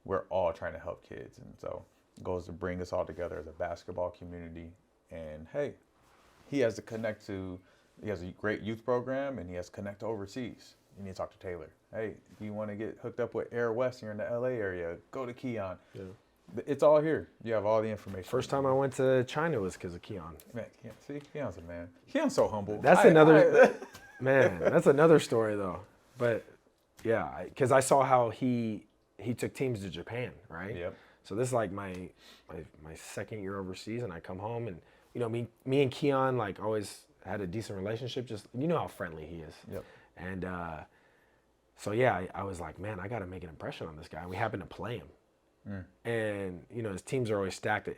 we're all trying to help kids. And so it goes to bring us all together as a basketball community. And hey, he has a great youth program, and he has to connect to overseas. You need to talk to Taylor. Hey, if you want to get hooked up with Air West, you're in the LA area, go to Keon. It's all here. You have all the information. First time I went to China was because of Keon. Man, see, Keon's a man. Keon's so humble. That's that's another story though. But yeah, because I saw how he took teams to Japan, right? Yep. So this is like my second year overseas, and I come home, and me and Keon like always had a decent relationship. Just how friendly he is. Yep. And so yeah, I was like, man, I got to make an impression on this guy. And we happened to play him. And his teams are always stacked,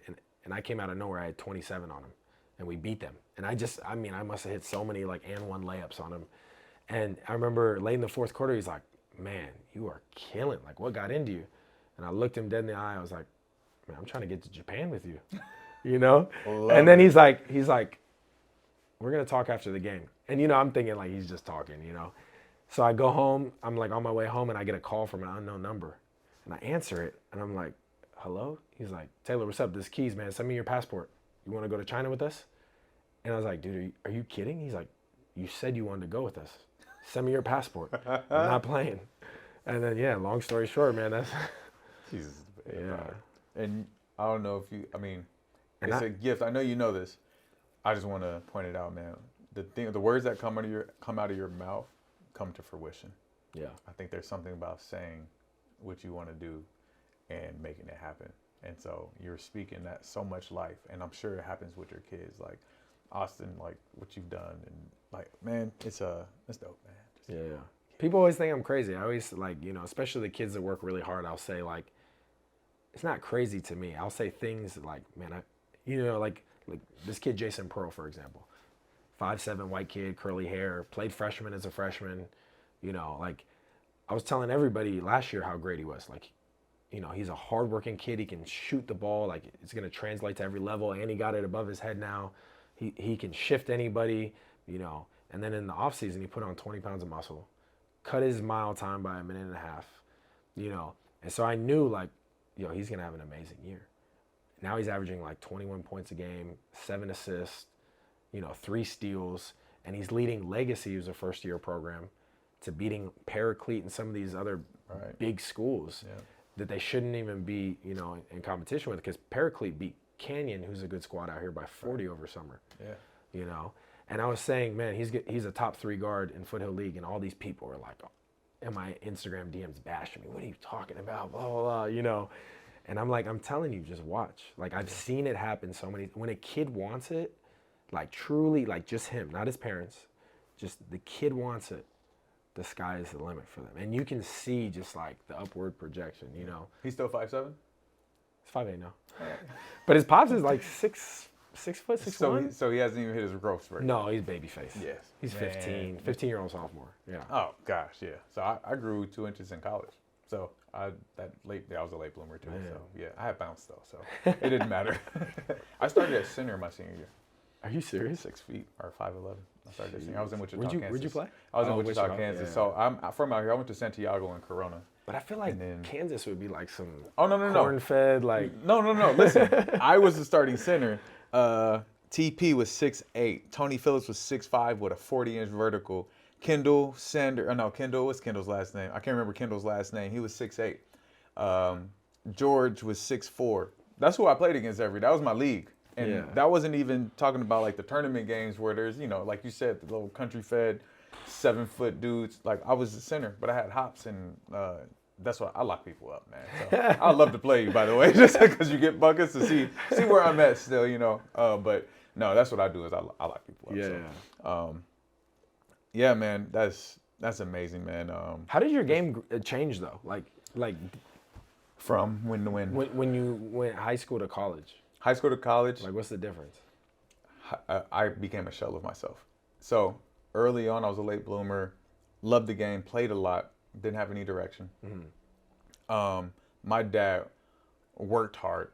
and I came out of nowhere. I had 27 on him, and we beat them. And I must have hit so many like and one layups on him. And I remember late in the fourth quarter, he's like, man, you are killing. Like, what got into you? And I looked him dead in the eye. I was like, man, I'm trying to get to Japan with you, And then he's like, we're gonna talk after the game. And I'm thinking like he's just talking, So I go home. I'm like on my way home, and I get a call from an unknown number. And I answer it, and I'm like, hello? He's like, Taylor, what's up? This is Keys, man. Send me your passport. You want to go to China with us? And I was like, dude, are you kidding? He's like, you said you wanted to go with us. Send me your passport. I'm not playing. And then, long story short, man, that's... Jesus. Yeah. And I don't know if it's a gift. I know you know this. I just want to point it out, man. The words that come out of your mouth come to fruition. Yeah. I think there's something about saying what you want to do and making it happen. And so you're speaking that so much life, and I'm sure it happens with your kids, like Austin, like what you've done, and like, man, it's dope, man. Yeah. People always think I'm crazy. I always like, especially the kids that work really hard, I'll say like, it's not crazy to me. I'll say things like, man, like this kid, Jason Pearl, for example, 5'7" white kid, curly hair, played freshman as a freshman, like, I was telling everybody last year how great he was. Like, he's a hardworking kid. He can shoot the ball. Like, it's going to translate to every level. And he got it above his head now. He can shift anybody, And then in the offseason, he put on 20 pounds of muscle, cut his mile time by 1.5 minutes, And so I knew, like, he's going to have an amazing year. Now he's averaging like 21 points a game, 7 assists, 3 steals. And he's leading Legacy, who's a first-year program, to beating Paraclete and some of these other big schools that they shouldn't even be, in competition with, because Paraclete beat Canyon, who's a good squad out here, by 40 over summer. Yeah. And I was saying, man, he's a top 3 guard in Foothill League, and all these people are like, in my Instagram DMs bashing me. What are you talking about? Blah, blah, blah, And I'm like, I'm telling you, just watch. Like, I've seen it happen so many. When a kid wants it, like truly, like just him, not his parents, just the kid wants it, the sky is the limit for them. And you can see just like the upward projection, He's still 5'7"? He's 5'8" now. But his pops is like 6'6", 6 foot, 6'1"? So he hasn't even hit his growth spurt. No, he's baby face. Yes. He's 15, 15-year-old sophomore. Yeah. Oh gosh, yeah. So I grew 2 inches in college. So I was a late bloomer too. Man. So yeah, I had bounce though, so it didn't matter. I started at center my senior year. Are you serious? 6 feet or 5'11". I started at senior. I was in Wichita, Kansas. Where'd you play? I was in Wichita, Kansas. Yeah. So I'm from out here. I went to Santiago and Corona. But I feel like Kansas would be like some no. corn-fed, like... No. Listen, I was the starting center. TP was 6'8". Tony Phillips was 6'5" with a 40-inch vertical. Kendall's last name. I can't remember Kendall's last name. He was 6'8". George was 6'4". That's who I played against every day. That was my league. And that wasn't even talking about like the tournament games where there's, like you said, the little country fed 7-foot dudes. Like I was the center, but I had hops and that's why I lock people up, man. So I love to play you, by the way, just because you get buckets to see where I'm at still, But no, that's what I do is I lock people up. Yeah. So, yeah, man, that's amazing, man. How did your game change though? Like from when to when? When you went high school to college. High school to college. Like, what's the difference? I became a shell of myself. So early on, I was a late bloomer, loved the game, played a lot, didn't have any direction. Mm-hmm. My dad worked hard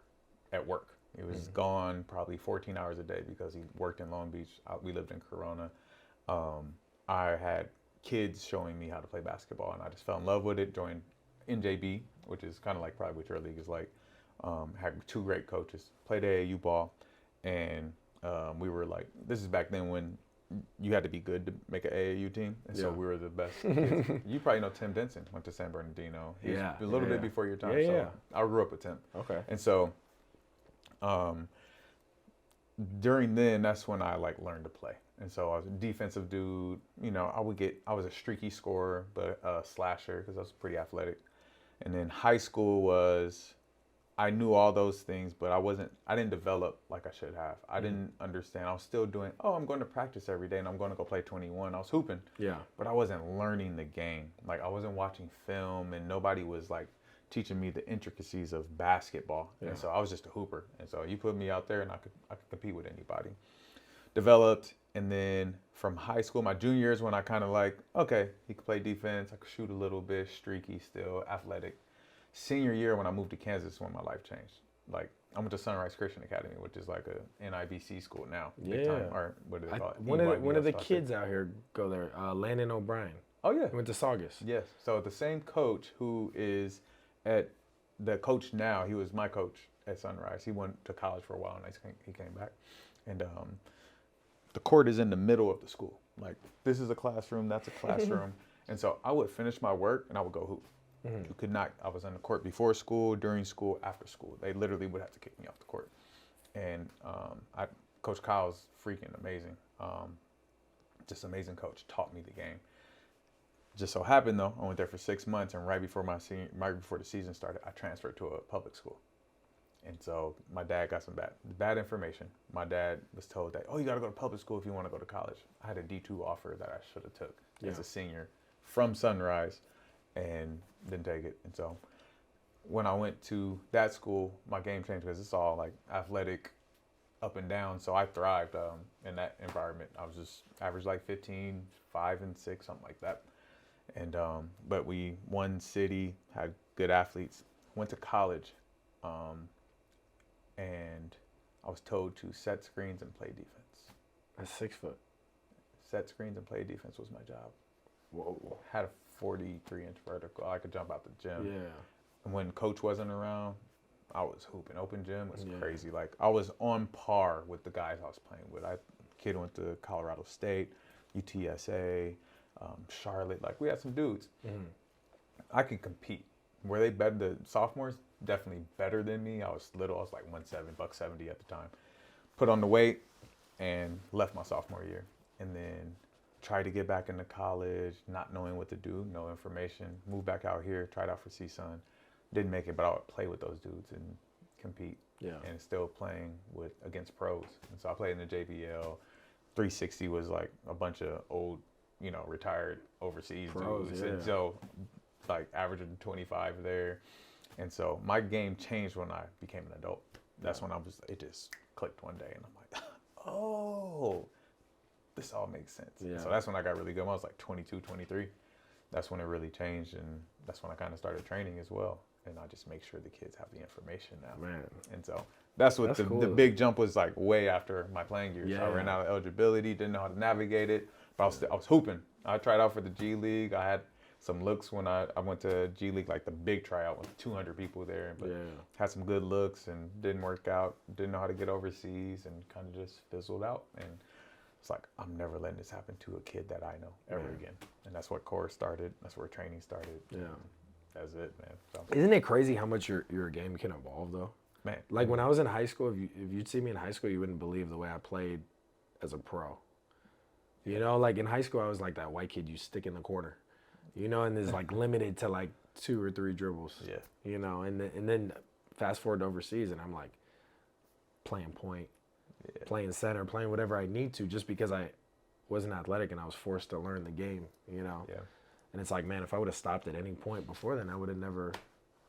at work. He was gone probably 14 hours a day because he worked in Long Beach. We lived in Corona. I had kids showing me how to play basketball, and I just fell in love with it. Joined NJB, which is kind of like probably what your league is like. Had 2 great coaches, played AAU ball, and we were like, this is back then when you had to be good to make an AAU team, and so we were the best kids. You probably know Tim Denson, went to San Bernardino. He was a little bit before your time, so I grew up with Tim. Okay. And so during then, that's when I like learned to play. And so I was a defensive dude, I was a streaky scorer, but a slasher because I was pretty athletic. And then high school I knew all those things, but I didn't develop like I should have. I didn't understand. I was still doing, I'm going to practice every day and I'm going to go play 21. I was hooping. Yeah. But I wasn't learning the game. Like I wasn't watching film and nobody was like teaching me the intricacies of basketball. Yeah. And so I was just a hooper. And so you put me out there and I could compete with anybody. Developed, and then from high school, my junior year is when I kind of like, okay, he could play defense. I could shoot a little bit, streaky still, athletic. Senior year when I moved to Kansas is when my life changed. Like I went to Sunrise Christian Academy, which is like a NIBC school now. Big time, or what do they call it? One of the kids out here go there, Landon O'Brien. Oh yeah. He went to Saugus. Yes. So the same coach who is at the coach now, he was my coach at Sunrise. He went to college for a while and he came back. And the court is in the middle of the school. Like this is a classroom, that's a classroom. And so I would finish my work and I would go hoop. Mm-hmm. You could not. I was on the court before school, during school, after school. They literally would have to kick me off the court. And Coach Kyle's freaking amazing. Just amazing coach. Taught me the game. Just so happened though, I went there for 6 months, and right before the season started, I transferred to a public school. And so my dad got some bad information. My dad was told that, you got to go to public school if you want to go to college. I had a D2 offer that I should have took as a senior from Sunrise, and didn't take it. And so when I went to that school, my game changed because it's all like athletic up and down. So I thrived in that environment. I was just average like 15, 5 and 6, something like that. And but we won city, had good athletes, went to college, and I was told to set screens and play defense. That's 6 foot. Set screens and play defense was my job. Whoa. Had a 43-inch vertical. I could jump out the gym. Yeah. And when coach wasn't around, I was hooping. Open gym was crazy. Like I was on par with the guys I was playing with. Kid went to Colorado State, UTSA, Charlotte. Like we had some dudes. Mm-hmm. I could compete. Were they better? The sophomores definitely better than me. I was little. I was like 170, $170 at the time. Put on the weight and left my sophomore year. And then tried to get back into college, not knowing what to do, no information. Moved back out here, tried out for CSUN. Didn't make it, but I would play with those dudes and compete. Yeah. And still playing against pros. And so I played in the JBL. 360 was like a bunch of old, retired overseas dudes. Yeah. And so like averaging 25 there. And so my game changed when I became an adult. That's when it just clicked one day, and I'm like, oh, this all makes sense. Yeah. So that's when I got really good. When I was like 22, 23. That's when it really changed, and that's when I kind of started training as well. And I just make sure the kids have the information now. Man. And so that's what That's cool. the big jump was like way after my playing years. Yeah. I ran out of eligibility, didn't know how to navigate it, but I was hooping. I tried out for the G League. I had some looks when I went to G League, like the big tryout with 200 people there, but had some good looks and didn't work out. Didn't know how to get overseas and kind of just fizzled out. And it's like, I'm never letting this happen to a kid that I know ever again. And that's what core started. That's where training started. Yeah. That's it, man. So, Isn't it crazy how much your game can evolve though? man. Like when I was in high school, if you'd see me in high school, you wouldn't believe the way I played as a pro. You know, like in high school, I was like that white kid you stick in the corner, you know, and is like limited to like 2 or 3 dribbles. Yeah. You know, and then fast forward to overseas, and I'm like playing point, playing center, playing whatever I need to, just because I wasn't athletic and I was forced to learn the game. You know. Yeah. And it's like, man, if I would have stopped at any point before then, I would have never.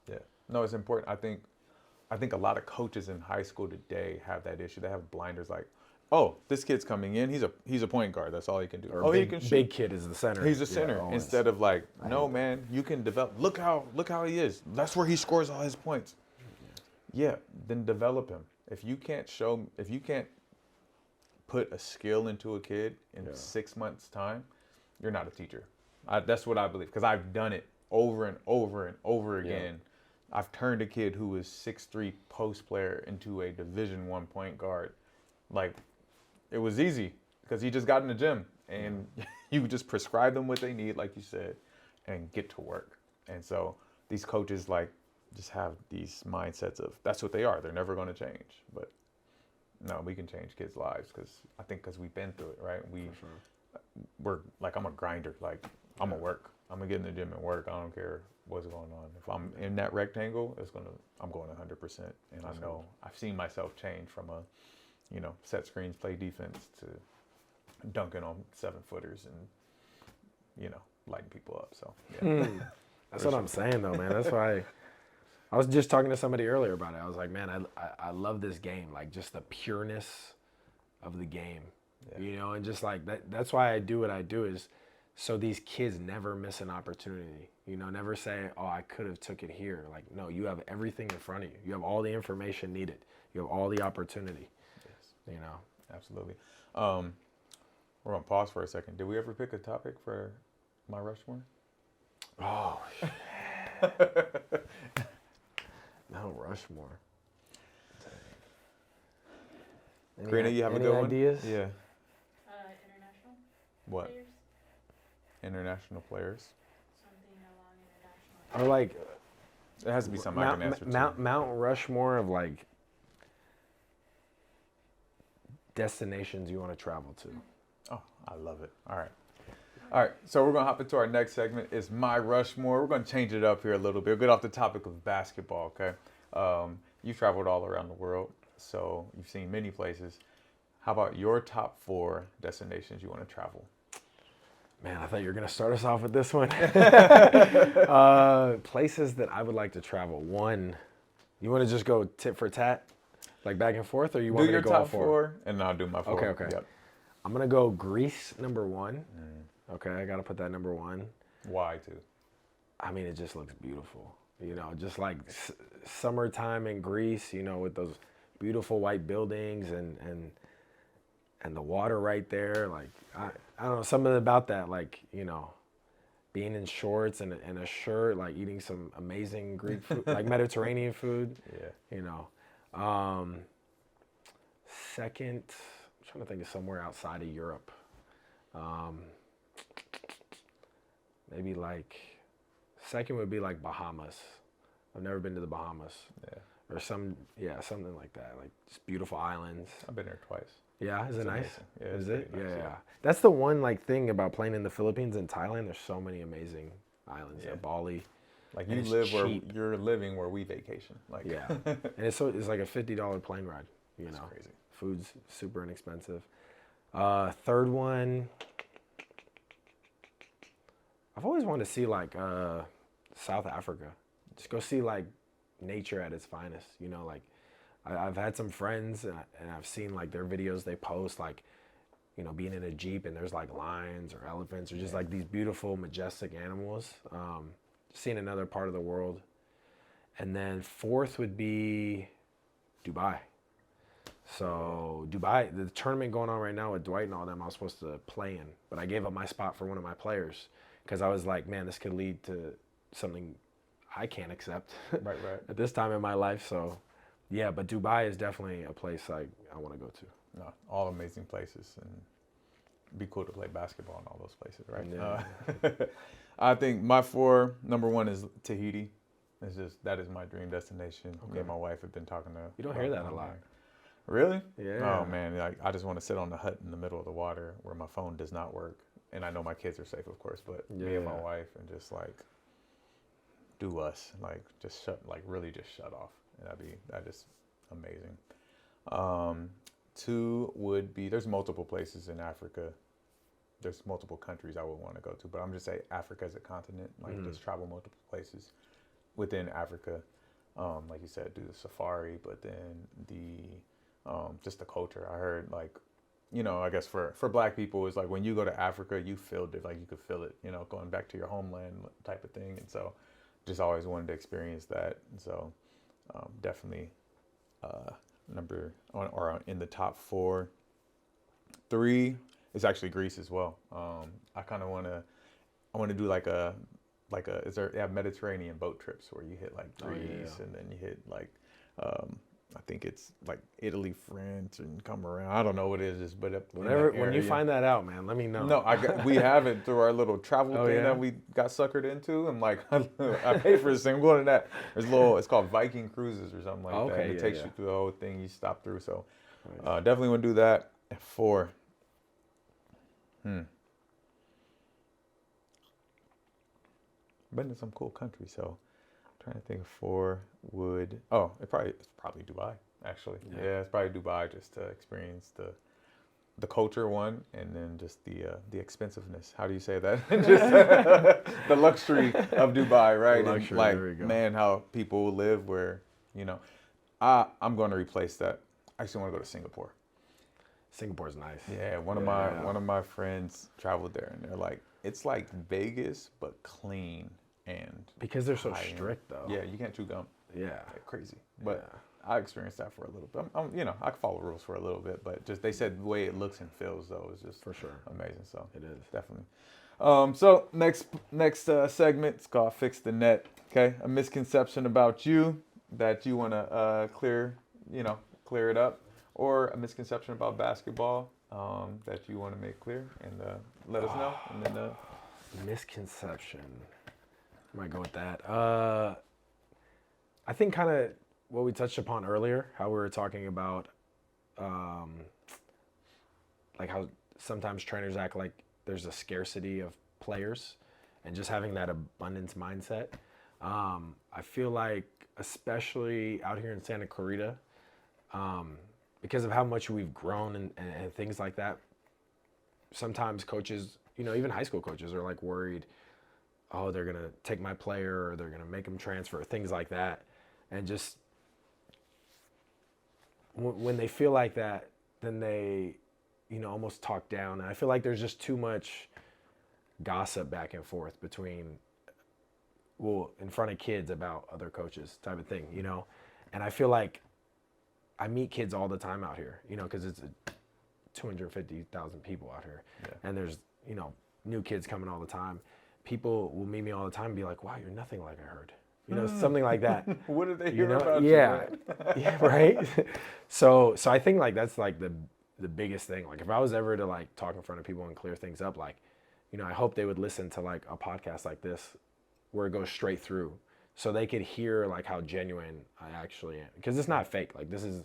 Yeah. No, it's important. I think a lot of coaches in high school today have that issue. They have blinders like, oh, this kid's coming in. He's a point guard. That's all he can do. Or he can shoot. Big kid is the center. He's a center. always. Instead of like, no, man, you can develop. Look how he is. That's where he scores all his points. Yeah. Then develop him. If you can't put a skill into a kid in 6 months' time, you're not a teacher. That's what I believe, because I've done it over and over and over again. I've turned a kid who was 6'3" post player into a Division I point guard. Like, it was easy because he just got in the gym, and you just prescribe them what they need, like you said, and get to work. And so these coaches like just have these mindsets of that's what they are. They're never going to change. But no, we can change kids' lives because we've been through it, right? We're like, I'm a grinder. Like, I'm gonna work. I'm gonna get in the gym and work. I don't care what's going on. If I'm in that rectangle, I'm going 100%. And I know I've seen myself change from set screens, play defense to dunking on 7-footers and, lighting people up. So yeah. That's what I'm saying though, man. That's why I was just talking to somebody earlier about it. I was like, man, I love this game. Like just the pureness of the game, and just like that's why I do what I do is so these kids never miss an opportunity, never say, oh, I could have took it here. Like, no, you have everything in front of you. You have all the information needed. You have all the opportunity, Absolutely. We're going to pause for a second. Did we ever pick a topic for my Rushmore? Oh, Mount Rushmore. Karina, you have a any good one? ideas? Yeah. International What? players? International players. Something along international. Or like It has to be something I can answer to. Mount Rushmore of like destinations you want to travel to. Oh, I love it. All right. So we're going to hop into our next segment. It's My Rushmore. We're going to change it up here a little bit. We'll get off the topic of basketball, okay? You've traveled all around the world, so you've seen many places. How about your top 4 destinations you want to travel? Man, I thought you were going to start us off with this one. Places that I would like to travel. One, you want to just go tit for tat? Like back and forth? Or you want Do me your to go all top 4, and I'll do my 4. Okay. Yep. I'm going to go Greece, number 1. Okay, I got to put that number 1. Why, too? I mean, it just looks beautiful. Just like summertime in Greece, with those beautiful white buildings and the water right there. Like, I don't know, something about that, like, being in shorts and a shirt, like eating some amazing Greek food, like Mediterranean food. Yeah. Second, I'm trying to think of somewhere outside of Europe. Maybe like, second would be like Bahamas. I've never been to the Bahamas. Yeah. Or something like that. Like just beautiful islands. I've been there twice. Yeah, is it nice? Amazing. Yeah, Is it's it? pretty nice, Yeah. That's the one like thing about playing in the Philippines and Thailand. There's so many amazing islands. Yeah. Yeah. Bali. Like And you it's live where cheap. you're living where we vacation. Like Yeah. And it's like a $50 plane ride. That's crazy. Food's super inexpensive. Third one, I've always wanted to see like South Africa. Just go see like nature at its finest. Like I've had some friends, and I've seen like their videos they post, like, you know, being in a Jeep and there's like lions or elephants or just like these beautiful, majestic animals. Seeing another part of the world. And then fourth would be Dubai. So Dubai, the tournament going on right now with Dwight and all them, I was supposed to play in, but I gave up my spot for one of my players because I was like, man, this could lead to something I can't accept Right. at this time in my life. So yeah, but Dubai is definitely a place I want to go to. No, all amazing places, and it'd be cool to play basketball in all those places, right? Yeah. I think my four, number one is Tahiti. It's just, that is my dream destination. Okay. Me and my wife have been talking to. You don't hear that a lot. Really? Yeah. Oh man, like I just want to sit on the hut in the middle of the water where my phone does not work, and I know my kids are safe, of course, but me and my Yeah. wife, and just like do us, like just really just shut off, and that is amazing. Two would be, there's multiple places in Africa. There's multiple countries I would want to go to, but I'm just saying Africa as a continent, like just travel multiple places within Africa. Like you said, do the safari, but then just the culture. I heard, like, you know, I guess for black people, it's like when you go to Africa, you feel it, like you could feel it, you know, going back to your homeland type of thing. And so just always wanted to experience that. And so definitely in the top four. Three is actually Greece as well. I kind of want to do like a Mediterranean boat trips where you hit like Greece and then you hit like I think it's like Italy, France, and come around. I don't know what it is, but When you find that out, man, let me know. No, we have it through our little travel thing that we got suckered into, and like I paid for this thing. I'm going to that. It's called Viking Cruises or something like that. It takes you through the whole thing. You stop through. So definitely want to do that. At four. Been to some cool countries, so I'm trying to think of four would. Oh, it's probably Dubai, actually. Yeah, it's probably Dubai, just to experience the culture one, and then just the expensiveness. How do you say that? Just the luxury of Dubai, right? Luxury, And like, there we go. man, how people live where, you know, I'm going to replace that. I actually want to go to Singapore. Singapore's nice. Yeah, one of my friends traveled there, and they're like, it's like Vegas but clean and Because they're so high-end. strict, though. Yeah, you can't chew gum. Yeah. Like crazy. But I experienced that for a little bit. I can follow rules for a little bit, but just they said the way it looks and feels though is just For sure. amazing. So It is. definitely. So next segment is called Fix the Net. Okay, a misconception about you that you want to clear it up, or a misconception about basketball that you want to make clear, and let us know. And then Misconception. I might go with that. I think kind of what we touched upon earlier, how we were talking about, like how sometimes trainers act like there's a scarcity of players, and just having that abundance mindset. I feel like, especially out here in Santa Clarita, because of how much we've grown and things like that, sometimes coaches, even high school coaches are like worried, oh, they're going to take my player, or they're going to make him transfer, things like that. And just when they feel like that, then they, almost talk down. And I feel like there's just too much gossip back and forth in front of kids about other coaches type of thing, And I feel like I meet kids all the time out here, because it's 250,000 people out here. Yeah. And there's, new kids coming all the time. People will meet me all the time and be like, wow, you're nothing like I heard. Something like that. what did they hear about yeah. you? Yeah, right? So I think like that's like the biggest thing. Like if I was ever to like talk in front of people and clear things up, like, I hope they would listen to like a podcast like this where it goes straight through, so they could hear like how genuine I actually am. Because it's not fake. Like this is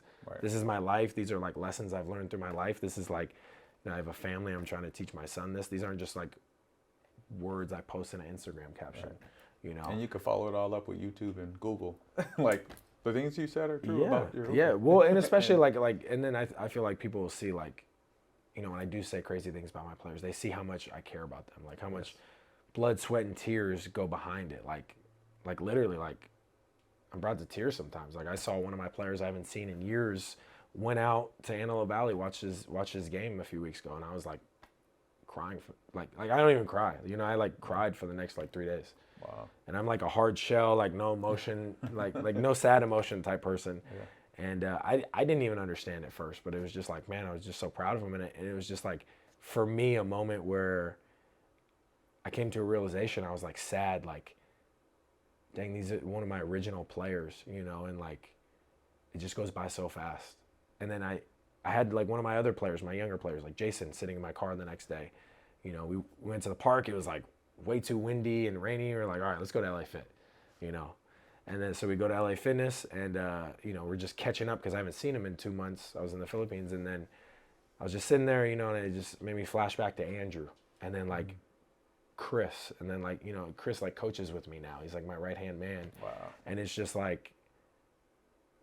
my life. These are like lessons I've learned through my life. This is like, I have a family. I'm trying to teach my son this. These aren't just like words I post in an Instagram caption. And you can follow it all up with YouTube and Google. Like the things you said are true about your. Yeah. Well, and especially like, and then I feel like people will see like, when I do say crazy things about my players, they see how much I care about them, like how much blood, sweat, and tears go behind it. Like literally, like I'm brought to tears sometimes. Like I saw one of my players I haven't seen in years went out to Antelope Valley, watch his game a few weeks ago, and I was like crying for like I don't even cry. You know, I like cried for the next like 3 days. Wow. And I'm like a hard shell, like no emotion, like no sad emotion type person. Yeah. And I didn't even understand at first, but it was just like, man, I was just so proud of him. And it was just like, for me, a moment where I came to a realization. I was like sad, like, dang, these are one of my original players, you know, and like, it just goes by so fast. And then I had like one of my other players, my younger players, like Jason, sitting in my car the next day. You know, we went to the park. It was like way too windy and rainy. We were like, all right, let's go to LA Fit, you know. And then so we go to LA Fitness, and you know, we're just catching up because I haven't seen him in 2 months. I was in the Philippines, and then I was just sitting there, you know, and it just made me flash back to Andrew, and then like Chris, and then like, you know, Chris like coaches with me now. He's like my right-hand man. Wow. And it's just like,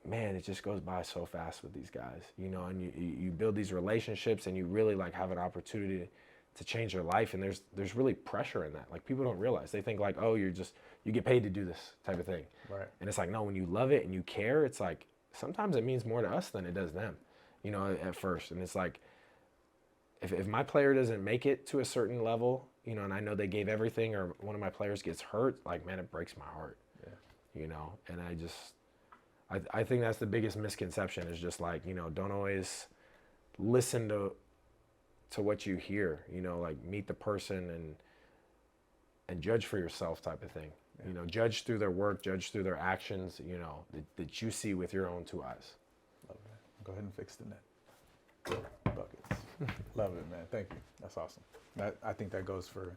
man, it just goes by so fast with these guys, you know, and you build these relationships, and you really like have an opportunity to change your life. And there's really pressure in that. Like people don't realize. They think like, oh, you get paid to do this type of thing. Right. And it's like, no, when you love it and you care, it's like, sometimes it means more to us than it does them, you know, at first. And it's like, if my player doesn't make it to a certain level, you know, and I know they gave everything, or one of my players gets hurt, like, man, it breaks my heart, you know. And I think that's the biggest misconception, is just like, you know, don't always listen to what you hear, you know, like meet the person and judge for yourself type of thing. You know, judge through their work, judge through their actions, you know, that you see with your own 2 eyes. Love that. Go ahead and fix the net. Buckets. Love it, man. Thank you. That's awesome. I think that goes for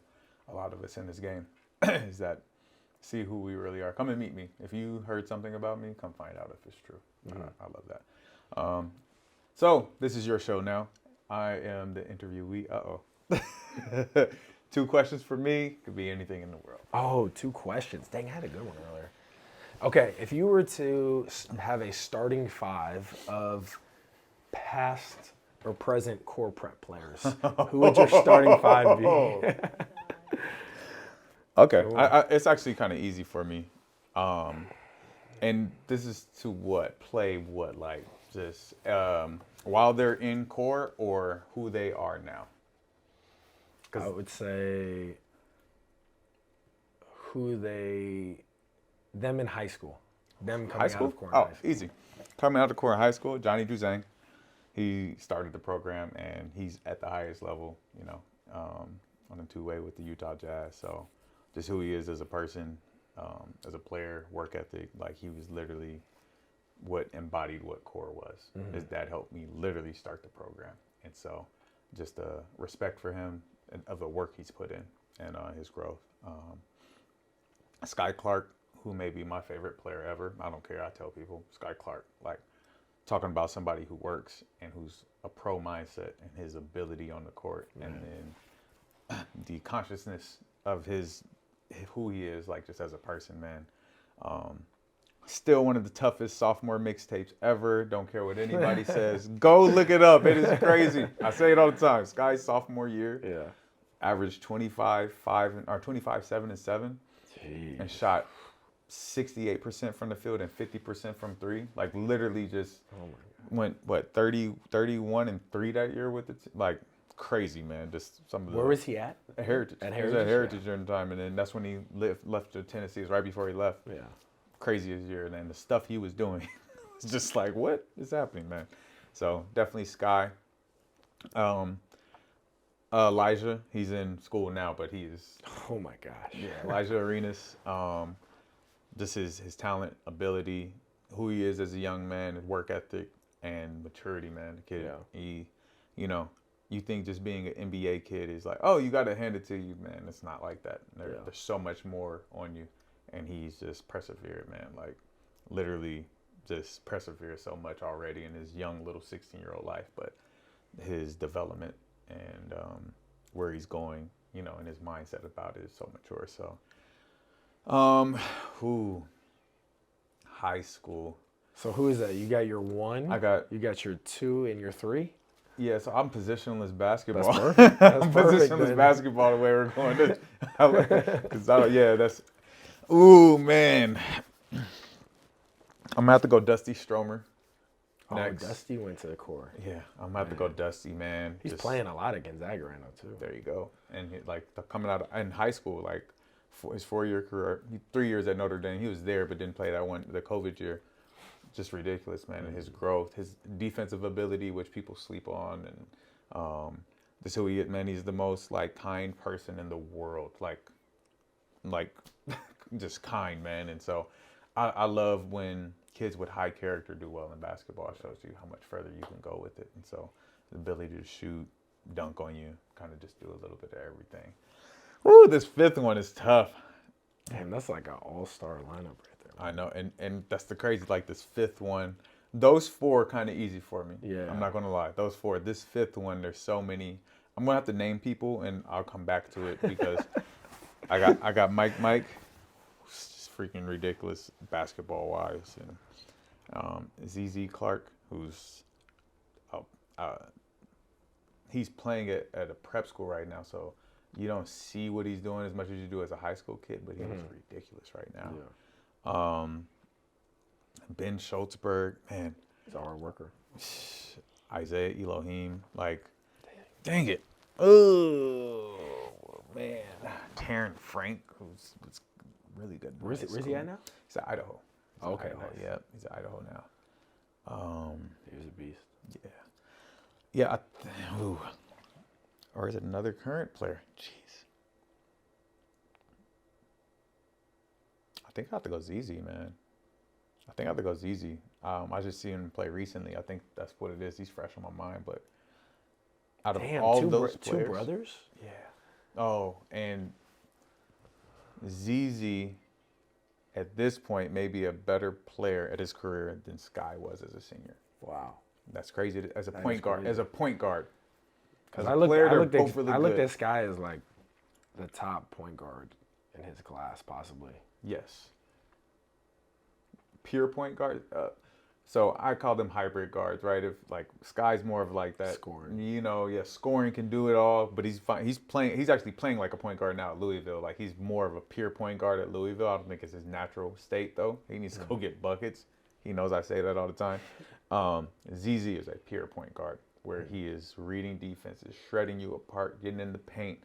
a lot of us in this game, is that see who we really are. Come and meet me. If you heard something about me, come find out if it's true. I love that. So this is your show now. I am the interviewee. Uh-oh. 2 questions for me. Could be anything in the world. Oh, 2 questions. Dang, I had a good one earlier. Okay, if you were to have a starting 5 of past or present core prep players, who would your starting 5 be? Okay, it's actually kind of easy for me. And this is to play what, like just while they're in core, or who they are now? I would say them in high school. Them coming out of core in high school. Easy. Coming out of core in high school, Johnny Duzang. He started the program, and he's at the highest level, you know, on a 2-way with the Utah Jazz. So just who he is as a person, as a player, work ethic, like he was literally what embodied what core was. His dad helped me literally start the program. And so just a respect for him and of the work he's put in and his growth. Sky Clark, who may be my favorite player ever. I don't care. I tell people, Sky Clark, like talking about somebody who works and who's a pro mindset and his ability on the court. And then the consciousness of who he is, like just as a person, man. Still one of the toughest sophomore mixtapes ever. Don't care what anybody says. Go look it up. It is crazy. I say it all the time. Sky's sophomore year, averaged 25, 7, and 7, Jeez. and shot 68% from the field and 50% from 3. Like literally just went 31 and 3 that year with it. Like crazy, man. Just some of the. Where was he at? At Heritage. At He was Heritage, at Heritage during the time, and then that's when he left to Tennessee. It was right before he left. Yeah. Craziest year, and then the stuff he was doing, it's just like, what is happening, man? So definitely Sky. Elijah, he's in school now, but he is. Oh my gosh. Yeah, Elijah Arenas. Just his talent, ability, who he is as a young man, his work ethic and maturity, man. The kid, he, you know, you think just being an NBA kid is like, oh, you got to hand it to you, man. It's not like that. There's so much more on you. And he's just persevered, man. Like, literally just persevered so much already in his young little 16-year-old life. But his development and where he's going, you know, and his mindset about it is so mature. So, high school. So who is that? You got your 1. You got your 2 and your 3. Yeah, so I'm positionless basketball. That's perfect. That's I'm perfect, positionless man. basketball the way we're going. That's ooh, man. I'm gonna have to go Dusty Stromer. Oh, Next. Dusty went to the core. Yeah, I'm gonna have to go Dusty, man. He's playing a lot at Gonzaga right now too. There you go. And coming out in high school, like his 4-year career, 3 years at Notre Dame, he was there but didn't play the COVID year. Just ridiculous, man. And his growth, his defensive ability, which people sleep on, and this is who he is, man. He's the most like kind person in the world, like just kind, man. And so I love when kids with high character do well in basketball. It shows you how much further you can go with it. And so the ability to shoot, dunk on you, kind of just do a little bit of everything. Woo, this fifth one is tough. Damn, that's like an all-star lineup right there. I know, and that's the crazy, like this fifth one. Those four are kind of easy for me. Yeah. I'm not gonna lie. Those four. This fifth one, there's so many. I'm gonna have to name people, and I'll come back to it because I got Mike, just freaking ridiculous basketball wise, and ZZ Clark, who's he's playing at a prep school right now, so you don't see what he's doing as much as you do as a high school kid, but he was ridiculous right now. Yeah. Ben Schultzberg, man. He's a hard worker. Isaiah Elohim, like, dang it. Oh, man. Taryn Frank, who's really good. Where's he at now? He's at Idaho. Oh, okay, Idaho. nice. Yeah, he's at Idaho now. He was a beast. Yeah. Yeah. Or is it another current player? Jeez. I think I have to go ZZ, man. I think I have to go ZZ. I just seen him play recently. I think that's what it is. He's fresh on my mind. But out of all those players, two brothers? Yeah. Oh, and ZZ at this point may be a better player at his career than Sky was as a senior. Wow. That's crazy as a point guard. Crazy. As a point guard. Because I looked at Sky as like the top point guard in his class, possibly. Yes. Pure point guard. So I call them hybrid guards, right? If like Sky's more of like that Scoring. You know, yeah, scoring, can do it all, but he's fine. He's actually playing like a point guard now at Louisville. Like he's more of a pure point guard at Louisville. I don't think it's his natural state though. He needs to go get buckets. He knows I say that all the time. ZZ is a pure point guard where he is reading defenses, shredding you apart, getting in the paint,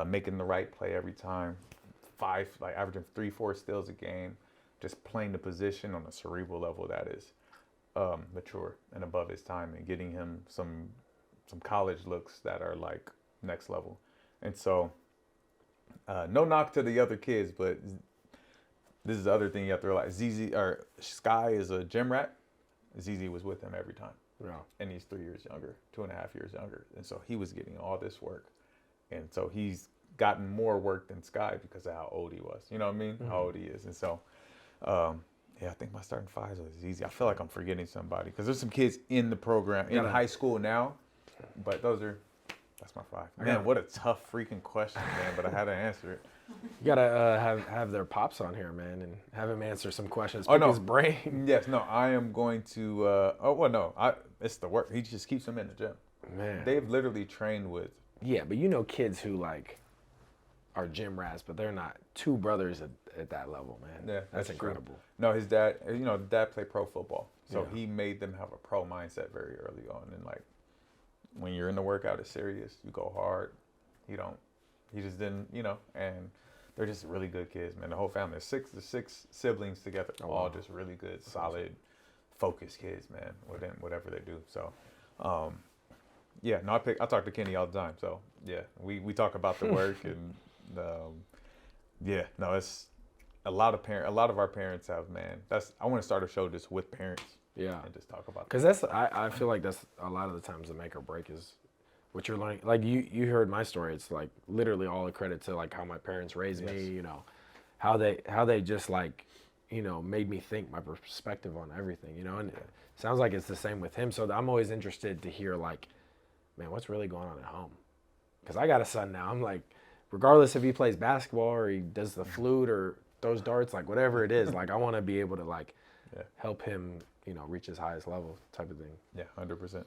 making the right play every time. Averaging 3-4 steals a game, just playing the position on a cerebral level that is mature and above his time, and getting him some college looks that are like next level. And so, no knock to the other kids, but this is the other thing you have to realize. Sky is a gym rat. ZZ was with him every time. Yeah. And he's 3 years younger, 2.5 years younger. And so he was getting all this work. And so he's gotten more work than Sky because of how old he was. You know what I mean? Mm-hmm. How old he is. And so, I think my starting five was easy. I feel like I'm forgetting somebody because there's some kids in the program in high school now, but that's my five. Man, what a tough freaking question, man, but I had to answer it. You gotta have their pops on here, man, and have him answer some questions. Pick his brain. Yes, no, I am going to. It's the work. He just keeps them in the gym. Man, they've literally trained with. Yeah, but you know, kids who like are gym rats, but they're not. Two brothers at that level, man. Yeah, that's incredible. True. No, his dad. Dad played pro football, so he made them have a pro mindset very early on, and like when you're in the workout, it's serious. You go hard. He just didn't, and they're just really good kids, man. The whole family, the six siblings together, all just really good, solid, focused kids, man, whatever they do. So, I talk to Kenny all the time. So, yeah, we talk about the work and, it's a lot of our parents have, man. I want to start a show just with parents. Yeah. And just talk about because I feel like that's a lot of the times the make or break is what you're learning. Like you heard my story. It's like literally all a credit to like how my parents raised me, how they just like, made me think, my perspective on everything, and it sounds like it's the same with him. So I'm always interested to hear like, man, what's really going on at home? Because I got a son now. I'm like, regardless if he plays basketball or he does the flute or throws darts, like whatever it is, like I want to be able to like help him, reach his highest level type of thing. Yeah, 100%.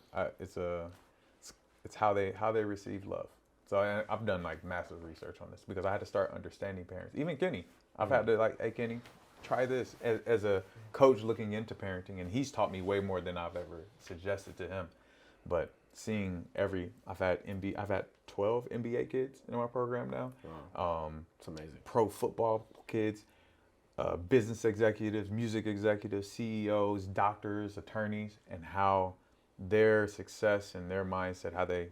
It's how they receive love. So I've done like massive research on this because I had to start understanding parents. Even Kenny, I've had to like, hey Kenny, try this as a coach looking into parenting, and he's taught me way more than I've ever suggested to him. But seeing I've had 12 NBA kids in my program now. Wow. It's amazing. Pro football kids, business executives, music executives, CEOs, doctors, attorneys, and how their success and their mindset, how they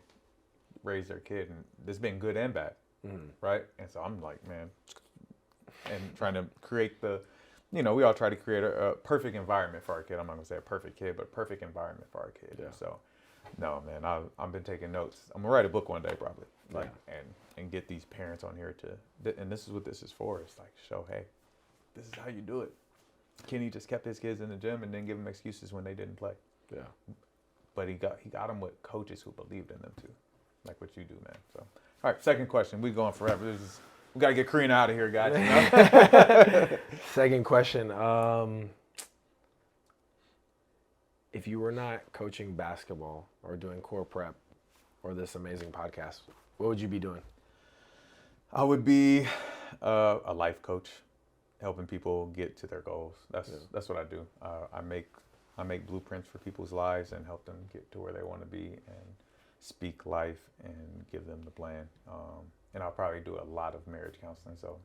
raise their kid, and it's been good and bad, right? And so I'm like, man, and trying to create we all try to create a perfect environment for our kid. I'm not gonna say a perfect kid, but a perfect environment for our kid. Yeah. So, no, man, I've been taking notes. I'm gonna write a book one day probably, and get these parents on here and this is what this is for. It's like show, hey, this is how you do it. Kenny just kept his kids in the gym and didn't give them excuses when they didn't play. Yeah. But he got them with coaches who believed in them too, like what you do, man. So, all right, second question. We going forever. We gotta get Karina out of here, guys. You know? Second question. If you were not coaching basketball or doing core prep or this amazing podcast, what would you be doing? I would be a life coach, helping people get to their goals. That's what I do. I make blueprints for people's lives and help them get to where they want to be and speak life and give them the plan. And I'll probably do a lot of marriage counseling. So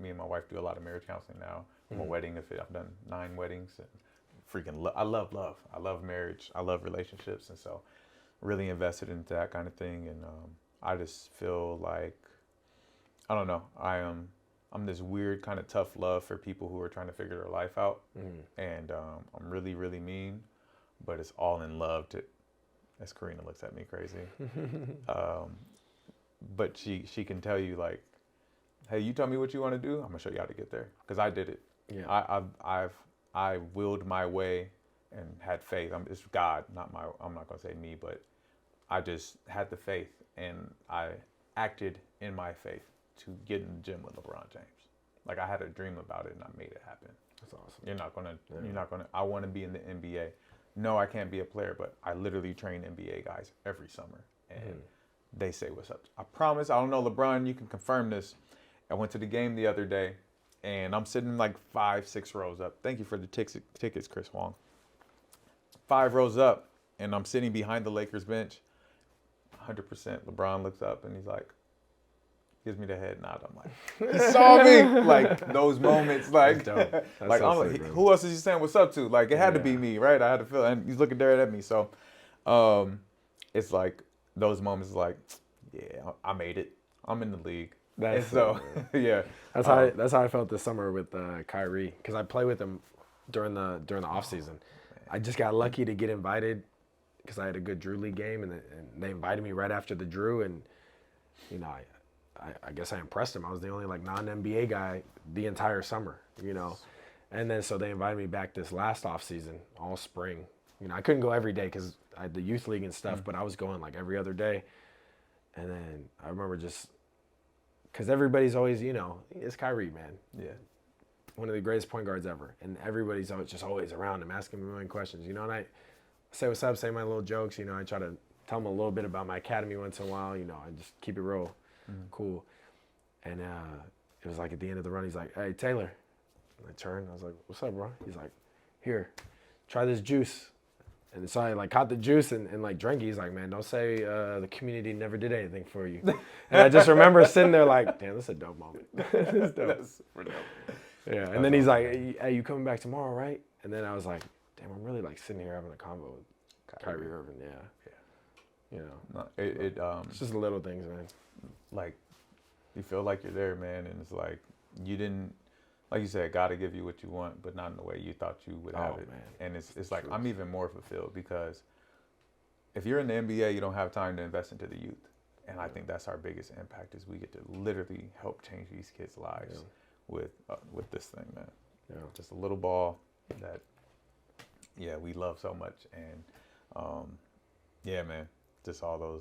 me and my wife do a lot of marriage counseling now. I'm a wedding. I've done 9 weddings and I love love. I love marriage. I love relationships. And so really invested into that kind of thing. And I just feel like, I don't know, I'm this weird kind of tough love for people who are trying to figure their life out. And I'm really, really mean, but it's all in love as Karina looks at me crazy. But she can tell you like, hey, you tell me what you want to do. I'm gonna show you how to get there. Cause I did it. Yeah. I willed my way and had faith. It's God, I'm not gonna say me, but I just had the faith and I acted in my faith to get in the gym with LeBron James. Like I had a dream about it and I made it happen. That's awesome. You're not gonna, I want to be in the NBA. No, I can't be a player, but I literally train NBA guys every summer and they say what's up. I promise, I don't know, LeBron, you can confirm this. I went to the game the other day and I'm sitting like 5-6 rows up. Thank you for the tickets, Chris Wong. 5 rows up and I'm sitting behind the Lakers bench. 100%. LeBron looks up and he's like, gives me the head nod. I'm like, he saw me. Like those moments, like, like I'm like, who else is he saying what's up to? Like it had to be me, right? I had to feel, and he's looking there at me. So, it's like those moments, like, yeah, I made it. I'm in the league. That's yeah. That's how I felt this summer with Kyrie, because I play with him during the off season. I just got lucky to get invited because I had a good Drew League game, and they invited me right after the Drew, and you know, I guess I impressed him. I was the only like non-NBA guy the entire summer, you know, and then so they invited me back this last off season, all spring. You know, I couldn't go every day because I had the youth league and stuff, but I was going like every other day. And then I remember just because everybody's always, you know, it's Kyrie, man. Yeah. One of the greatest point guards ever. And everybody's always around him asking me a million questions, you know, and I say what's up, say my little jokes, you know, I try to tell him a little bit about my academy once in a while, you know, I just keep it real cool. And it was like at the end of the run, he's like, hey, Taylor. And I turned, I was like, what's up, bro? He's like, here, try this juice. And so I like caught the juice and like drank it. He's like, man, don't say the community never did anything for you. And I just remember sitting there like, damn, this is a dope moment. This is dope. That's super dope. Yeah. And then he's like, hey, you coming back tomorrow, right? And then I was like, damn, I'm really like sitting here having a convo with Kyrie Irving. Yeah. You know, it's just little things, man. Like, you feel like you're there, man, and it's like you didn't, like you said, God to give you what you want, but not in the way you thought you would have it. Man. And it's like, I'm even more fulfilled because if you're in the NBA, you don't have time to invest into the youth. And I think that's our biggest impact is we get to literally help change these kids' lives with this thing, man. Yeah. Just a little ball that, we love so much. And, man, just all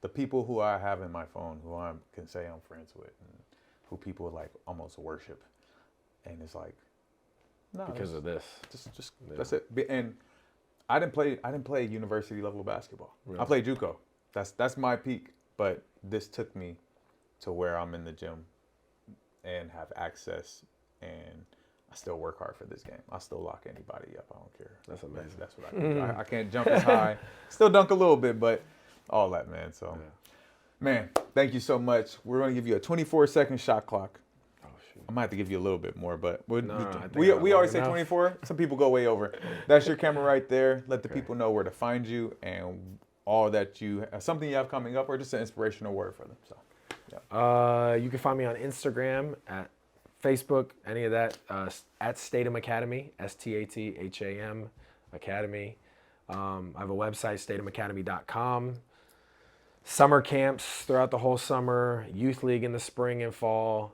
the people who I have in my phone who I can say I'm friends with and who people like almost worship. And it's like, no, because of this. Just that's it. And I didn't play university level basketball. Really? I played JUCO. That's my peak. But this took me to where I'm in the gym and have access and I still work hard for this game. I still lock anybody up. I don't care. That's amazing. That's what I do. I can't jump as high. Still dunk a little bit, but all that, man. So, man, thank you so much. We're going to give you a 24-second shot clock. Oh, shoot. I might have to give you a little bit more, but I think we I'm always say long 24. Some people go way over. That's your camera right there. Let the people know where to find you and all that you something you have coming up, or just an inspirational word for them. So, yeah. You can find me on Instagram, at Facebook, any of that, at Statham Academy, STATHAM Academy. I have a website, stathamacademy.com. Summer camps throughout the whole summer, youth league in the spring and fall,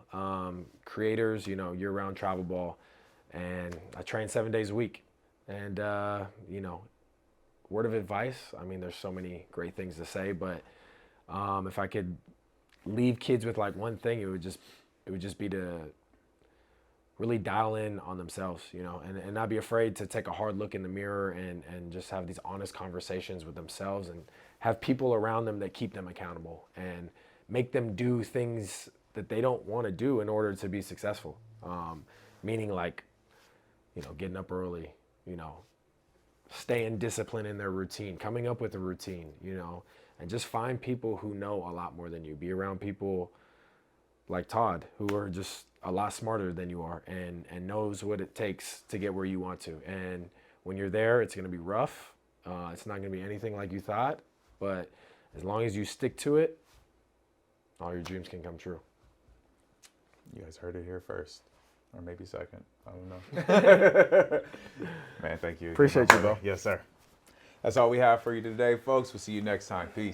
creators, year-round travel ball, and I train 7 days a week. And word of advice, I mean, there's so many great things to say, but if I could leave kids with like one thing, it would just be to really dial in on themselves, and not be afraid to take a hard look in the mirror and just have these honest conversations with themselves, and have people around them that keep them accountable and make them do things that they don't want to do in order to be successful. Meaning like, getting up early, staying disciplined in their routine, coming up with a routine, and just find people who know a lot more than you. Be around people like Todd, who are just a lot smarter than you are and knows what it takes to get where you want to. And when you're there, it's going to be rough. It's not going to be anything like you thought, but as long as you stick to it, all your dreams can come true. You guys heard it here first, or maybe second. I don't know. Man, thank you. Appreciate you, bro. Yes, sir. That's all we have for you today, folks. We'll see you next time. Peace.